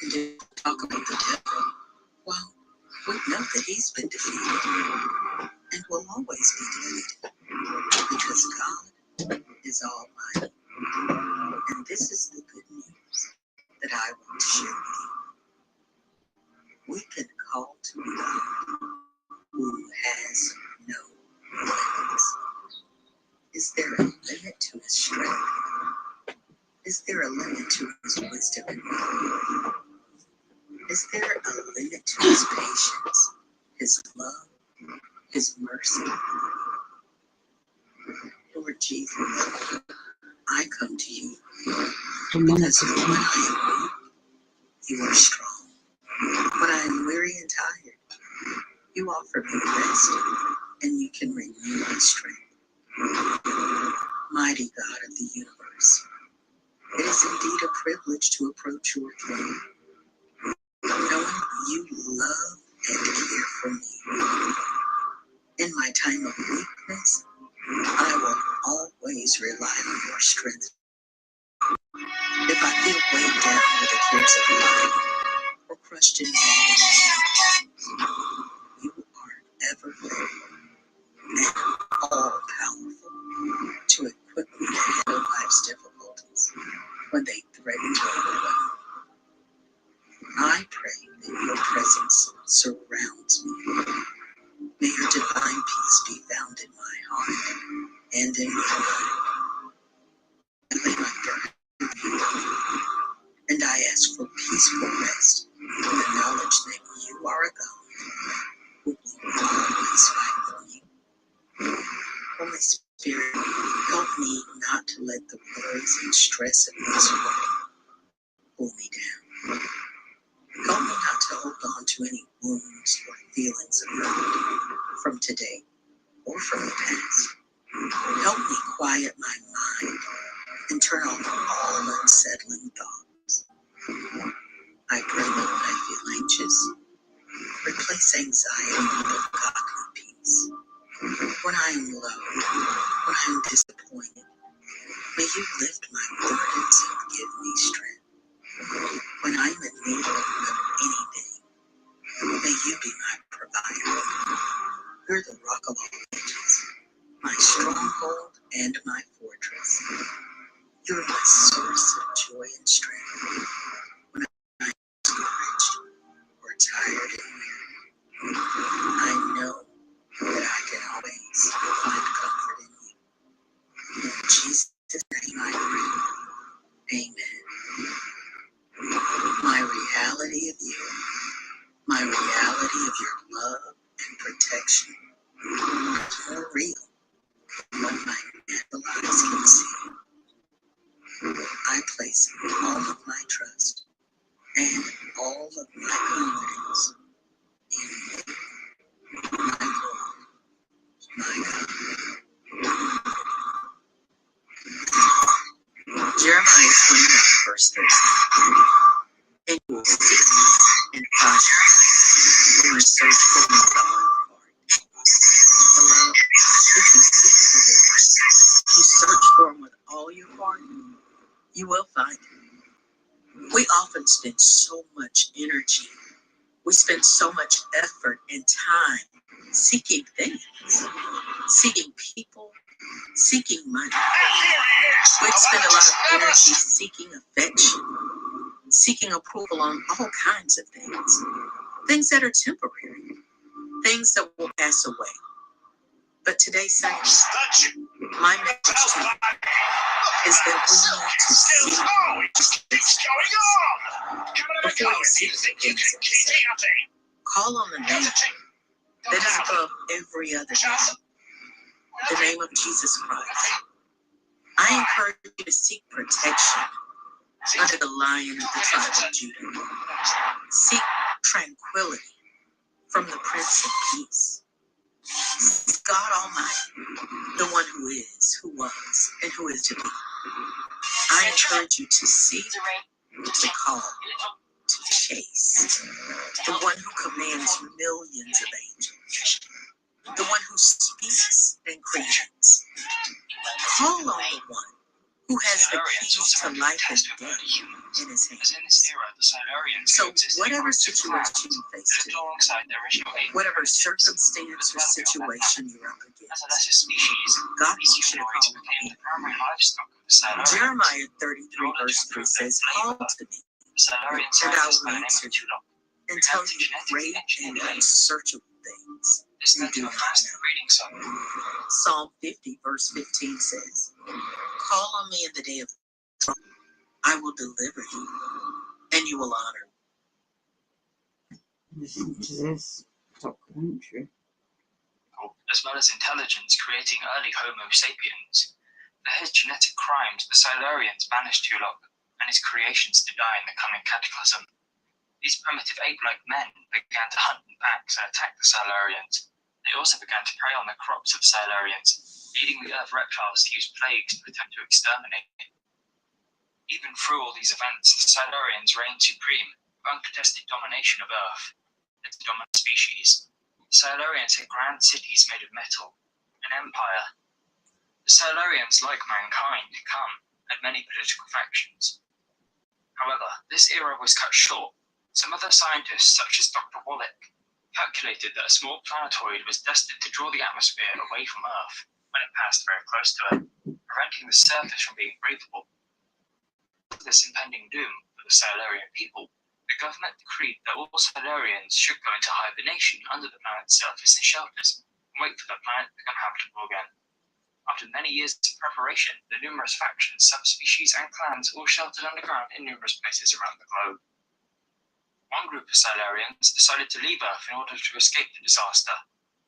And if we talk about the devil, well, we know that he's been defeated and will always be defeated because God is almighty. And this is the good news that I want to share with you. We can call to a God who has no limits. Is there a limit to his strength? Is there a limit to his wisdom and knowledge? Is there a limit to his patience, his love, his mercy? Lord Jesus, I come to you because when I am weak, you are strong. When I am weary, weary and tired, you offer me rest, and you can renew my strength. Mighty God of the universe, it is indeed a privilege to approach your throne, knowing you love and care for me. In my time of weakness, I will always rely on your strength. If I feel weighed down with the cares of life or crushed in bondage, you are ever faithful and all-powerful to equip me to handle life's difficulties when they threaten to overwhelm. I pray that your presence surrounds me. May your divine peace be found in my heart and in my mind. I lay my burden before you, and I ask for peaceful rest in the knowledge that you are a God who will always fight for me. Holy Spirit, help me not to let the worries and stress of this world pull me down. Help me not to hold on to any wounds or feelings of hurt from today or from the past. Help me quiet my mind and turn off all unsettling thoughts. I pray that when I feel anxious, replace anxiety with godly peace. When I am low, when I am disappointed, may you lift my burdens and give me strength. When I'm in need of anything, may you be my provider. You're the rock of all ages, my stronghold and my fortress. You're my source of joy and strength. When I'm discouraged or tired and weary, I know that I can always find comfort in you. In Jesus' name I pray. Amen. My reality of you, my reality of your love and protection is more real than what my natural eyes can see. I place all of my trust and all of my confidence in you, my Lord, my God. Jeremiah 29, verse 13. And you will seek me and find me when you search for me with all your heart. Beloved, if you seek the Lord, you search for him with all your heart, you will find him. We often spend so much energy, we spend so much effort and time seeking things, seeking people, seeking money. We spend a lot of energy seeking affection, seeking approval on all kinds of things that are temporary, things that will pass away. But today, saints, my message to you is that we need to seek before you seek the things of this earth. Call on the name that is above every other name, the name of Jesus Christ. I encourage you to seek protection under the Lion of the tribe of Judah. Seek tranquility from the Prince of Peace. God Almighty, the one who is, who was, and who is to be. I encourage you to seek, to call, to chase the one who commands millions of angels, the one who speaks and creates. Call on the one who has the keys to life and death in his hands. So whatever situation you face today, whatever circumstance or situation you're up against, God wants you to call on him. Jeremiah 33 verse 3 says, call to me, and I will answer you, and tell you great and unsearchable things you do not know. Psalm 50 verse 15 says, call on me in the day of trouble. I will deliver you, and you will honor me. Listen to this documentary. As well as intelligence creating early Homo sapiens, for his genetic crimes the Silurians banished Tulok and his creations to die in the coming cataclysm. these primitive ape-like men began to hunt in packs and attack the Silurians. They also began to prey on the crops of Silurians, leading the Earth reptiles to use plagues to attempt to exterminate it. Even through all these events, the Silurians reigned supreme, with uncontested domination of Earth as the dominant species. The Silurians had grand cities made of metal, an empire. The Silurians, like mankind, had many political factions. However, this era was cut short. Some other scientists, such as Dr. Wallach, calculated that a small planetoid was destined to draw the atmosphere away from Earth when it passed very close to it, preventing the surface from being breathable. With this impending doom for the Silurian people, the government decreed that all Silurians should go into hibernation under the planet's surface in shelters and wait for the planet to become habitable again. After many years of preparation, the numerous factions, subspecies, and clans all sheltered underground in numerous places around the globe. One group of Silurians decided to leave Earth in order to escape the disaster,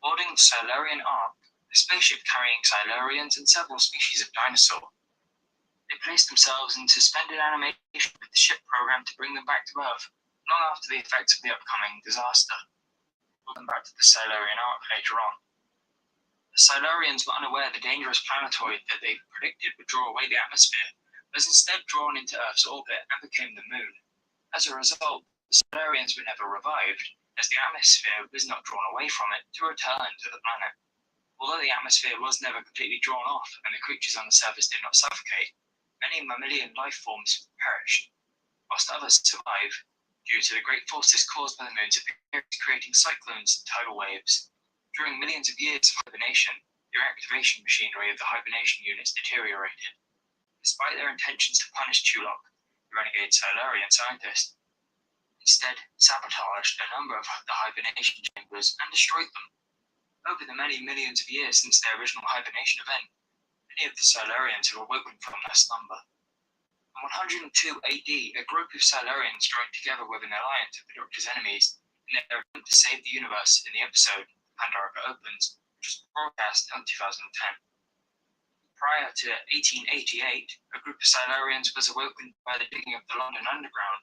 boarding the Silurian Ark, a spaceship carrying Silurians and several species of dinosaur. They placed themselves in suspended animation with the ship programmed to bring them back to Earth long after the effects of the upcoming disaster. We'll come back to the Silurian Ark later on. The Silurians were unaware the dangerous planetoid that they predicted would draw away the atmosphere was instead drawn into Earth's orbit and became the Moon. As a result, the Silurians were never revived, as the atmosphere was not drawn away from it to return to the planet. Although the atmosphere was never completely drawn off and the creatures on the surface did not suffocate, many mammalian life forms perished, whilst others survived due to the great forces caused by the Moon's appearance creating cyclones and tidal waves. During millions of years of hibernation, the reactivation machinery of the hibernation units deteriorated. Despite their intentions to punish Tulok, the renegade Silurian scientist, instead sabotaged a number of the hibernation chambers and destroyed them. Over the many millions of years since their original hibernation event, many of the Silurians have awoken from their slumber. In 102 AD, a group of Silurians joined together with an alliance of the Doctor's enemies in their attempt to save the universe in the episode Pandora Opens, which was broadcast in 2010. Prior to 1888, a group of Silurians was awoken by the digging of the London Underground.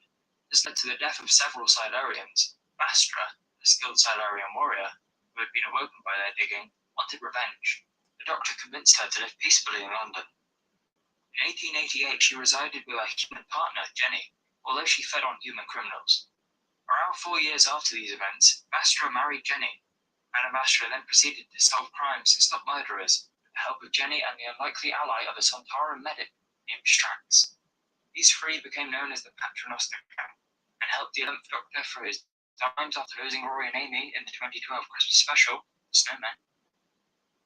This led to the death of several Silurians. Vastra, a skilled Silurian warrior, who had been awoken by their digging, wanted revenge. The Doctor convinced her to live peacefully in London. In 1888, she resided with her human partner, Jenny, although she fed on human criminals. Around 4 years after these events, Vastra married Jenny. Madame Vastra then proceeded to solve crimes and stop murderers with the help of Jenny and the unlikely ally of a Sontaran medic named Strax. These three became known as the Paternoster Gang and helped the 11th Doctor through his times after losing Rory and Amy in the 2012 Christmas special, Snowman.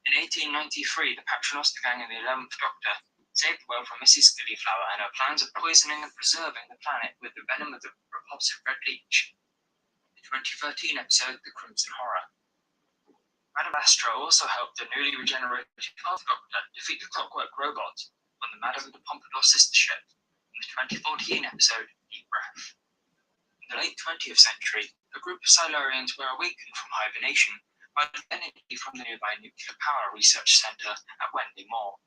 In 1893, the Paternoster Gang and the 11th Doctor saved the world from Mrs. Gillyflower and her plans of poisoning and preserving the planet with the venom of the repulsive red leech. The 2013 episode, The Crimson Horror. Madame Astra also helped the newly regenerated 12th Doctor defeat the Clockwork Robot on the Madame de Pompadour sister ship in the 2014 episode, Deep Breath. In the late 20th century, a group of Silurians were awakened from hibernation by the energy from the nearby Nuclear Power Research Center at Wendy Moor.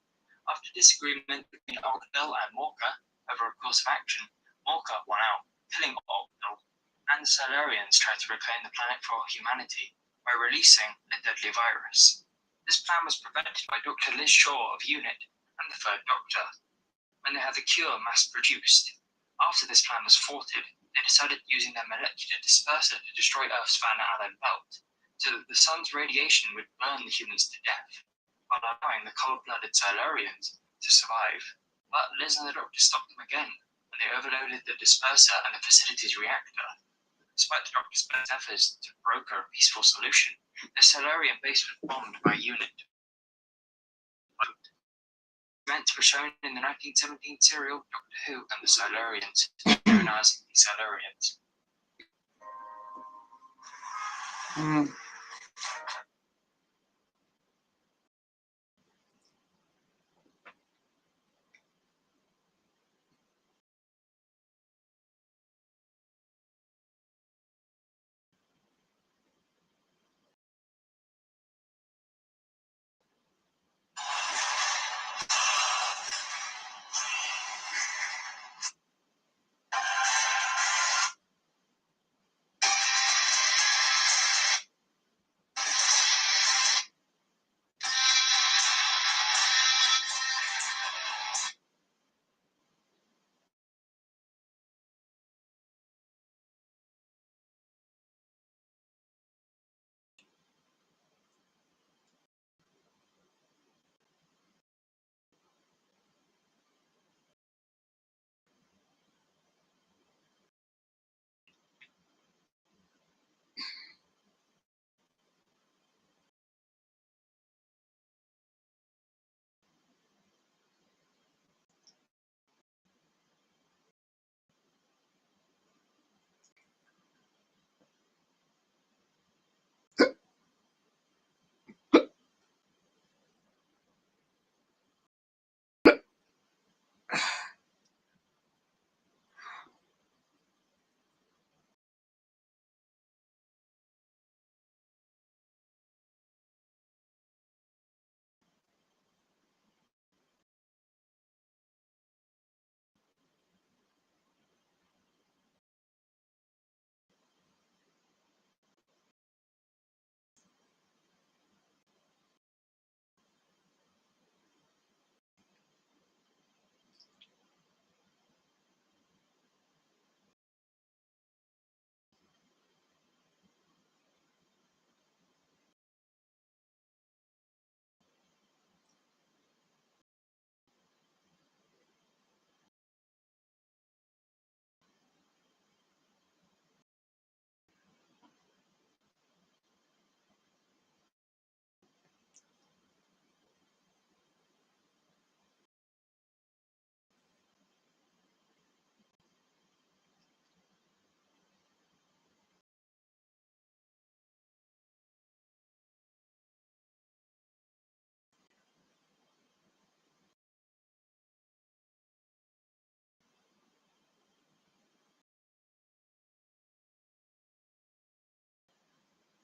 After disagreement between Ogdell and Morka over a course of action, Morka won out, killing Ogdell, and the Silurians tried to reclaim the planet for humanity by releasing a deadly virus. This plan was prevented by Dr. Liz Shaw of UNIT and the Third Doctor. When they had the cure mass-produced, after this plan was thwarted, they decided using their molecular disperser to destroy Earth's Van Allen belt, so that the sun's radiation would burn the humans to death, while allowing the cold-blooded Silurians to survive. But Liz and the Doctor stopped them again when they overloaded the disperser and the facility's reactor. Despite the Doctor's best efforts to broker a peaceful solution, the Silurian base was bombed by UNIT. Events were shown in the 1917 serial Doctor Who and the Silurians, known as the Silurians.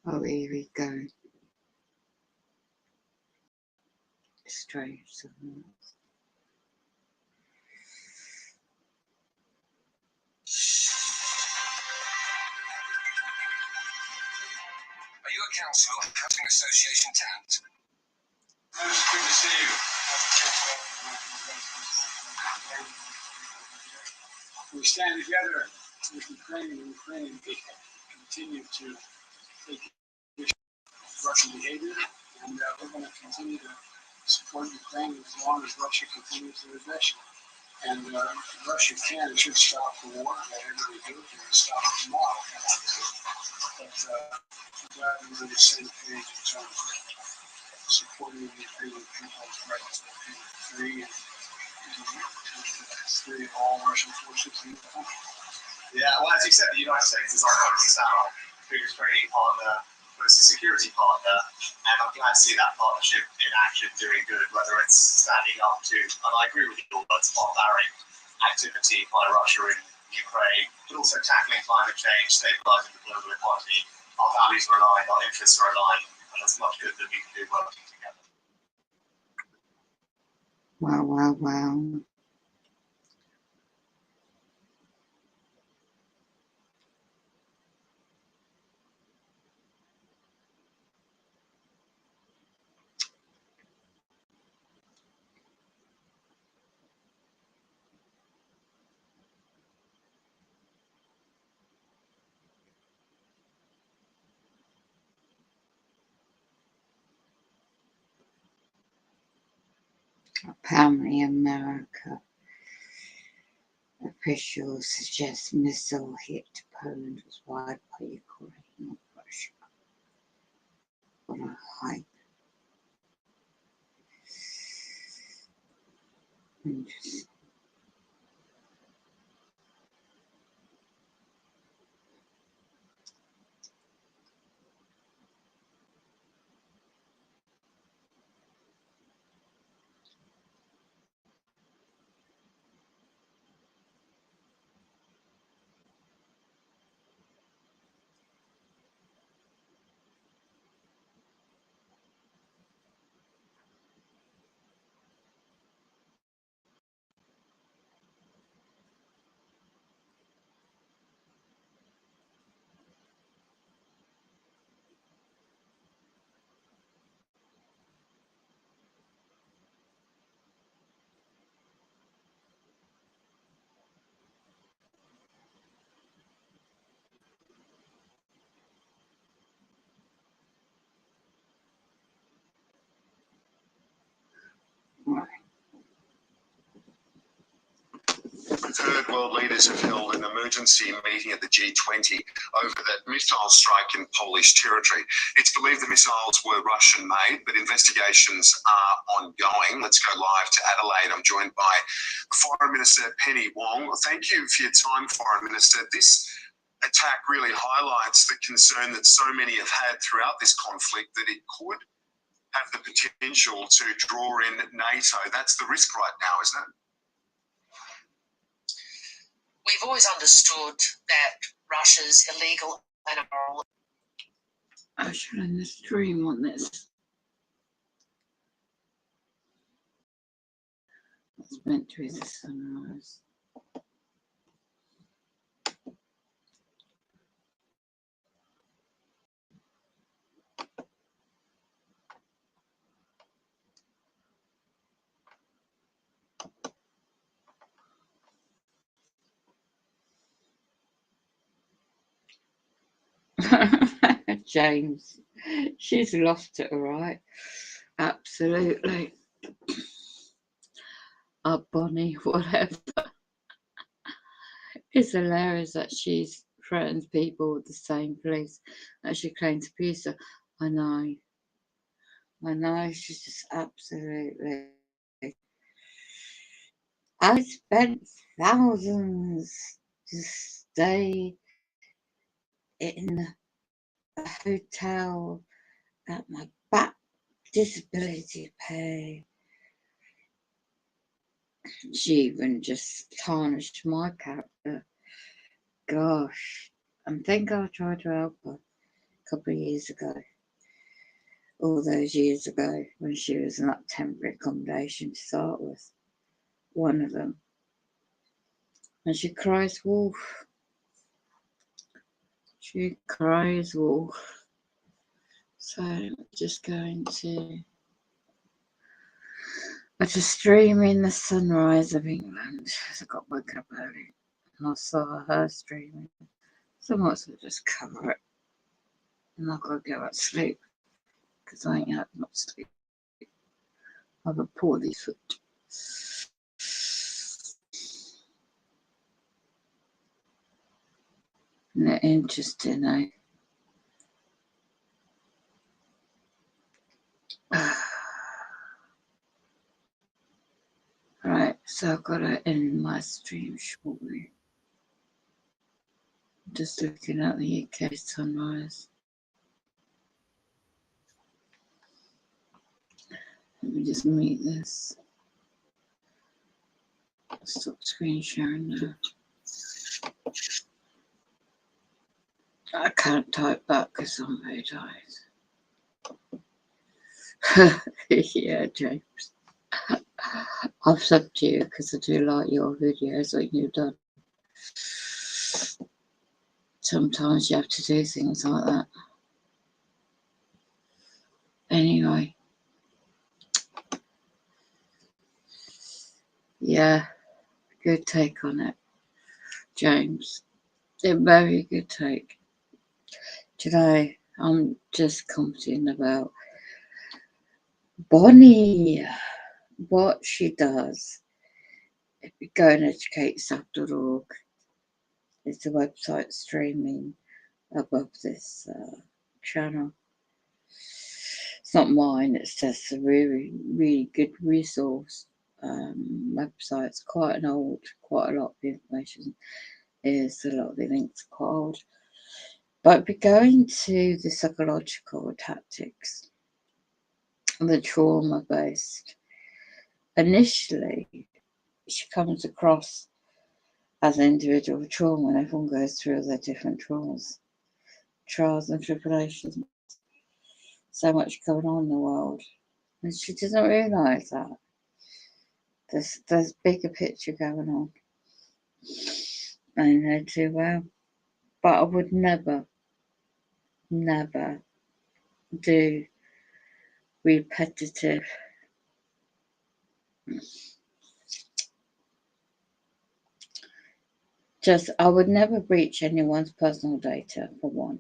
Oh, here we go. Strange sounds. Are you a council or housing association tenant? It's good to see you. We stand together with Ukraine, and Ukraine continue to take issue with Russian behavior, and we're going to continue to support Ukraine as long as Russia continues their aggression. And Russia can and should stop the war, whatever they do, and stop it tomorrow. But I'm glad we're on the same page in terms of supporting the Ukrainian people's right to be free and free of all Russian forces in the country. Yeah, well, as you said, the United States is our closest ally, biggest trading partner, closest security partner, and I'm glad to see that partnership in action doing good, whether it's standing up to, and I agree with you, but barbaric activity by Russia in Ukraine, but also tackling climate change, stabilizing the global economy. Our values are aligned, our interests are aligned, and there's much good that we can do working together. Wow, wow, wow. Apparently, America officials suggest missile hit Poland was fired by Ukraine, not Russia. What a hype. Interesting. We've heard world leaders have held an emergency meeting at the G20 over that missile strike in Polish territory. It's believed the missiles were Russian-made, but investigations are ongoing. Let's go live to Adelaide. I'm joined by Foreign Minister Penny Wong. Thank you for your time, Foreign Minister. This attack really highlights the concern that so many have had throughout this conflict that it could have the potential to draw in NATO. That's the risk right now, isn't it? We've always understood that Russia's illegal and immoral. I should end the stream on this. It's meant to be the sunrise. James, she's lost it, all right. Absolutely. Bonnie, whatever. It's hilarious that she threatens people with the same police that she claims to abuse her. I know, she's just absolutely. I spent thousands to stay in a hotel at my back disability pay. She even just tarnished my character. Gosh, I think I'll try to help her couple of years ago, all those years ago, when she was in that temporary accommodation to start with, one of them. And she cries wolf. She cries wolf. So I'm just going to... I just stream in the sunrise of England. I got woken up early and I saw her streaming. So I might as well just cover it. And I've got to go to sleep because I ain't had much sleep. I have a poorly foot. Isn't it interesting, eh? Right, so I've got to end my stream shortly. Just looking at the UK sunrise. Let me just mute this. Stop screen sharing now. I can't type back because I'm very tired. Yeah, James. I've subbed to you because I do like your videos that you've done. Sometimes you have to do things like that. Anyway. Yeah, good take on it, James. A very good take. Today, I'm just commenting about Bonnie, what she does. If you go and educatestuff.org, it's a website streaming above this channel. It's not mine, it's just a really, really good resource website. It's quite an old, quite a lot of the information is, a lot of the links are quite old. But we're going to the psychological tactics, the trauma based. Initially, she comes across as an individual trauma, and everyone goes through their different traumas, trials and tribulations. So much going on in the world, and she doesn't realise that. There's bigger picture going on. I know too well. But I would never do repetitive I would never breach anyone's personal data, for one.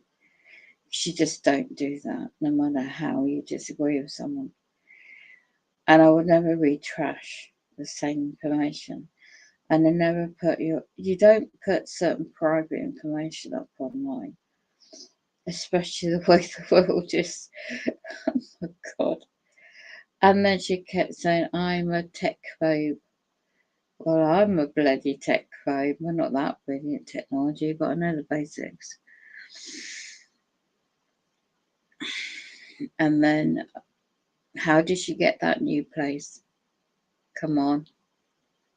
You just don't do that, no matter how you disagree with someone. And I would never read trash the same information. And I never put you don't put certain private information up online. Especially the way the world is. Oh my God. And then she kept saying, I'm a tech phobe. Well, I'm a bloody tech phobe. We're not that brilliant technology, but I know the basics. And then, how did she get that new place? Come on.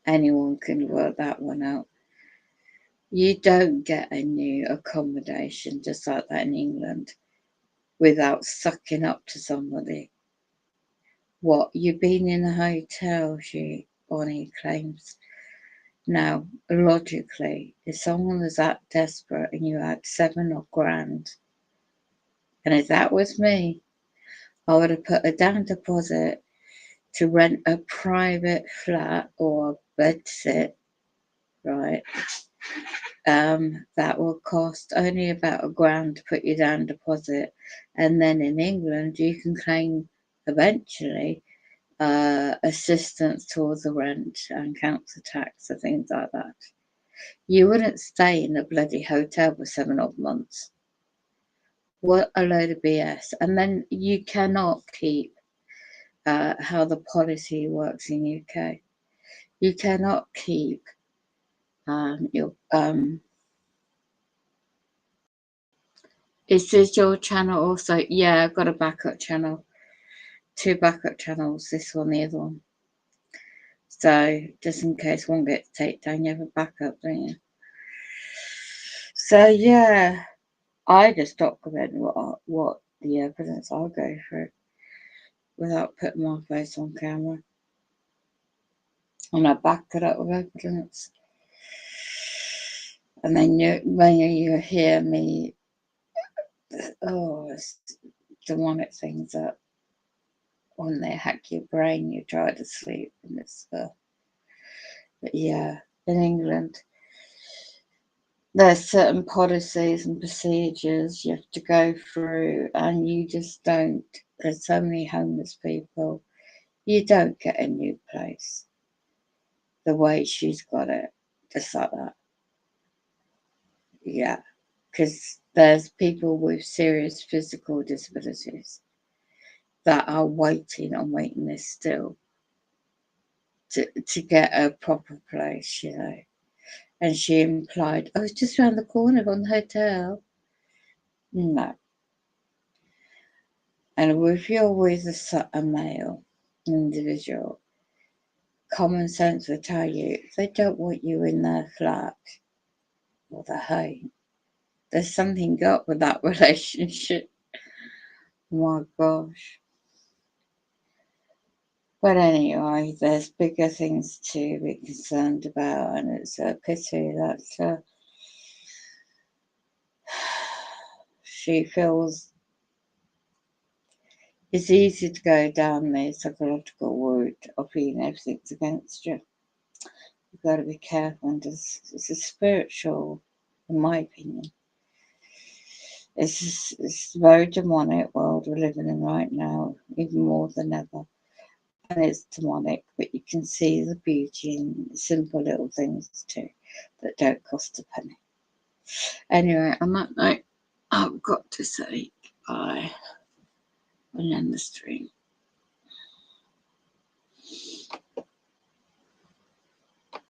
Anyone can work that one out. You don't get a new accommodation just like that in England without sucking up to somebody. What, you've been in a hotel, Bonnie claims. Now, logically, if someone was that desperate and you had $7 grand, and if that was me, I would have put a down deposit to rent a private flat or a bed sit, right? That will cost only about $1 grand to put your down deposit, and then in England you can claim eventually assistance towards the rent and council tax and things like that. You wouldn't stay in a bloody hotel for 7 odd months. What a load of BS. And then you cannot keep how the policy works in UK. You cannot keep your is this your channel also? Yeah, I've got a backup channel. 2 backup channels, this one, the other one. So just in case one gets taken down, you have a backup, don't you? So yeah, I just document what the evidence I go through without putting my face on camera. And I back it up with evidence. And then when you hear me, it's demonic things that when they hack your brain, you try to sleep and it's but yeah, in England, there's certain policies and procedures you have to go through, and you just don't. There's so many homeless people. You don't get a new place the way she's got it, just like that. Yeah, because there's people with serious physical disabilities that are waiting on waiting list still to get a proper place, you know. And she implied, oh, it's just around the corner from the hotel. No. And if you're with a male individual, common sense will tell you they don't want you in their flat or their home. There's something up with that relationship. My gosh. But anyway, there's bigger things to be concerned about, and it's a pity that she feels it's easy to go down the psychological route of feeling everything's against you. You've got to be careful, and it's a spiritual, in my opinion. It's a very demonic world we're living in right now, even more than ever. And it's demonic, but you can see the beauty in simple little things too that don't cost a penny. Anyway, on that note, I've got to say goodbye and end the stream.